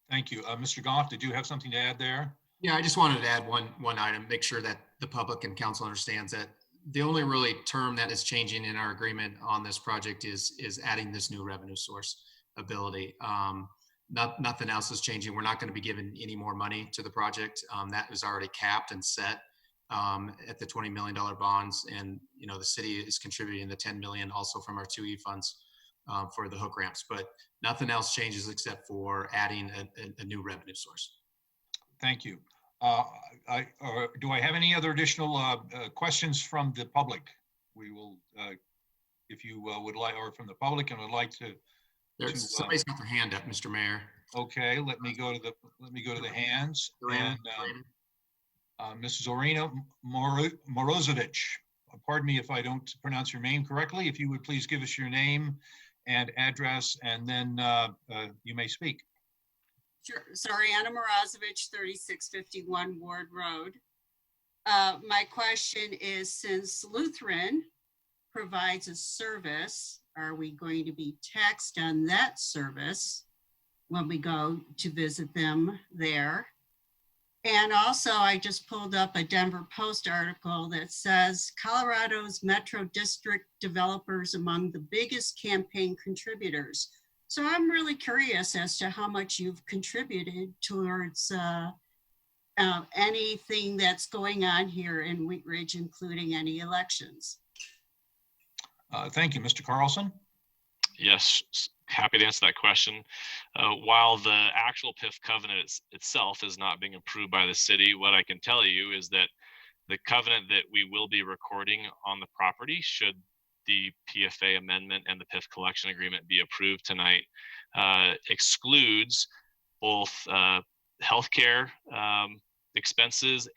Speaker 1: Thank you. Mr. Goff, did you have something to add there?
Speaker 13: Yeah, I just wanted to add one item, make sure that the public and council understands that the only really term that is changing in our agreement on this project is adding this new revenue source ability. Nothing else is changing. We're not going to be giving any more money to the project. That is already capped and set at the $20 million bonds. And, you know, the city is contributing the 10 million also from our 2E funds for the hook ramps, but nothing else changes except for adding a new revenue source.
Speaker 1: Thank you. Do I have any other additional questions from the public? We will, if you would like, or from the public and would like to.
Speaker 13: Somebody's got their hand up, Mr. Mayor.
Speaker 1: Okay, let me go to the hands. And Mrs. Orina Morozovic. Pardon me if I don't pronounce your name correctly. If you would please give us your name and address, and then you may speak.
Speaker 16: Sure. Sorry, Anna Morozovic, 3651 Ward Road. My question is, since Lutheran provides a service, are we going to be taxed on that service when we go to visit them there? And also, I just pulled up a Denver Post article that says Colorado's Metro District developers among the biggest campaign contributors. So I'm really curious as to how much you've contributed towards anything that's going on here in Wheat Ridge, including any elections.
Speaker 1: Thank you, Mr. Carlson.
Speaker 12: Yes, happy to answer that question. While the actual PIF covenant itself is not being approved by the city, what I can tell you is that the covenant that we will be recording on the property, should the PFA amendment and the PIF collection agreement be approved tonight, excludes both healthcare expenses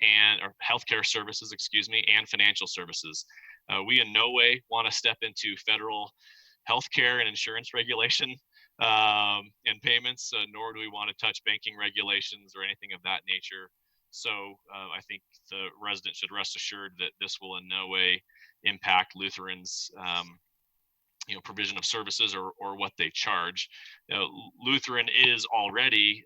Speaker 12: or healthcare services, excuse me, and financial services. We in no way want to step into federal healthcare and insurance regulation and payments, nor do we want to touch banking regulations or anything of that nature. So I think the resident should rest assured that this will in no way impact Lutheran's provision of services or what they charge. Lutheran is already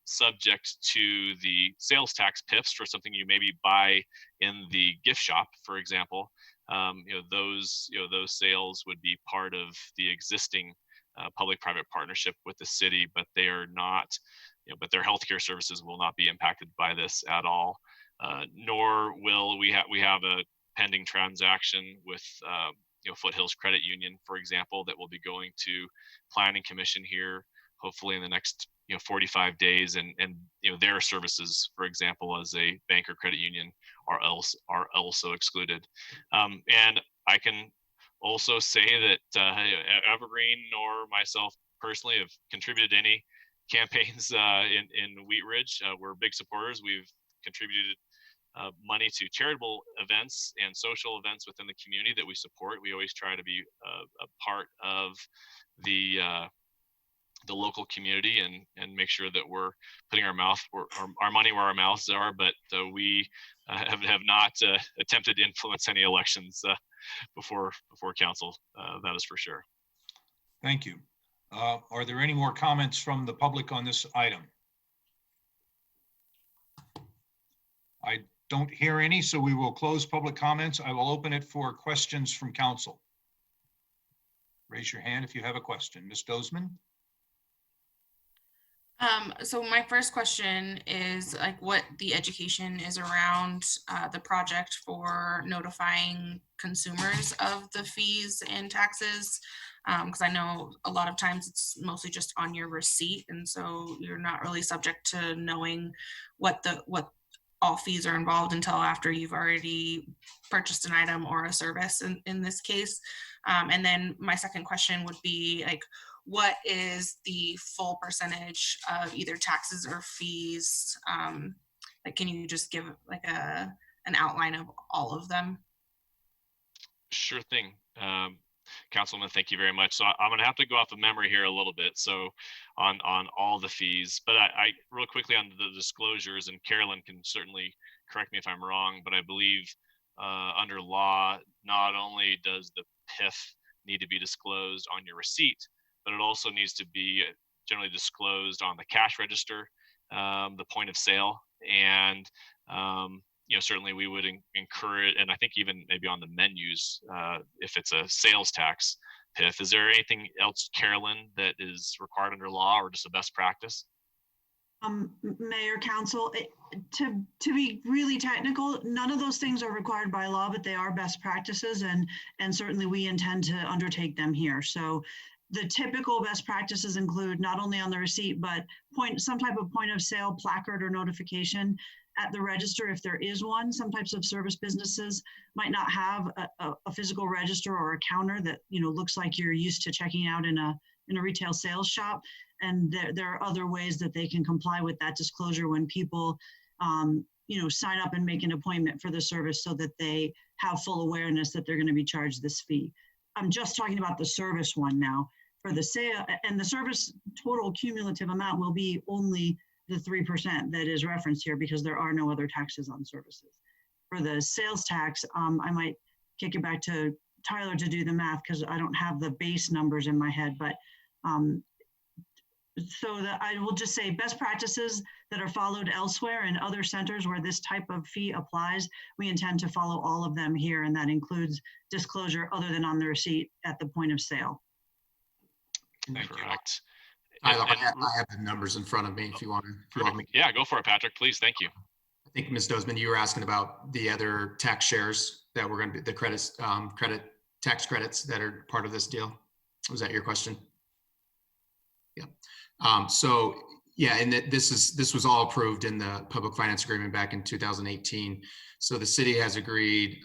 Speaker 12: subject to the sales tax PIFs for something you maybe buy in the gift shop, for example. Those sales would be part of the existing public-private partnership with the city, but they are not, but their healthcare services will not be impacted by this at all. Nor will we have a pending transaction with Foothills Credit Union, for example, that will be going to Planning Commission here, hopefully in the next 45 days, and their services, for example, as a bank or credit union, are also excluded. And I can also say that Evergreen nor myself personally have contributed any campaigns in Wheat Ridge. We're big supporters. We've contributed money to charitable events and social events within the community that we support. We always try to be a part of the local community and make sure that we're putting our money where our mouths are, but we have not attempted to influence any elections before council. That is for sure.
Speaker 1: Thank you. Are there any more comments from the public on this item? I don't hear any, so we will close public comments. I will open it for questions from council. Raise your hand if you have a question. Ms. Dozeman?
Speaker 2: So my first question is like what the education is around the project for notifying consumers of the fees and taxes, because I know a lot of times it's mostly just on your receipt, and so you're not really subject to knowing what all fees are involved until after you've already purchased an item or a service in this case. And then my second question would be like, what is the full percentage of either taxes or fees? Like, can you just give like an outline of all of them?
Speaker 12: Sure thing. Councilman, thank you very much. So I'm going to have to go off of memory here a little bit. So on all the fees, but I real quickly on the disclosures, and Carolyn can certainly correct me if I'm wrong, but I believe under law, not only does the PIF need to be disclosed on your receipt, but it also needs to be generally disclosed on the cash register, the point of sale, and certainly we would encourage, and I think even maybe on the menus, if it's a sales tax PIF. Is there anything else, Carolyn, that is required under law or just a best practice?
Speaker 15: Mayor, Council, to be really technical, none of those things are required by law, but they are best practices, and certainly we intend to undertake them here. So the typical best practices include not only on the receipt, but some type of point of sale placard or notification at the register if there is one. Some types of service businesses might not have a physical register or a counter that looks like you're used to checking out in a retail sales shop. And there are other ways that they can comply with that disclosure when people sign up and make an appointment for the service, so that they have full awareness that they're going to be charged this fee. I'm just talking about the service one now. For the sale, and the service total cumulative amount will be only the 3% that is referenced here, because there are no other taxes on services. For the sales tax, I might kick it back to Tyler to do the math, because I don't have the base numbers in my head, but so that I will just say best practices that are followed elsewhere in other centers where this type of fee applies, we intend to follow all of them here, and that includes disclosure other than on the receipt at the point of sale.
Speaker 12: Correct.
Speaker 13: I have the numbers in front of me if you want me.
Speaker 12: Yeah, go for it, Patrick, please. Thank you.
Speaker 13: I think Ms. Dozman, you were asking about the other tax shares that were going to be the credits, tax credits that are part of this deal. Was that your question? Yeah. So yeah, and this was all approved in the public finance agreement back in 2018. So the city has agreed.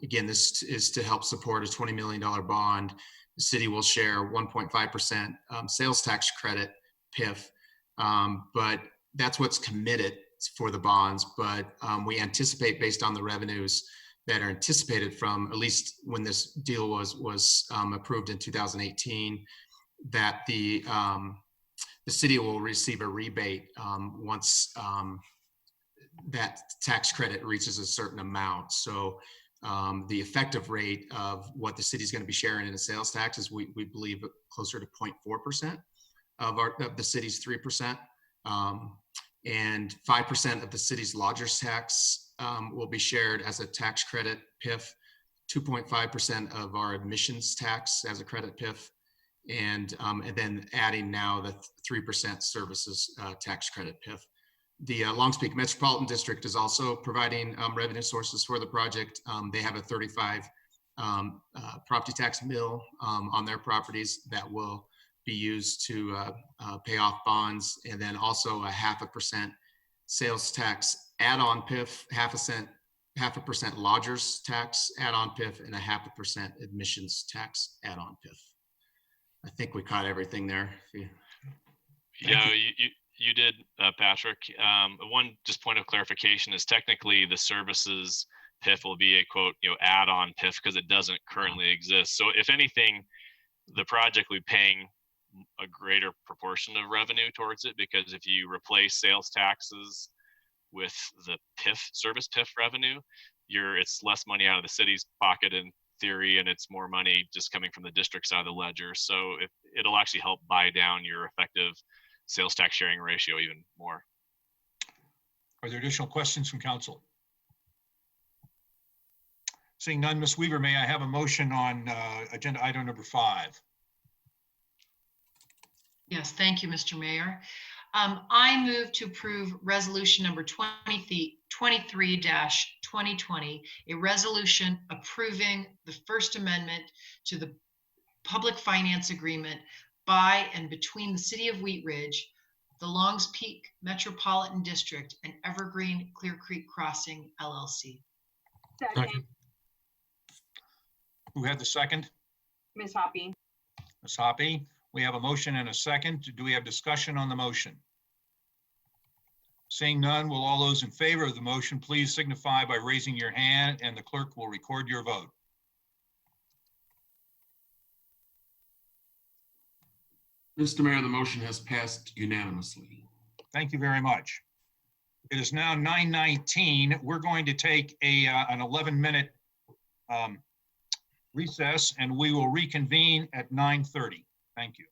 Speaker 13: Again, this is to help support a $20 million bond. The city will share 1.5% sales tax credit PIF, but that's what's committed for the bonds. But we anticipate, based on the revenues that are anticipated from, at least when this deal was approved in 2018, that the city will receive a rebate once that tax credit reaches a certain amount. So the effective rate of what the city is going to be sharing in the sales tax is, we believe, closer to 0.4% of the city's 3%, and 5% of the city's lodger's tax will be shared as a tax credit PIF, 2.5% of our admissions tax as a credit PIF, and then adding now the 3% services tax credit PIF. The Longs Peak Metropolitan District is also providing revenue sources for the project. They have a 35 property tax mill on their properties that will be used to pay off bonds, and then also a 0.5% sales tax add-on PIF, 0.5% lodgers tax add-on PIF, and a 0.5% admissions tax add-on PIF. I think we caught everything there.
Speaker 12: Yeah, you did, Patrick. One just point of clarification is, technically the services PIF will be a quote, add-on PIF, because it doesn't currently exist. So if anything, the project will be paying a greater proportion of revenue towards it, because if you replace sales taxes with the PIF, service PIF revenue, it's less money out of the city's pocket in theory, and it's more money just coming from the district side of the ledger. So it'll actually help buy down your effective sales tax sharing ratio even more.
Speaker 1: Are there additional questions from council? Seeing none, Ms. Weaver, may I have a motion on agenda item number 5?
Speaker 11: Yes, thank you, Mr. Mayor. I move to approve resolution number 23-2020, a resolution approving the First Amendment to the Public Finance Agreement by and between the City of Wheat Ridge, the Longs Peak Metropolitan District, and Evergreen Clear Creek Crossing, LLC.
Speaker 17: Second.
Speaker 1: Who had the second?
Speaker 17: Ms. Hoppy.
Speaker 1: Ms. Hoppy. We have a motion and a second. Do we have discussion on the motion? Seeing none, will all those in favor of the motion please signify by raising your hand, and the clerk will record your vote.
Speaker 8: Mr. Mayor, the motion has passed unanimously.
Speaker 1: Thank you very much. It is now 9:19. We're going to take an 11-minute recess, and we will reconvene at 9:30. Thank you.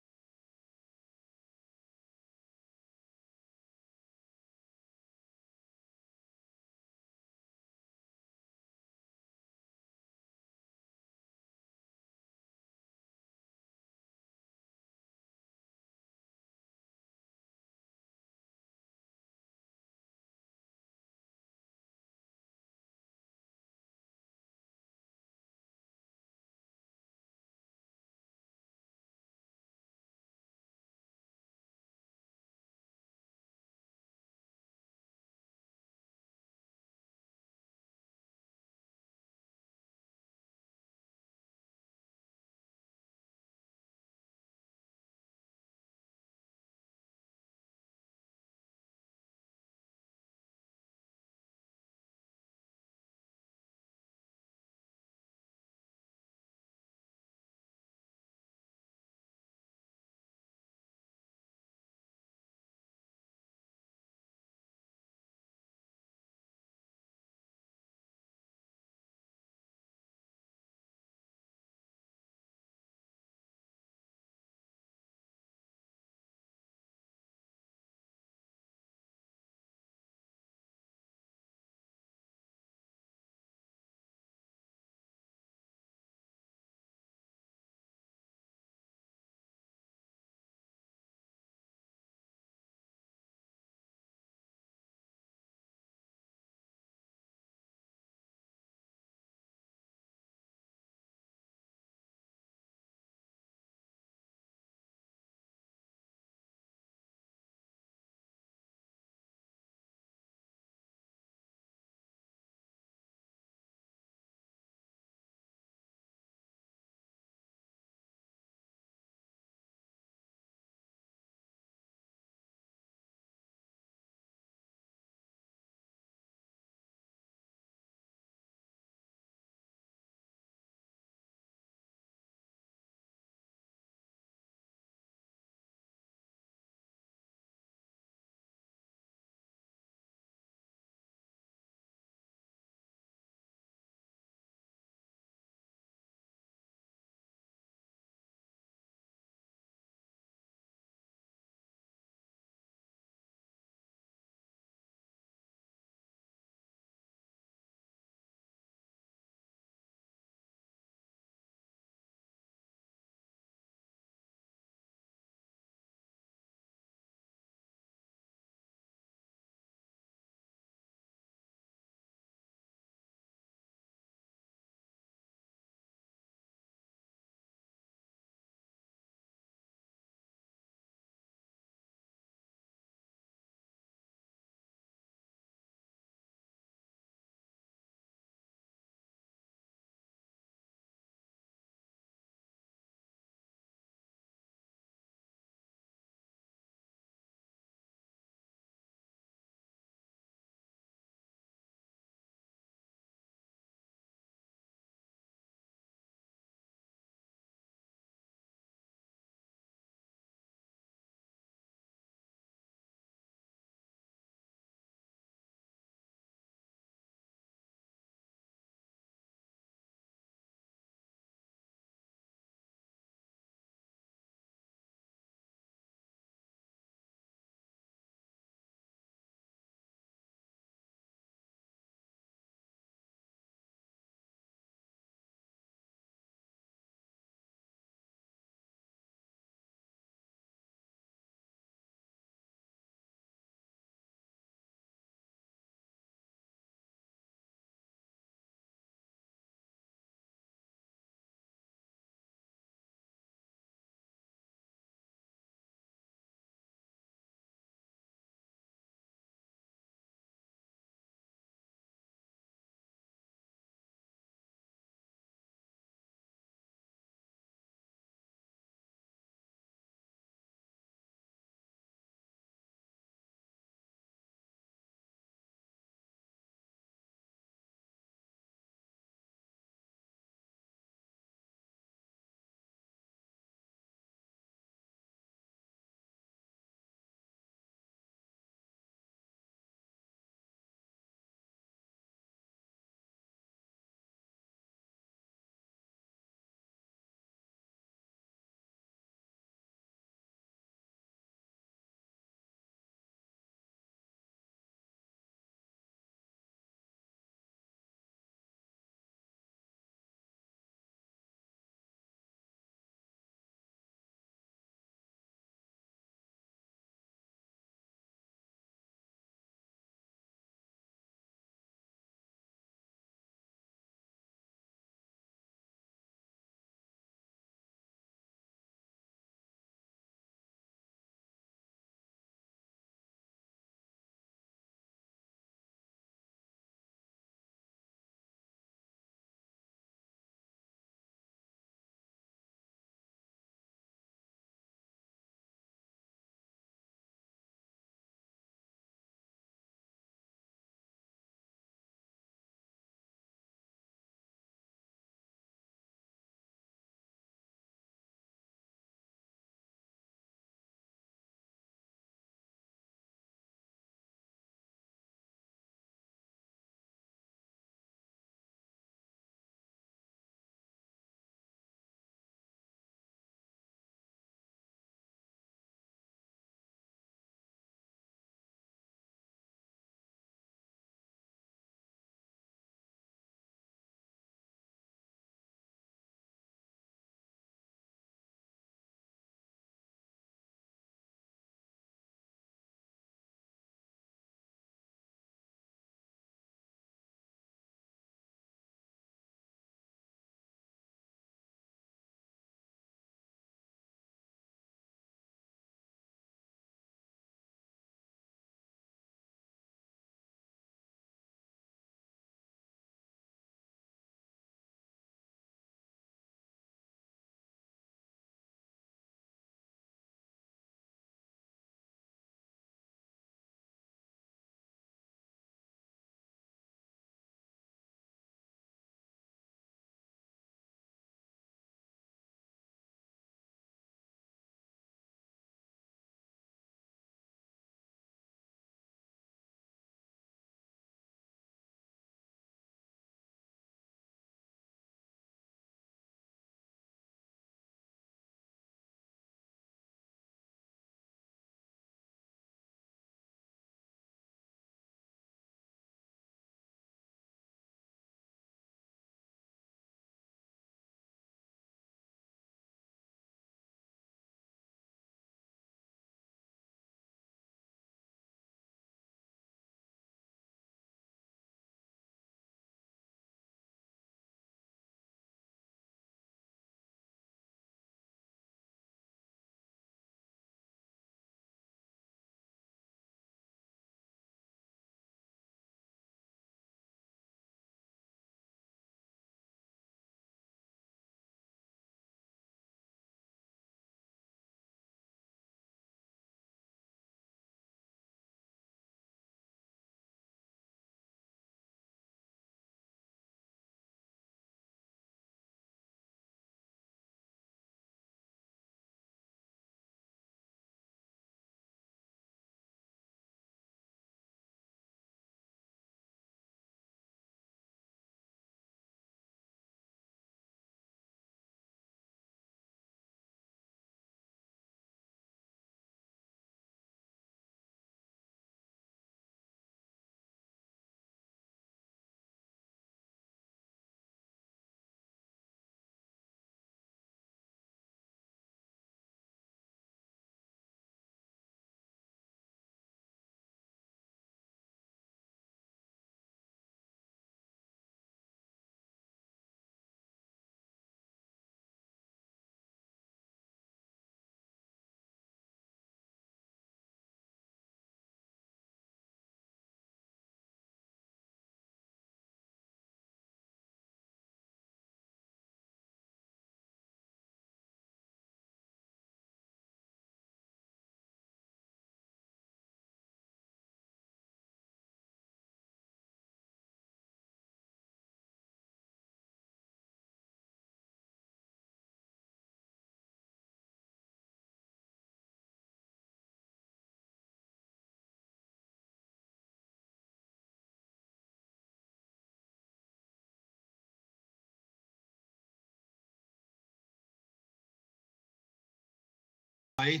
Speaker 1: Okay,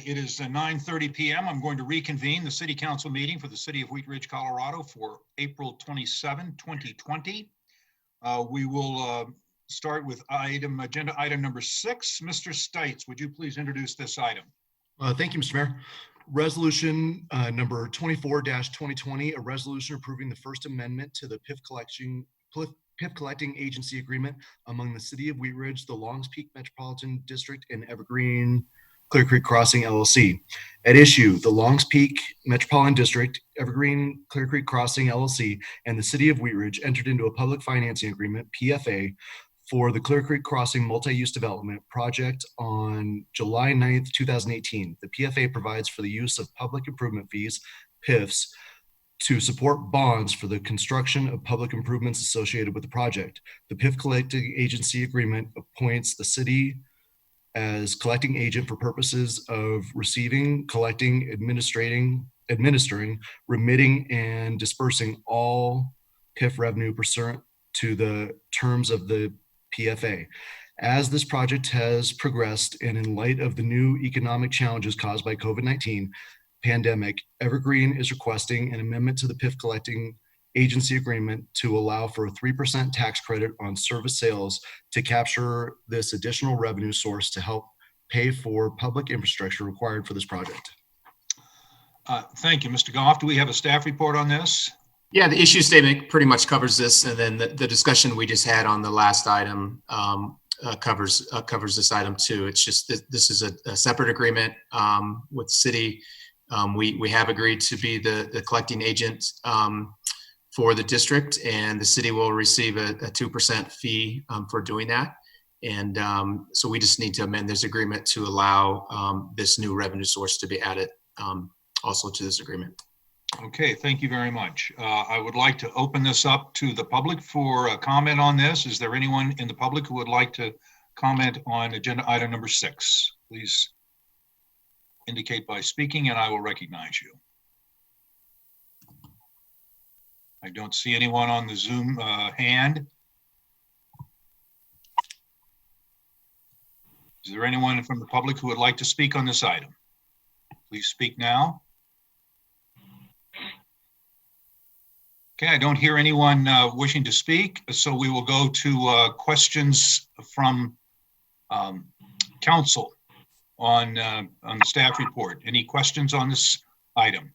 Speaker 1: it is 9:30 p.m. I'm going to reconvene the City Council meeting for the City of Wheat Ridge, Colorado for April 27, 2020. We will start with agenda item number 6. Mr. Stites, would you please introduce this item?
Speaker 4: Thank you, Mr. Mayor. Resolution number 24-2020, a resolution approving the First Amendment to the PIF collecting agency agreement among the City of Wheat Ridge, the Longs Peak Metropolitan District, and Evergreen Clear Creek Crossing LLC. At issue, the Longs Peak Metropolitan District, Evergreen Clear Creek Crossing LLC, and the City of Wheat Ridge entered into a public financing agreement, PFA, for the Clear Creek Crossing multi-use development project on July 9th, 2018. The PFA provides for the use of public improvement fees, PIFs, to support bonds for the construction of public improvements associated with the project. The PIF collecting agency agreement appoints the city as collecting agent for purposes of receiving, collecting, administering, remitting, and dispersing all PIF revenue pursuant to the terms of the PFA. As this project has progressed and in light of the new economic challenges caused by COVID-19 pandemic, Evergreen is requesting an amendment to the PIF collecting agency agreement to allow for a 3% tax credit on service sales to capture this additional revenue source to help pay for public infrastructure required for this project.
Speaker 1: Thank you, Mr. Goff. Do we have a staff report on this?
Speaker 13: Yeah, the issue statement pretty much covers this, and then the discussion we just had on the last item covers this item too. It's just that this is a separate agreement with the city. We have agreed to be the collecting agent for the district, and the city will receive a 2% fee for doing that. And so we just need to amend this agreement to allow this new revenue source to be added also to this agreement.
Speaker 1: Okay, thank you very much. I would like to open this up to the public for a comment on this. Is there anyone in the public who would like to comment on agenda item number 6? Please indicate by speaking and I will recognize you. I don't see anyone on the Zoom hand. Is there anyone from the public who would like to speak on this item? Please speak now. Okay, I don't hear anyone wishing to speak, so we will go to questions from council on the staff report. Any questions on this item?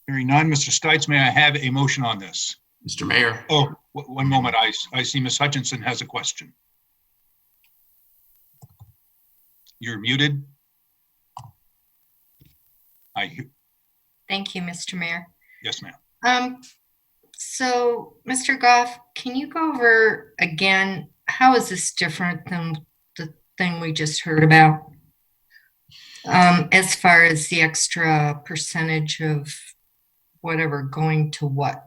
Speaker 1: Hearing none, Mr. Stites, may I have a motion on this?
Speaker 13: Mr. Mayor.
Speaker 1: Oh, one moment. I see Ms. Hutchinson has a question. You're muted.
Speaker 7: Thank you, Mr. Mayor.
Speaker 1: Yes, ma'am.
Speaker 7: So, Mr. Goff, can you go over again, how is this different than the thing we just heard about? As far as the extra percentage of whatever going to what?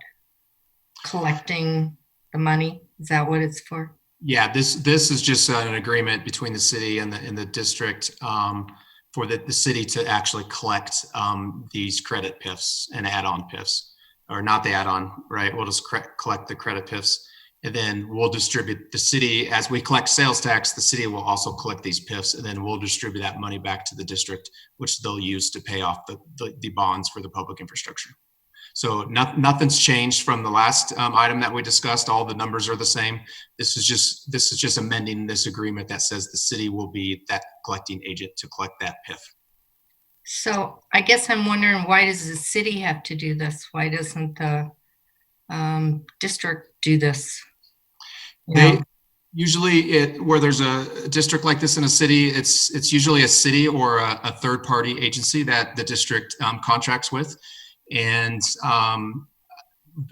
Speaker 7: Collecting the money? Is that what it's for?
Speaker 13: Yeah, this is just an agreement between the city and the district for the city to actually collect these credit PIFs and add-on PIFs, or not the add-on, right? We'll just collect the credit PIFs, and then we'll distribute the city, as we collect sales tax, the city will also collect these PIFs, and then we'll distribute that money back to the district, which they'll use to pay off the bonds for the public infrastructure. So nothing's changed from the last item that we discussed. All the numbers are the same. This is just amending this agreement that says the city will be that collecting agent to collect that PIF.
Speaker 7: So I guess I'm wondering, why does the city have to do this? Why doesn't the district do this?
Speaker 13: Usually where there's a district like this in a city, it's usually a city or a third party agency that the district contracts with. And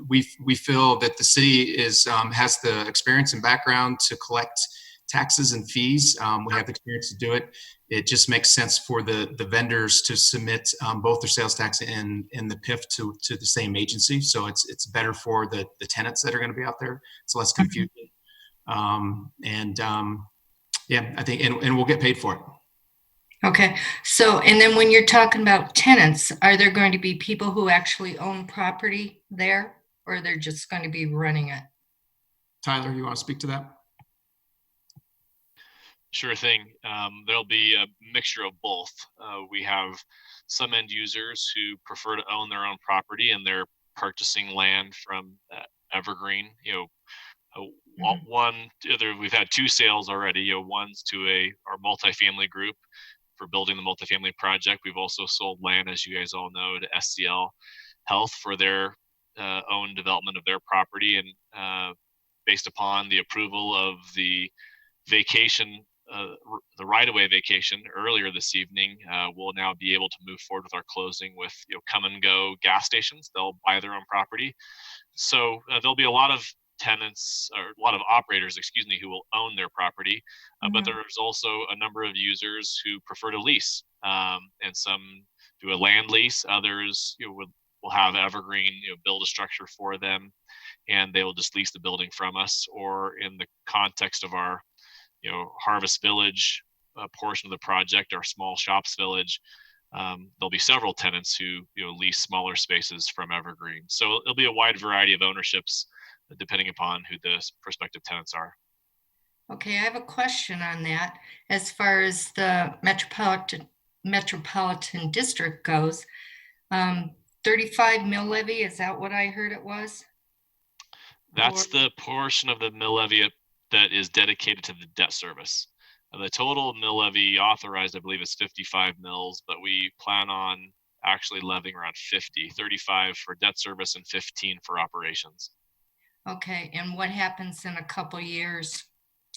Speaker 13: we feel that the city has the experience and background to collect taxes and fees. We have the experience to do it. it just makes sense for the vendors to submit both their sales tax and the PIF to the same agency. So it's better for the tenants that are going to be out there. It's less confusion. Yeah, I think, and we'll get paid for it.
Speaker 7: Okay, so, and then when you're talking about tenants, are there going to be people who actually own property there, or they're just going to be running it?
Speaker 13: Tyler, you want to speak to that?
Speaker 12: Sure thing. There'll be a mixture of both. We have some end users who prefer to own their own property and they're purchasing land from Evergreen. We've had 2 sales already. One's to our multifamily group for building the multifamily project. We've also sold land, as you guys all know, to SCL Health for their own development of their property. And based upon the approval of the vacation, the right-of-way vacation earlier this evening, we'll now be able to move forward with our closing with come and go gas stations. They'll buy their own property. So there'll be a lot of tenants, or a lot of operators, who will own their property. But there's also a number of users who prefer to lease, and some do a land lease. Others will have Evergreen build a structure for them, and they will just lease the building from us. Or in the context of our Harvest Village portion of the project, our small shops village, there'll be several tenants who lease smaller spaces from Evergreen. So it'll be a wide variety of ownerships depending upon who the prospective tenants are.
Speaker 7: Okay, I have a question on that. As far as the metropolitan district goes, 35 mill levy, is that what I heard it was?
Speaker 12: That's the portion of the mill levy that is dedicated to the debt service. The total mill levy authorized, I believe, is 55 mills, but we plan on actually levying around 50, 35 for debt service and 15 for operations.
Speaker 7: Okay, and what happens in a couple years?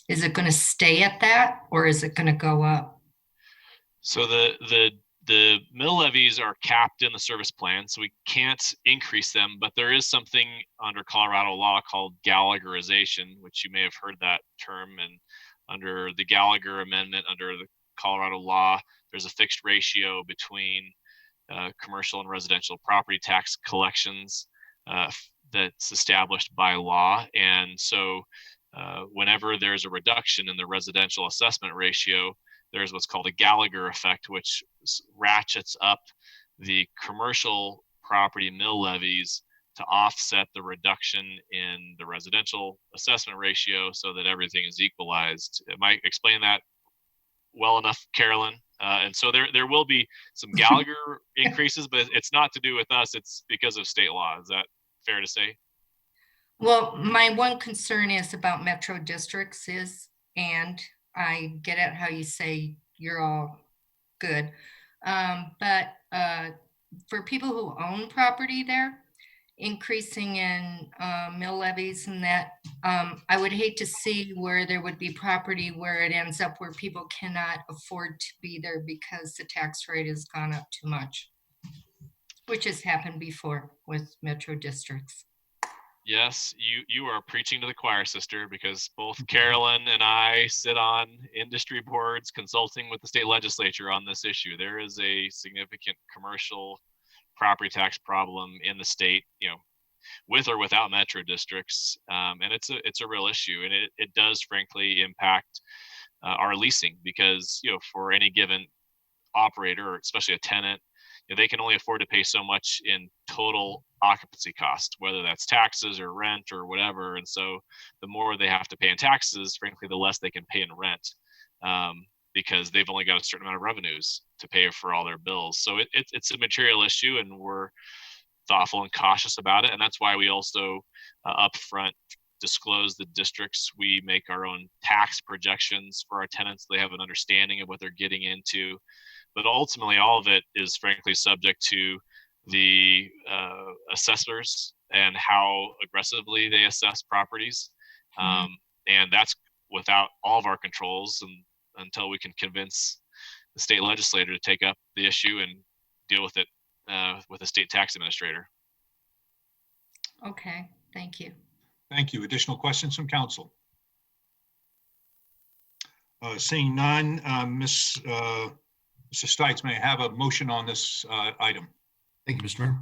Speaker 7: Is it going to stay at that, or is it going to go up?
Speaker 12: So the mill levies are capped in the service plan, so we can't increase them, but there is something under Colorado law called Gallagherization, which you may have heard that term. And under the Gallagher Amendment, under the Colorado law, there's a fixed ratio between commercial and residential property tax collections that's established by law. And so whenever there's a reduction in the residential assessment ratio, there's what's called a Gallagher effect, which ratchets up the commercial property mill levies to offset the reduction in the residential assessment ratio so that everything is equalized. Am I explaining that well enough, Carolyn? And so there will be some Gallagher increases, but it's not to do with us. It's because of state law. Is that fair to say?
Speaker 7: Well, my one concern is about metro districts and I get it how you say you're all good. But for people who own property there, increasing in mill levies and that, I would hate to see where there would be property where it ends up where people cannot afford to be there because the tax rate has gone up too much, which has happened before with metro districts.
Speaker 12: Yes, you are preaching to the choir, sister, because both Carolyn and I sit on industry boards consulting with the state legislature on this issue. There is a significant commercial property tax problem in the state, with or without metro districts, and it's a real issue, and it does frankly impact our leasing because for any given operator, or especially a tenant, they can only afford to pay so much in total occupancy cost, whether that's taxes or rent or whatever. And so the more they have to pay in taxes, frankly, the less they can pay in rent, because they've only got a certain amount of revenues to pay for all their bills. So it's a material issue, and we're thoughtful and cautious about it. And that's why we also upfront disclose the districts. We make our own tax projections for our tenants. They have an understanding of what they're getting into. But ultimately, all of it is frankly subject to the assessors and how aggressively they assess properties. And that's without all of our controls, and until we can convince the state legislator to take up the issue and deal with it with the state tax administrator.
Speaker 7: Okay, thank you.
Speaker 1: Thank you. Additional questions from council? Seeing none, Mr. Stites, may I have a motion on this item?
Speaker 4: Thank you, Mr. Mayor.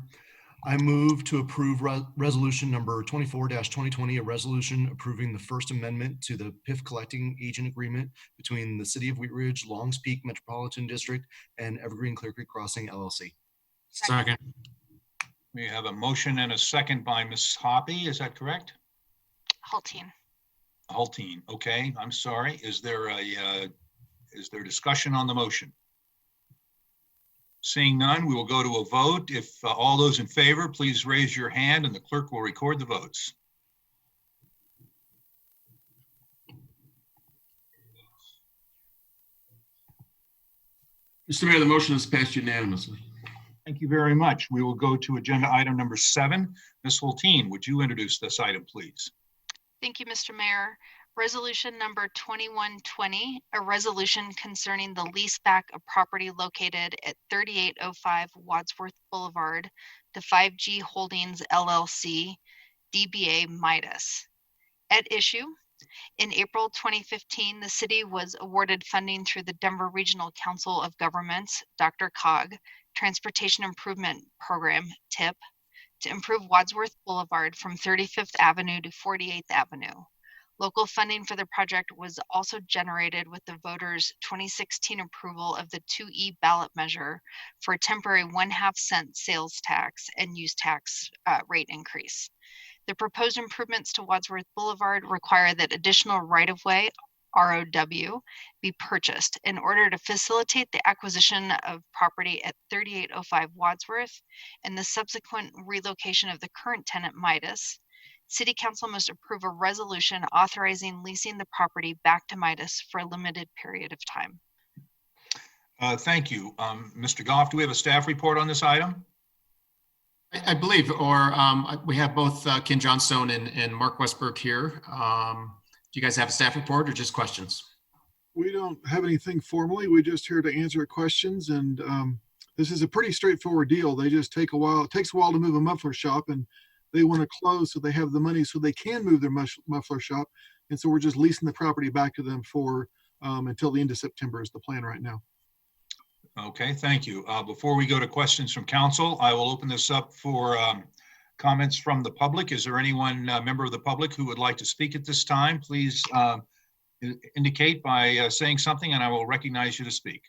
Speaker 4: I move to approve resolution number 24-2020, a resolution approving the First Amendment to the PIF collecting agent agreement between the City of Wheat Ridge, Longs Peak Metropolitan District, and Evergreen Clear Creek Crossing LLC.
Speaker 6: Second.
Speaker 1: We have a motion and a second by Ms. Hoppy. Is that correct?
Speaker 18: Hulteen.
Speaker 1: Hulteen. Okay, I'm sorry. Is there discussion on the motion? Seeing none, we will go to a vote. If all those in favor, please raise your hand and the clerk will record the votes.
Speaker 8: Mr. Mayor, the motion has passed unanimously.
Speaker 1: Thank you very much. We will go to agenda item number 7. Ms. Hulteen, would you introduce this item, please?
Speaker 21: Thank you, Mr. Mayor. Resolution number 2120, a resolution concerning the leaseback of property located at 3805 Wadsworth Boulevard to 5G Holdings LLC, DBA Midas. At issue, in April 2015, the city was awarded funding through the Denver Regional Council of Governments, DRCOG, Transportation Improvement Program, TIP, to improve Wadsworth Boulevard from 35th Avenue to 48th Avenue. Local funding for the project was also generated with the voters' 2016 approval of the 2E ballot measure for a temporary 1/2 cent sales tax and use tax rate increase. The proposed improvements to Wadsworth Boulevard require that additional right-of-way, ROW, be purchased in order to facilitate the acquisition of property at 3805 Wadsworth and the subsequent relocation of the current tenant Midas. City Council must approve a resolution authorizing leasing the property back to Midas for a limited period of time.
Speaker 1: Thank you. Mr. Goff, do we have a staff report on this item?
Speaker 13: I believe, or we have both Ken Johnstone and Mark Westberg here. Do you guys have a staff report or just questions?
Speaker 22: We don't have anything formally. We're just here to answer questions, and this is a pretty straightforward deal. They just take a while. It takes a while to move a muffler shop, and they want to close so they have the money so they can move their muffler shop. And so we're just leasing the property back to them for until the end of September is the plan right now.
Speaker 1: Okay, thank you. Before we go to questions from council, I will open this up for comments from the public. Is there anyone, member of the public, who would like to speak at this time? Please indicate by saying something and I will recognize you to speak.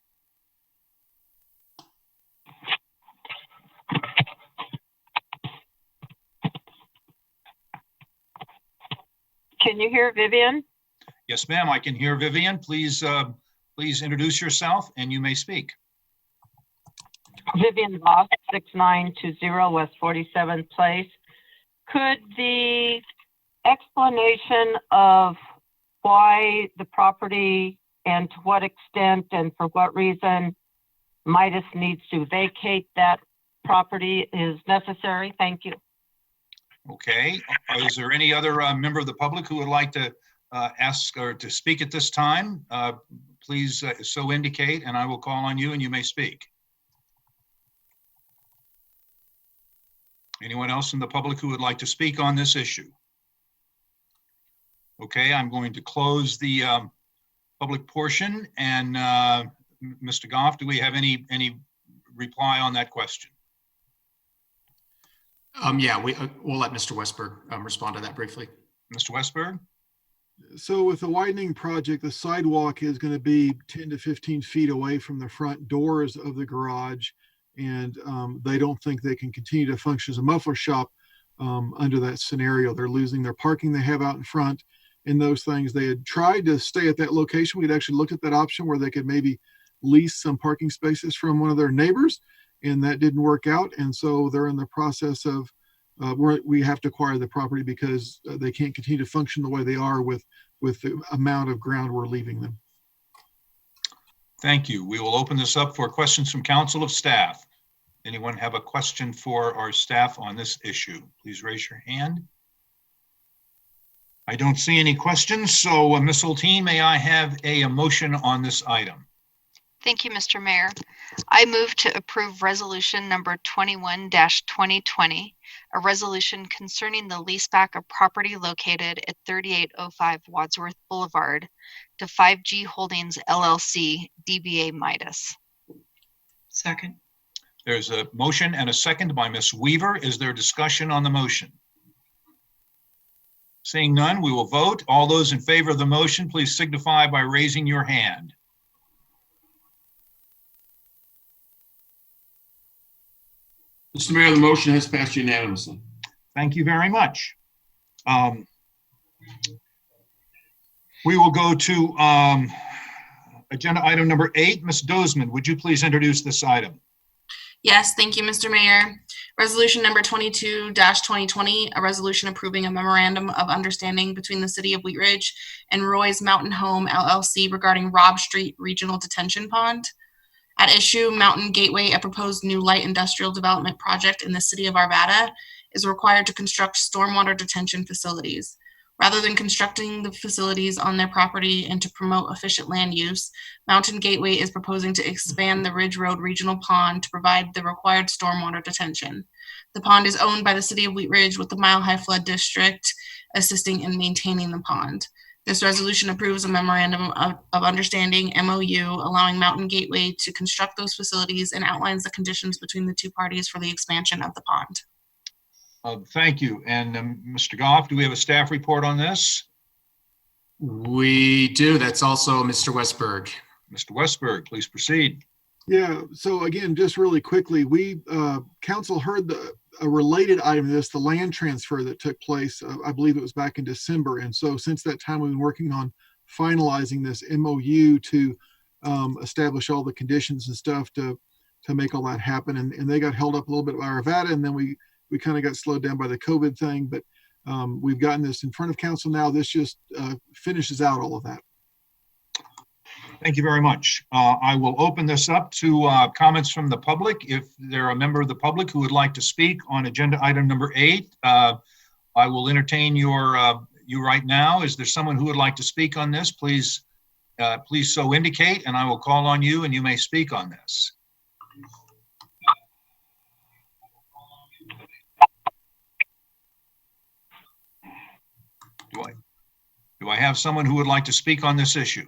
Speaker 23: Can you hear Vivian?
Speaker 1: Yes, ma'am, I can hear Vivian. Please, please introduce yourself and you may speak.
Speaker 23: Vivian Voss, 6920 West 47th Place. Could the explanation of why the property and to what extent and for what reason Midas needs to vacate that property is necessary? Thank you.
Speaker 1: Okay, is there any other member of the public who would like to ask or to speak at this time? Please so indicate and I will call on you and you may speak. Anyone else in the public who would like to speak on this issue? Okay, I'm going to close the public portion and Mr. Goff, do we have any reply on that question?
Speaker 13: Yeah, we'll let Mr. Westberg respond to that briefly.
Speaker 1: Mr. Westberg?
Speaker 22: So with the widening project, the sidewalk is going to be 10 to 15 feet away from the front doors of the garage. And they don't think they can continue to function as a muffler shop under that scenario. They're losing their parking they have out in front and those things. They had tried to stay at that location. We'd actually looked at that option where they could maybe lease some parking spaces from one of their neighbors, and that didn't work out. And so they're in the process of, we have to acquire the property because they can't continue to function the way they are with the amount of ground we're leaving them.
Speaker 1: Thank you. We will open this up for questions from council of staff. Anyone have a question for our staff on this issue? Please raise your hand. I don't see any questions. So Ms. Hulteen, may I have a motion on this item?
Speaker 21: Thank you, Mr. Mayor. I move to approve resolution number 21-2020, a resolution concerning the leaseback of property located at 3805 Wadsworth Boulevard to 5G Holdings LLC, DBA Midas.
Speaker 11: Second.
Speaker 1: There's a motion and a second by Ms. Weaver. Is there discussion on the motion? Seeing none, we will vote. All those in favor of the motion, please signify by raising your hand.
Speaker 8: Mr. Mayor, the motion has passed unanimously.
Speaker 1: Thank you very much. We will go to agenda item number 8. Ms. Dozeman, would you please introduce this item?
Speaker 2: Yes, thank you, Mr. Mayor. Resolution number 22-2020, a resolution approving a memorandum of understanding between the City of Wheat Ridge and Roy's Mountain Home LLC regarding Robb Street Regional Detention Pond. At issue, Mountain Gateway, a proposed new light industrial development project in the city of Arvada, is required to construct stormwater detention facilities. Rather than constructing the facilities on their property and to promote efficient land use, Mountain Gateway is proposing to expand the Ridge Road Regional Pond to provide the required stormwater detention. The pond is owned by the City of Wheat Ridge, with the Mile High Flood District assisting in maintaining the pond. This resolution approves a memorandum of understanding, MOU, allowing Mountain Gateway to construct those facilities and outlines the conditions between the two parties for the expansion of the pond.
Speaker 1: Thank you. And Mr. Goff, do we have a staff report on this?
Speaker 13: We do. That's also Mr. Westberg.
Speaker 1: Mr. Westberg, please proceed.
Speaker 22: Yeah, so again, just really quickly, we, council heard a related item to this, the land transfer that took place, I believe it was back in December. And so since that time, we've been working on finalizing this MOU to establish all the conditions and stuff to make all that happen. And they got held up a little bit by Arvada, and then we kind of got slowed down by the COVID thing, but we've gotten this in front of council now. This just finishes out all of that.
Speaker 1: Thank you very much. I will open this up to comments from the public. If there are a member of the public who would like to speak on agenda item number 8, I will entertain you right now. Is there someone who would like to speak on this? Please so indicate, and I will call on you and you may speak on this. Do I have someone who would like to speak on this issue?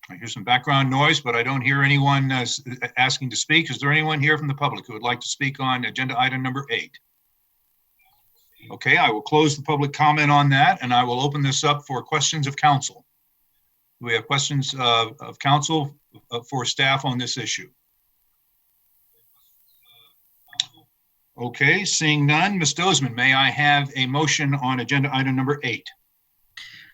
Speaker 1: I hear some background noise, but I don't hear anyone asking to speak. Is there anyone here from the public who would like to speak on agenda item number 8? Okay, I will close the public comment on that, and I will open this up for questions of council. Do we have questions of council for staff on this issue? Okay, seeing none, Ms. Dozeman, may I have a motion on agenda item number 8?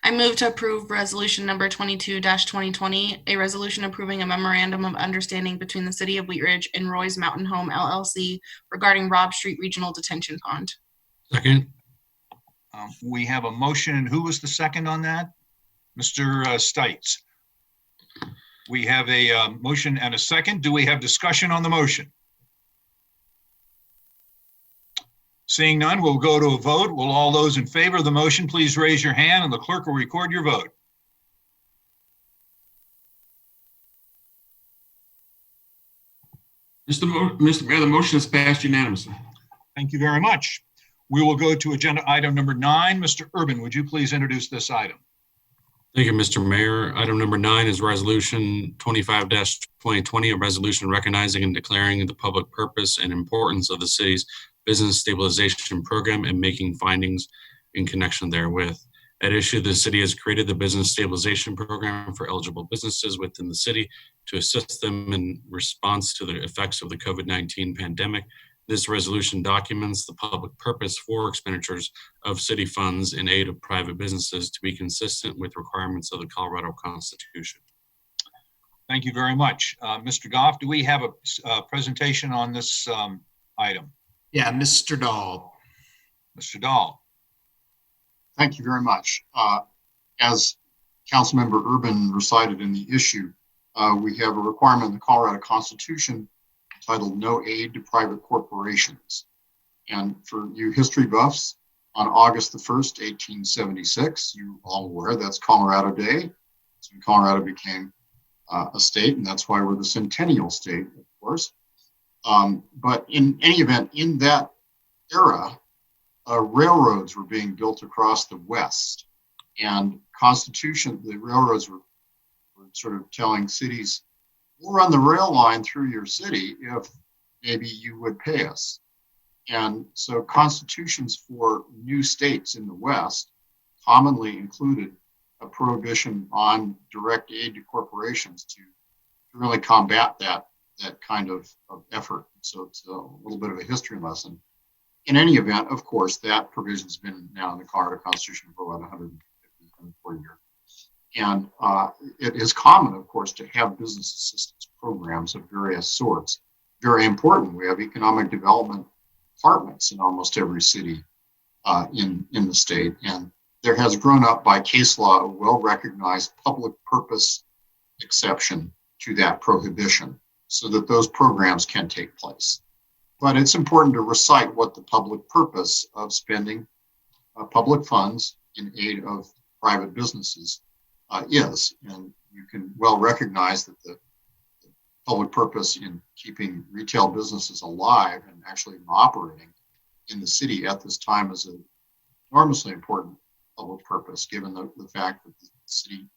Speaker 2: I move to approve resolution number 22-2020, a resolution approving a memorandum of understanding between the City of Wheat Ridge and Roy's Mountain Home LLC regarding Robb Street Regional Detention Pond.
Speaker 6: Second.
Speaker 1: We have a motion, and who was the second on that? Mr. Stites. We have a motion and a second. Do we have discussion on the motion? Seeing none, we'll go to a vote. Will all those in favor of the motion please raise your hand, and the clerk will record your vote.
Speaker 8: Mr. Mayor, the motion is passed unanimously.
Speaker 1: Thank you very much. We will go to agenda item number 9. Mr. Urban, would you please introduce this item?
Speaker 6: Thank you, Mr. Mayor. Item number 9 is resolution 25-2020, a resolution recognizing and declaring the public purpose and importance of the city's business stabilization program and making findings in connection therewith. At issue, the city has created the business stabilization program for eligible businesses within the city to assist them in response to the effects of the COVID-19 pandemic. This resolution documents the public purpose for expenditures of city funds in aid of private businesses to be consistent with requirements of the Colorado Constitution.
Speaker 1: Thank you very much. Mr. Goff, do we have a presentation on this item?
Speaker 13: Yeah, Mr. Dahl.
Speaker 1: Mr. Dahl.
Speaker 20: Thank you very much. As Councilmember Urban recited in the issue, we have a requirement in the Colorado Constitution titled No Aid to Private Corporations. And for you history buffs, on August the 1st, 1876. You all aware that's Colorado Day. So when Colorado became a state, and that's why we're the centennial state, of course. But in any event, in that era, railroads were being built across the West, and the railroads were sort of telling cities, we'll run the rail line through your city if maybe you would pay us. And so constitutions for new states in the West commonly included a prohibition on direct aid to corporations to really combat that kind of effort. So it's a little bit of a history lesson. In any event, of course, that provision has been now in the Colorado Constitution for about 150, 140 years. And it is common, of course, to have business assistance programs of various sorts. Very important. We have economic development departments in almost every city in the state. And there has grown up by case law a well-recognized public purpose exception to that prohibition so that those programs can take place. But it's important to recite what the public purpose of spending public funds in aid of private businesses is. And you can well recognize that the public purpose in keeping retail businesses alive and actually operating in the city at this time is an enormously important public purpose, given the fact that the city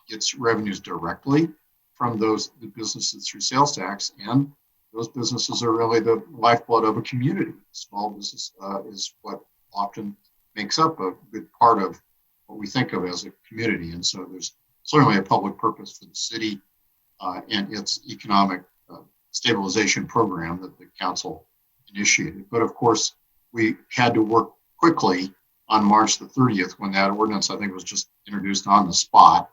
Speaker 20: gets revenues directly from the businesses through sales tax, and those businesses are really the lifeblood of a community. Small business is what often makes up a good part of what we think of as a community. And so there's clearly a public purpose for the city and its economic stabilization program that the council initiated. But of course, we had to work quickly on March the 30th when that ordinance, I think, was just introduced on the spot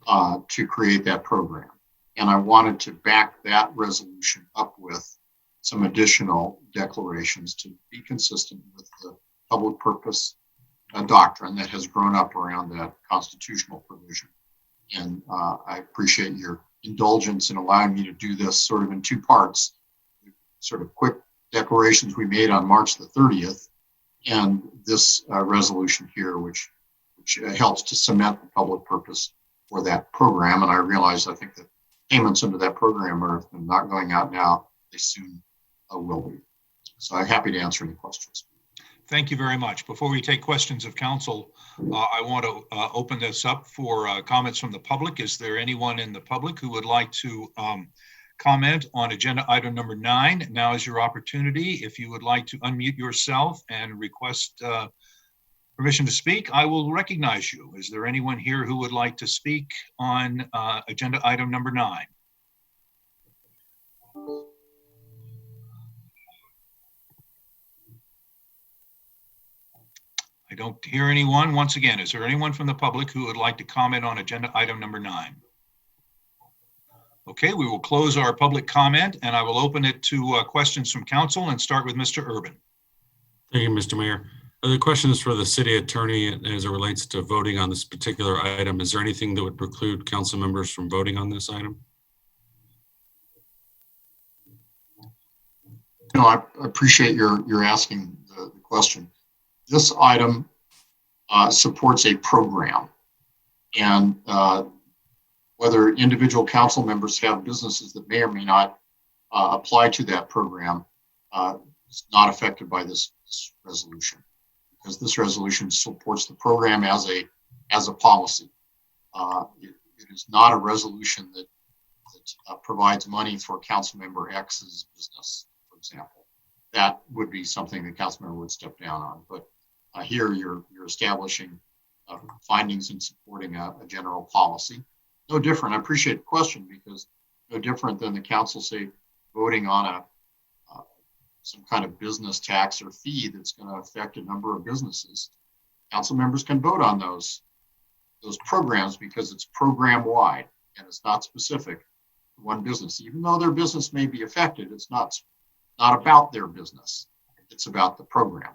Speaker 20: to create that program. And I wanted to back that resolution up with some additional declarations to be consistent with the public purpose doctrine that has grown up around that constitutional provision. And I appreciate your indulgence in allowing me to do this sort of in two parts, sort of quick declarations we made on March the 30th, and this resolution here, which helps to cement the public purpose for that program. And I realize, I think that payments into that program are not going out now, they soon will be. So I'm happy to answer any questions.
Speaker 1: Thank you very much. Before we take questions of council, I want to open this up for comments from the public. Is there anyone in the public who would like to comment on agenda item number 9? Now is your opportunity. If you would like to unmute yourself and request permission to speak, I will recognize you. Is there anyone here who would like to speak on agenda item number 9? I don't hear anyone. Once again, is there anyone from the public who would like to comment on agenda item number 9? Okay, we will close our public comment and I will open it to questions from council and start with Mr. Urban.
Speaker 6: Thank you, Mr. Mayor. The question is for the city attorney as it relates to voting on this particular item. Is there anything that would preclude council members from voting on this item?
Speaker 20: No, I appreciate your asking the question. This item supports a program, and whether individual council members have businesses that may or may not apply to that program is not affected by this resolution, because this resolution supports the program as a policy. It is not a resolution that provides money for council member X's business, for example. That would be something the council member would step down on. But here you're establishing findings and supporting a general policy. No different. I appreciate the question, because no different than the council, say, voting on some kind of business tax or fee that's going to affect a number of businesses. Council members can vote on those programs because it's program wide and it's not specific to one business. Even though their business may be affected, it's not about their business. It's about the program.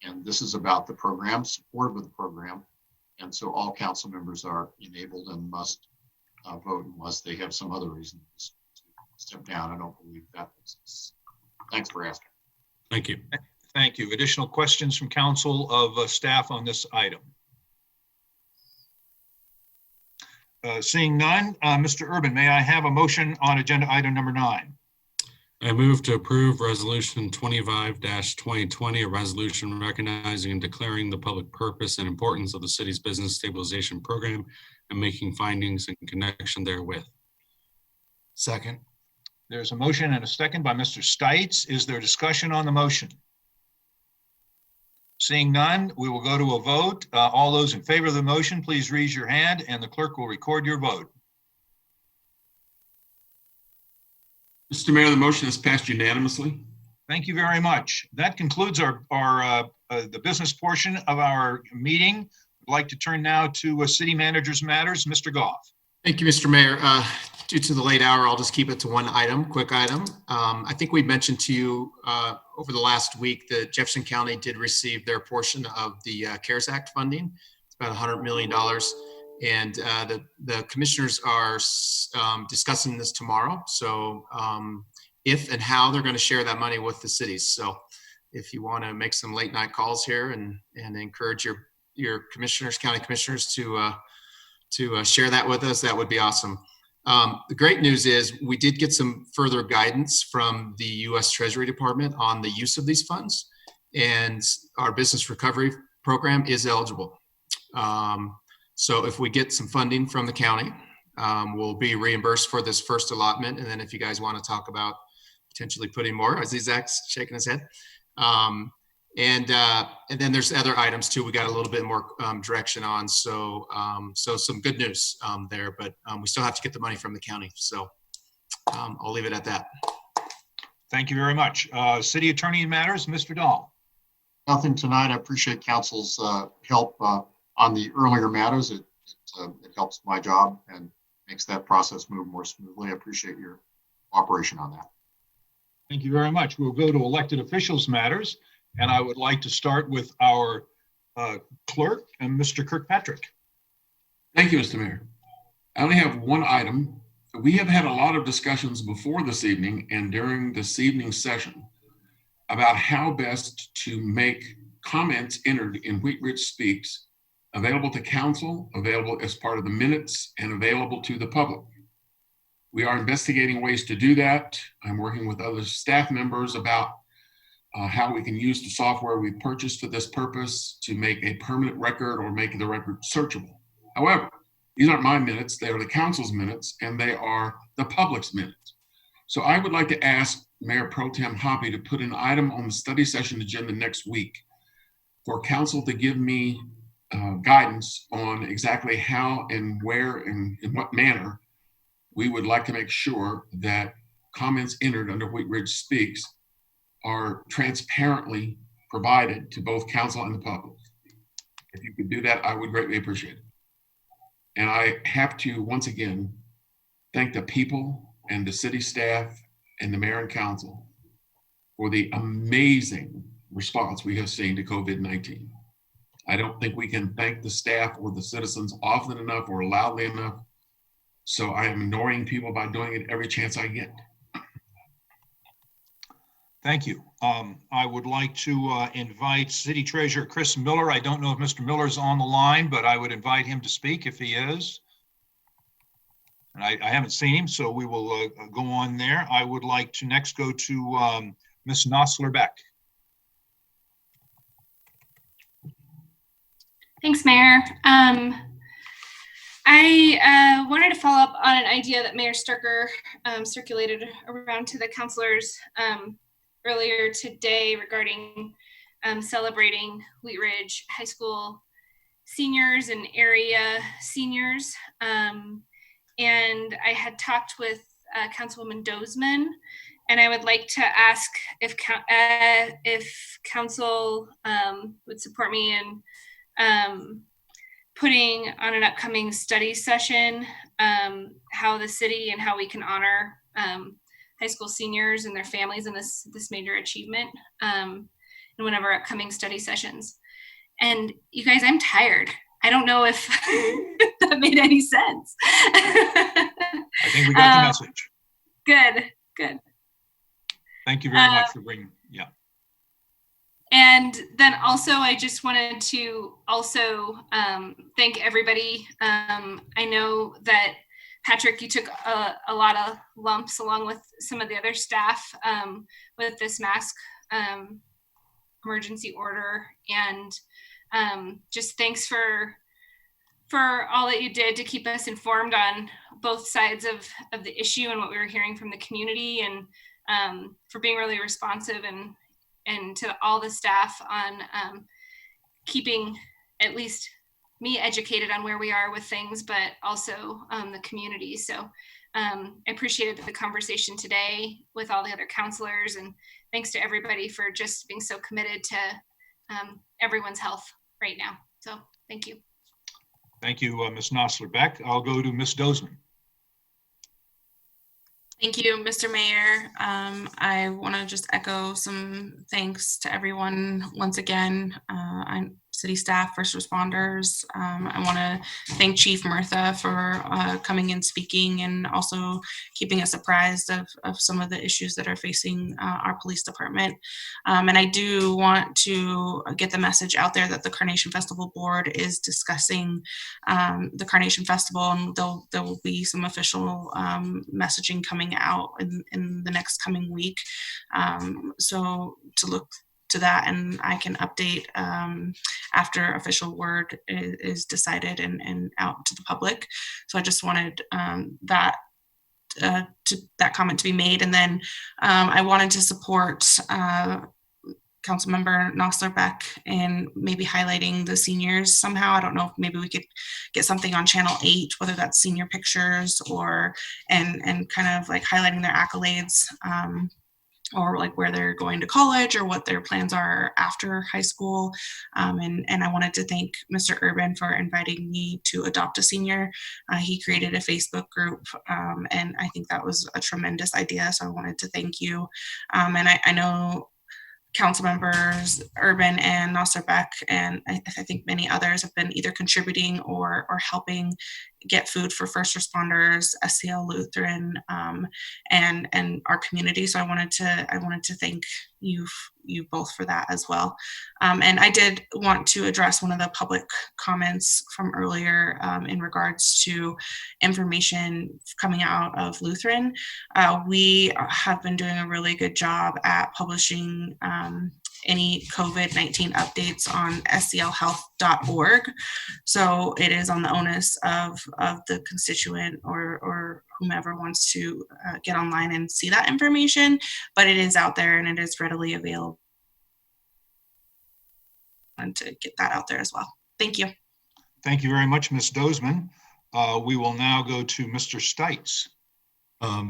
Speaker 20: And this is about the program, support with the program. And so all council members are enabled and must vote unless they have some other reason to step down. I don't believe that. Thanks for asking.
Speaker 6: Thank you.
Speaker 1: Thank you. Additional questions from council of staff on this item? Seeing none, Mr. Urban, may I have a motion on agenda item number 9?
Speaker 6: I move to approve Resolution 25-2020, a resolution recognizing and declaring the public purpose and importance of the city's business stabilization program and making findings in connection therewith.
Speaker 4: Second.
Speaker 1: There's a motion and a second by Mr. Stites. Is there discussion on the motion? Seeing none, we will go to a vote. All those in favor of the motion, please raise your hand and the clerk will record your vote.
Speaker 8: Mr. Mayor, the motion is passed unanimously.
Speaker 1: Thank you very much. That concludes the business portion of our meeting. I'd like to turn now to city manager's matters. Mr. Goff.
Speaker 13: Thank you, Mr. Mayor. Due to the late hour, I'll just keep it to one item, quick item. I think we mentioned to you over the last week that Jefferson County did receive their portion of the CARES Act funding. It's about $100 million. And the commissioners are discussing this tomorrow. So if and how they're going to share that money with the cities. So if you want to make some late night calls here and encourage your commissioners, county commissioners to share that with us, that would be awesome. The great news is we did get some further guidance from the U.S. Treasury Department on the use of these funds, and our business recovery program is eligible. So if we get some funding from the county, we'll be reimbursed for this first allotment. And then if you guys want to talk about potentially putting more, as Zach's shaking his head. And then there's other items too. We got a little bit more direction on. So some good news there, but we still have to get the money from the county. So I'll leave it at that.
Speaker 1: Thank you very much. City Attorney matters, Mr. Dahl.
Speaker 20: Nothing tonight. I appreciate council's help on the earlier matters. It helps my job and makes that process move more smoothly. I appreciate your cooperation on that.
Speaker 1: Thank you very much. We'll go to elected officials matters. And I would like to start with our clerk and Mr. Kirkpatrick.
Speaker 8: Thank you, Mr. Mayor. I only have one item. We have had a lot of discussions before this evening and during this evening's session about how best to make comments entered in Wheat Ridge Speaks available to council, available as part of the minutes, and available to the public. We are investigating ways to do that. I'm working with other staff members about how we can use the software we purchased for this purpose to make a permanent record or make the record searchable. However, these aren't my minutes, they are the council's minutes, and they are the public's minutes. So I would like to ask Mayor Pro Tem Hoppe to put an item on the study session agenda next week for council to give me guidance on exactly how and where and in what manner we would like to make sure that comments entered under Wheat Ridge Speaks are transparently provided to both council and the public. If you could do that, I would greatly appreciate it. And I have to, once again, thank the people and the city staff and the mayor and council for the amazing response we have seen to COVID-19. I don't think we can thank the staff or the citizens often enough or loudly enough. So I am annoying people by doing it every chance I get.
Speaker 1: Thank you. I would like to invite City Treasurer Chris Miller. I don't know if Mr. Miller is on the line, but I would invite him to speak if he is. And I haven't seen him, so we will go on there. I would like to next go to Ms. Nosler-Beck.
Speaker 19: Thanks, Mayor. I wanted to follow up on an idea that Mayor Sturker circulated around to the councilors earlier today regarding celebrating Wheat Ridge High School seniors and area seniors. And I had talked with Councilwoman Dozeman, and I would like to ask if council would support me in putting on an upcoming study session how the city and how we can honor high school seniors and their families in this major achievement in one of our upcoming study sessions. And you guys, I'm tired. I don't know if that made any sense.
Speaker 1: I think we got the message.
Speaker 19: Good.
Speaker 1: Thank you very much for bringing, yeah.
Speaker 19: And then also, I just wanted to also thank everybody. I know that Patrick, you took a lot of lumps along with some of the other staff with this mask emergency order, and just thanks for all that you did to keep us informed on both sides of the issue and what we were hearing from the community, and for being really responsive and to all the staff on keeping at least me educated on where we are with things, but also the community. So I appreciated the conversation today with all the other counselors, and thanks to everybody for just being so committed to everyone's health right now. So thank you.
Speaker 1: Thank you, Ms. Nosler-Beck. I'll go to Ms. Dozeman.
Speaker 2: Thank you, Mr. Mayor. I want to just echo some thanks to everyone once again. City staff, first responders. I want to thank Chief Murtha for coming and speaking, and also keeping us apprised of some of the issues that are facing our police department. And I do want to get the message out there that the Carnation Festival Board is discussing the Carnation Festival, and there will be some official messaging coming out in the next coming week. So to look to that, and I can update after official word is decided and out to the public. So I just wanted that comment to be made. And then I wanted to support Councilmember Nosler-Beck in maybe highlighting the seniors somehow. I don't know if maybe we could get something on Channel 8, whether that's senior pictures or and kind of like highlighting their accolades. Or like where they're going to college or what their plans are after high school. And I wanted to thank Mr. Urban for inviting me to adopt a senior. He created a Facebook group, and I think that was a tremendous idea. So I wanted to thank you. And I know council members Urban and Nosler-Beck, and I think many others have been either contributing or helping get food for first responders, SCL Lutheran, and our community. So I wanted to thank you both for that as well. And I did want to address one of the public comments from earlier in regards to information coming out of Lutheran. We have been doing a really good job at publishing any COVID-19 updates on sclhealth.org. So it is on the onus of the constituent or whomever wants to get online and see that information, but it is out there and it is readily available. And to get that out there as well. Thank you.
Speaker 1: Thank you very much, Ms. Dozeman. We will now go to Mr. Stites.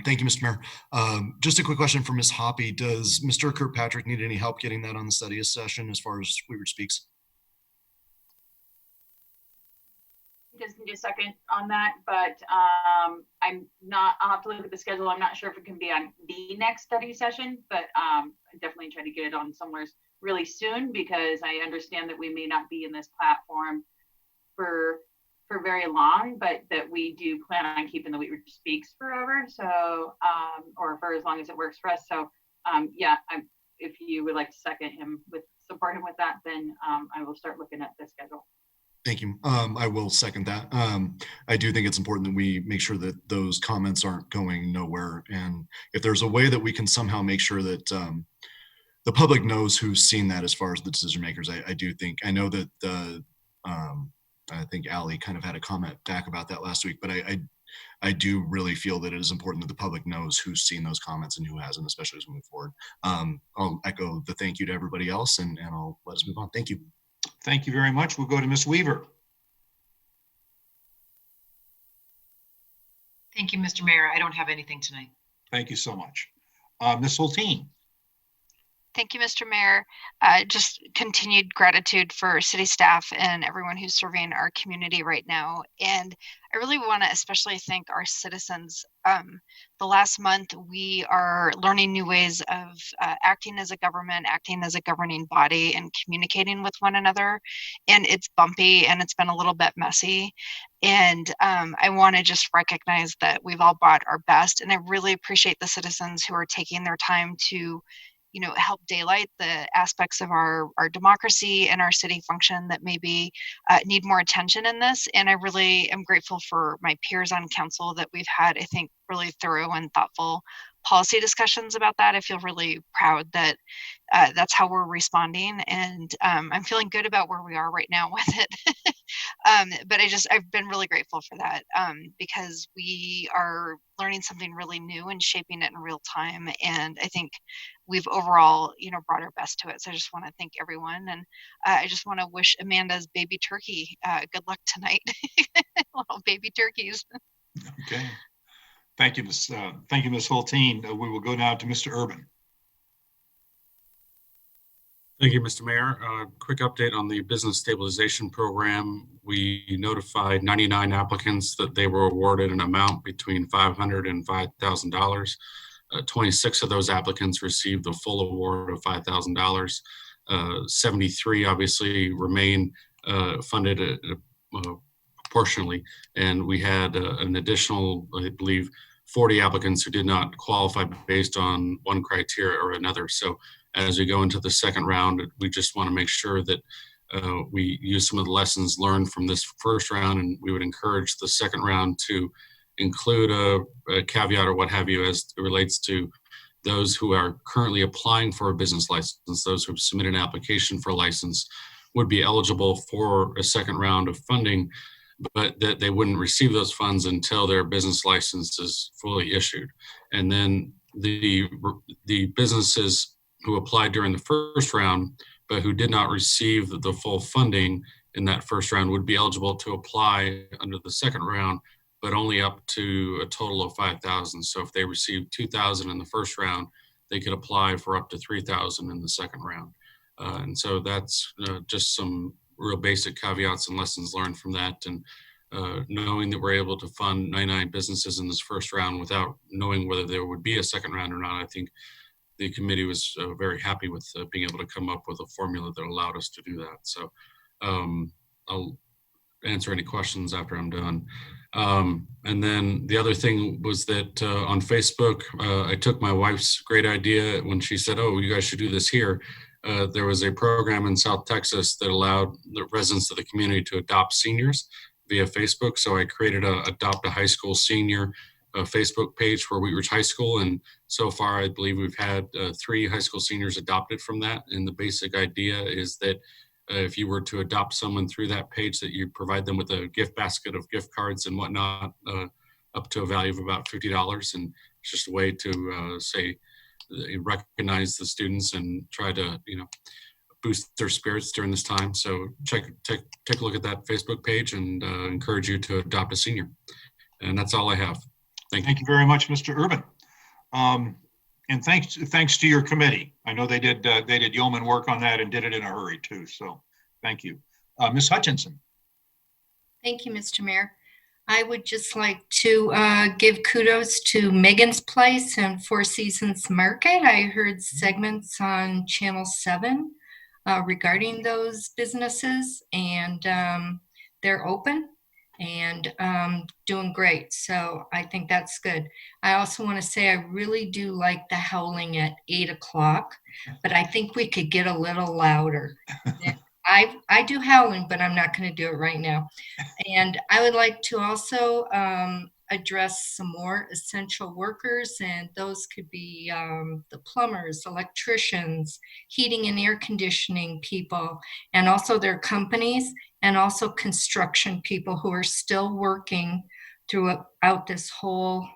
Speaker 4: Thank you, Mr. Mayor. Just a quick question for Ms. Hoppy. Does Mr. Kirkpatrick need any help getting that on the study session as far as Weaver Speaks?
Speaker 17: He does need a second on that, but I'll have to look at the schedule. I'm not sure if it can be on the next study session, but definitely try to get it on somewhere really soon, because I understand that we may not be in this platform for very long, but that we do plan on keeping the Weaver Speaks forever. So, or for as long as it works for us. So yeah, if you would like to support him with that, then I will start looking at the schedule.
Speaker 4: Thank you. I will second that. I do think it's important that we make sure that those comments aren't going nowhere. And if there's a way that we can somehow make sure that the public knows who's seen that as far as the decision makers, I do think, I know that I think Allie kind of had a comment back about that last week, but I do really feel that it is important that the public knows who's seen those comments and who hasn't, especially as we move forward. I'll echo the thank you to everybody else, and I'll let us move on. Thank you.
Speaker 1: Thank you very much. We'll go to Ms. Weaver.
Speaker 11: Thank you, Mr. Mayor. I don't have anything tonight.
Speaker 1: Thank you so much. Ms. Hulteen.
Speaker 21: Thank you, Mr. Mayor. Just continued gratitude for city staff and everyone who's serving our community right now. And I really want to especially thank our citizens. The last month, we are learning new ways of acting as a government, acting as a governing body, and communicating with one another. And it's bumpy and it's been a little bit messy. And I want to just recognize that we've all brought our best. And I really appreciate the citizens who are taking their time to help daylight the aspects of our democracy and our city function that maybe need more attention in this. And I really am grateful for my peers on council that we've had, I think, really thorough and thoughtful policy discussions about that. I feel really proud that that's how we're responding, and I'm feeling good about where we are right now with it. But I've been really grateful for that because we are learning something really new and shaping it in real time. And I think we've overall, brought our best to it. So I just want to thank everyone, and I just want to wish Amanda's baby turkey good luck tonight. Little baby turkeys.
Speaker 1: Okay. Thank you, Ms. Hulteen. We will go now to Mr. Urban.
Speaker 6: Thank you, Mr. Mayor. Quick update on the business stabilization program. We notified 99 applicants that they were awarded an amount between $500 and $5,000. 26 of those applicants received the full award of $5,000. 73 obviously remain funded proportionally, and we had an additional, I believe, 40 applicants who did not qualify based on one criteria or another. So as we go into the second round, we just want to make sure that we use some of the lessons learned from this first round, and we would encourage the second round to include a caveat or what have you as it relates to those who are currently applying for a business license. Those who have submitted an application for a license would be eligible for a second round of funding, but that they wouldn't receive those funds until their business license is fully issued. And then the businesses who applied during the first round, but who did not receive the full funding in that first round would be eligible to apply under the second round, but only up to a total of $5,000. So if they received $2,000 in the first round, they could apply for up to $3,000 in the second round. And so that's just some real basic caveats and lessons learned from that. And knowing that we're able to fund 99 businesses in this first round without knowing whether there would be a second round or not, I think the committee was very happy with being able to come up with a formula that allowed us to do that. So I'll answer any questions after I'm done. And then the other thing was that on Facebook, I took my wife's great idea when she said, "Oh, you guys should do this here." There was a program in South Texas that allowed the residents of the community to adopt seniors via Facebook. So I created a Adopt a High School Senior Facebook page for Wheat Ridge High School. And so far, I believe we've had 3 high school seniors adopted from that. And the basic idea is that if you were to adopt someone through that page, that you provide them with a gift basket of gift cards and whatnot, up to a value of about $50. And it's just a way to say, recognize the students and try to, boost their spirits during this time. So take a look at that Facebook page and encourage you to adopt a senior. And that's all I have.
Speaker 1: Thank you very much, Mr. Urban. And thanks to your committee. I know they did yeoman work on that and did it in a hurry too. So thank you. Ms. Hutchinson.
Speaker 7: Thank you, Mr. Mayor. I would just like to give kudos to Megan's Place and Four Seasons Market. I heard segments on Channel 7 regarding those businesses, and they're open and doing great. So I think that's good. I also want to say I really do like the howling at 8 o'clock, but I think we could get a little louder. I do howling, but I'm not going to do it right now. And I would like to also address some more essential workers, and those could be the plumbers, electricians, heating and air conditioning people, and also their companies, and also construction people who are still working throughout this whole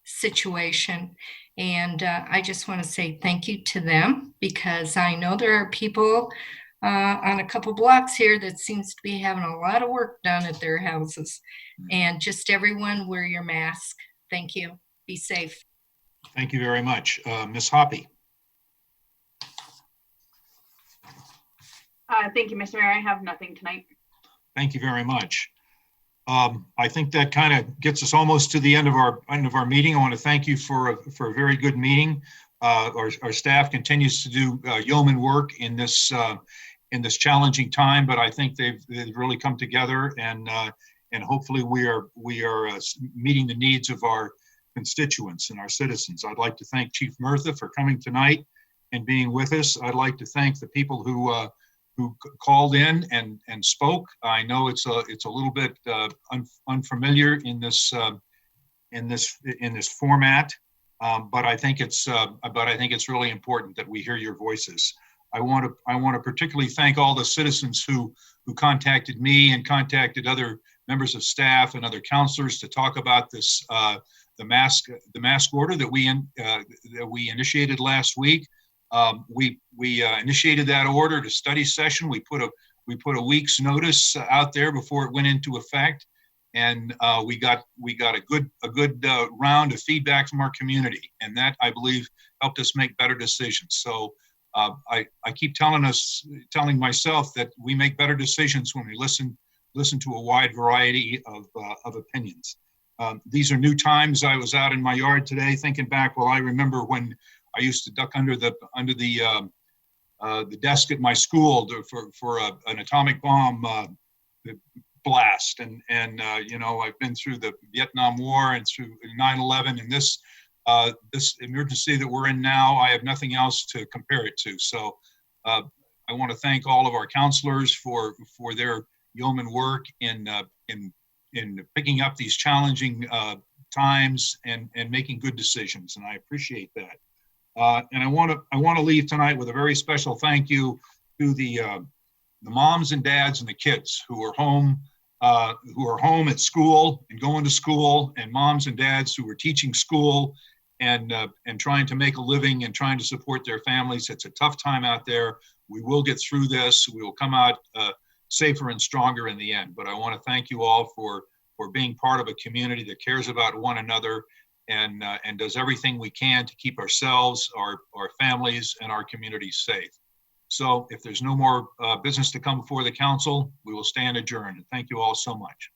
Speaker 7: situation. And I just want to say thank you to them, because I know there are people on a couple blocks here that seems to be having a lot of work done at their houses. And just everyone wear your mask. Thank you. Be safe.
Speaker 1: Thank you very much. Ms. Hoppy.
Speaker 17: Thank you, Mr. Mayor. I have nothing tonight.
Speaker 1: Thank you very much. I think that kind of gets us almost to the end of our meeting. I want to thank you for a very good meeting. Our staff continues to do yeoman work in this challenging time, but I think they've really come together, and hopefully we are meeting the needs of our constituents and our citizens. I'd like to thank Chief Murtha for coming tonight and being with us. I'd like to thank the people who called in and spoke. I know it's a little bit unfamiliar in this format, but I think it's really important that we hear your voices. I want to particularly thank all the citizens who contacted me and contacted other members of staff and other counselors to talk about this the mask order that we initiated last week. We initiated that order to study session. We put a week's notice out there before it went into effect, and we got a good round of feedback from our community, and that, I believe, helped us make better decisions. So I keep telling myself that we make better decisions when we listen to a wide variety of opinions. These are new times. I was out in my yard today thinking back. Well, I remember when I used to duck under the desk at my school for an atomic bomb blast, and you know, I've been through the Vietnam War and through 9/11, and this emergency that we're in now, I have nothing else to compare it to. So I want to thank all of our counselors for their yeoman work in picking up these challenging times and making good decisions, and I appreciate that. And I want to leave tonight with a very special thank you to the moms and dads and the kids who are home at school and going to school, and moms and dads who are teaching school and trying to make a living and trying to support their families. It's a tough time out there. We will get through this. We will come out safer and stronger in the end. But I want to thank you all for being part of a community that cares about one another and does everything we can to keep ourselves, our families, and our communities safe. So if there's no more business to come before the council, we will stand adjourned. Thank you all so much.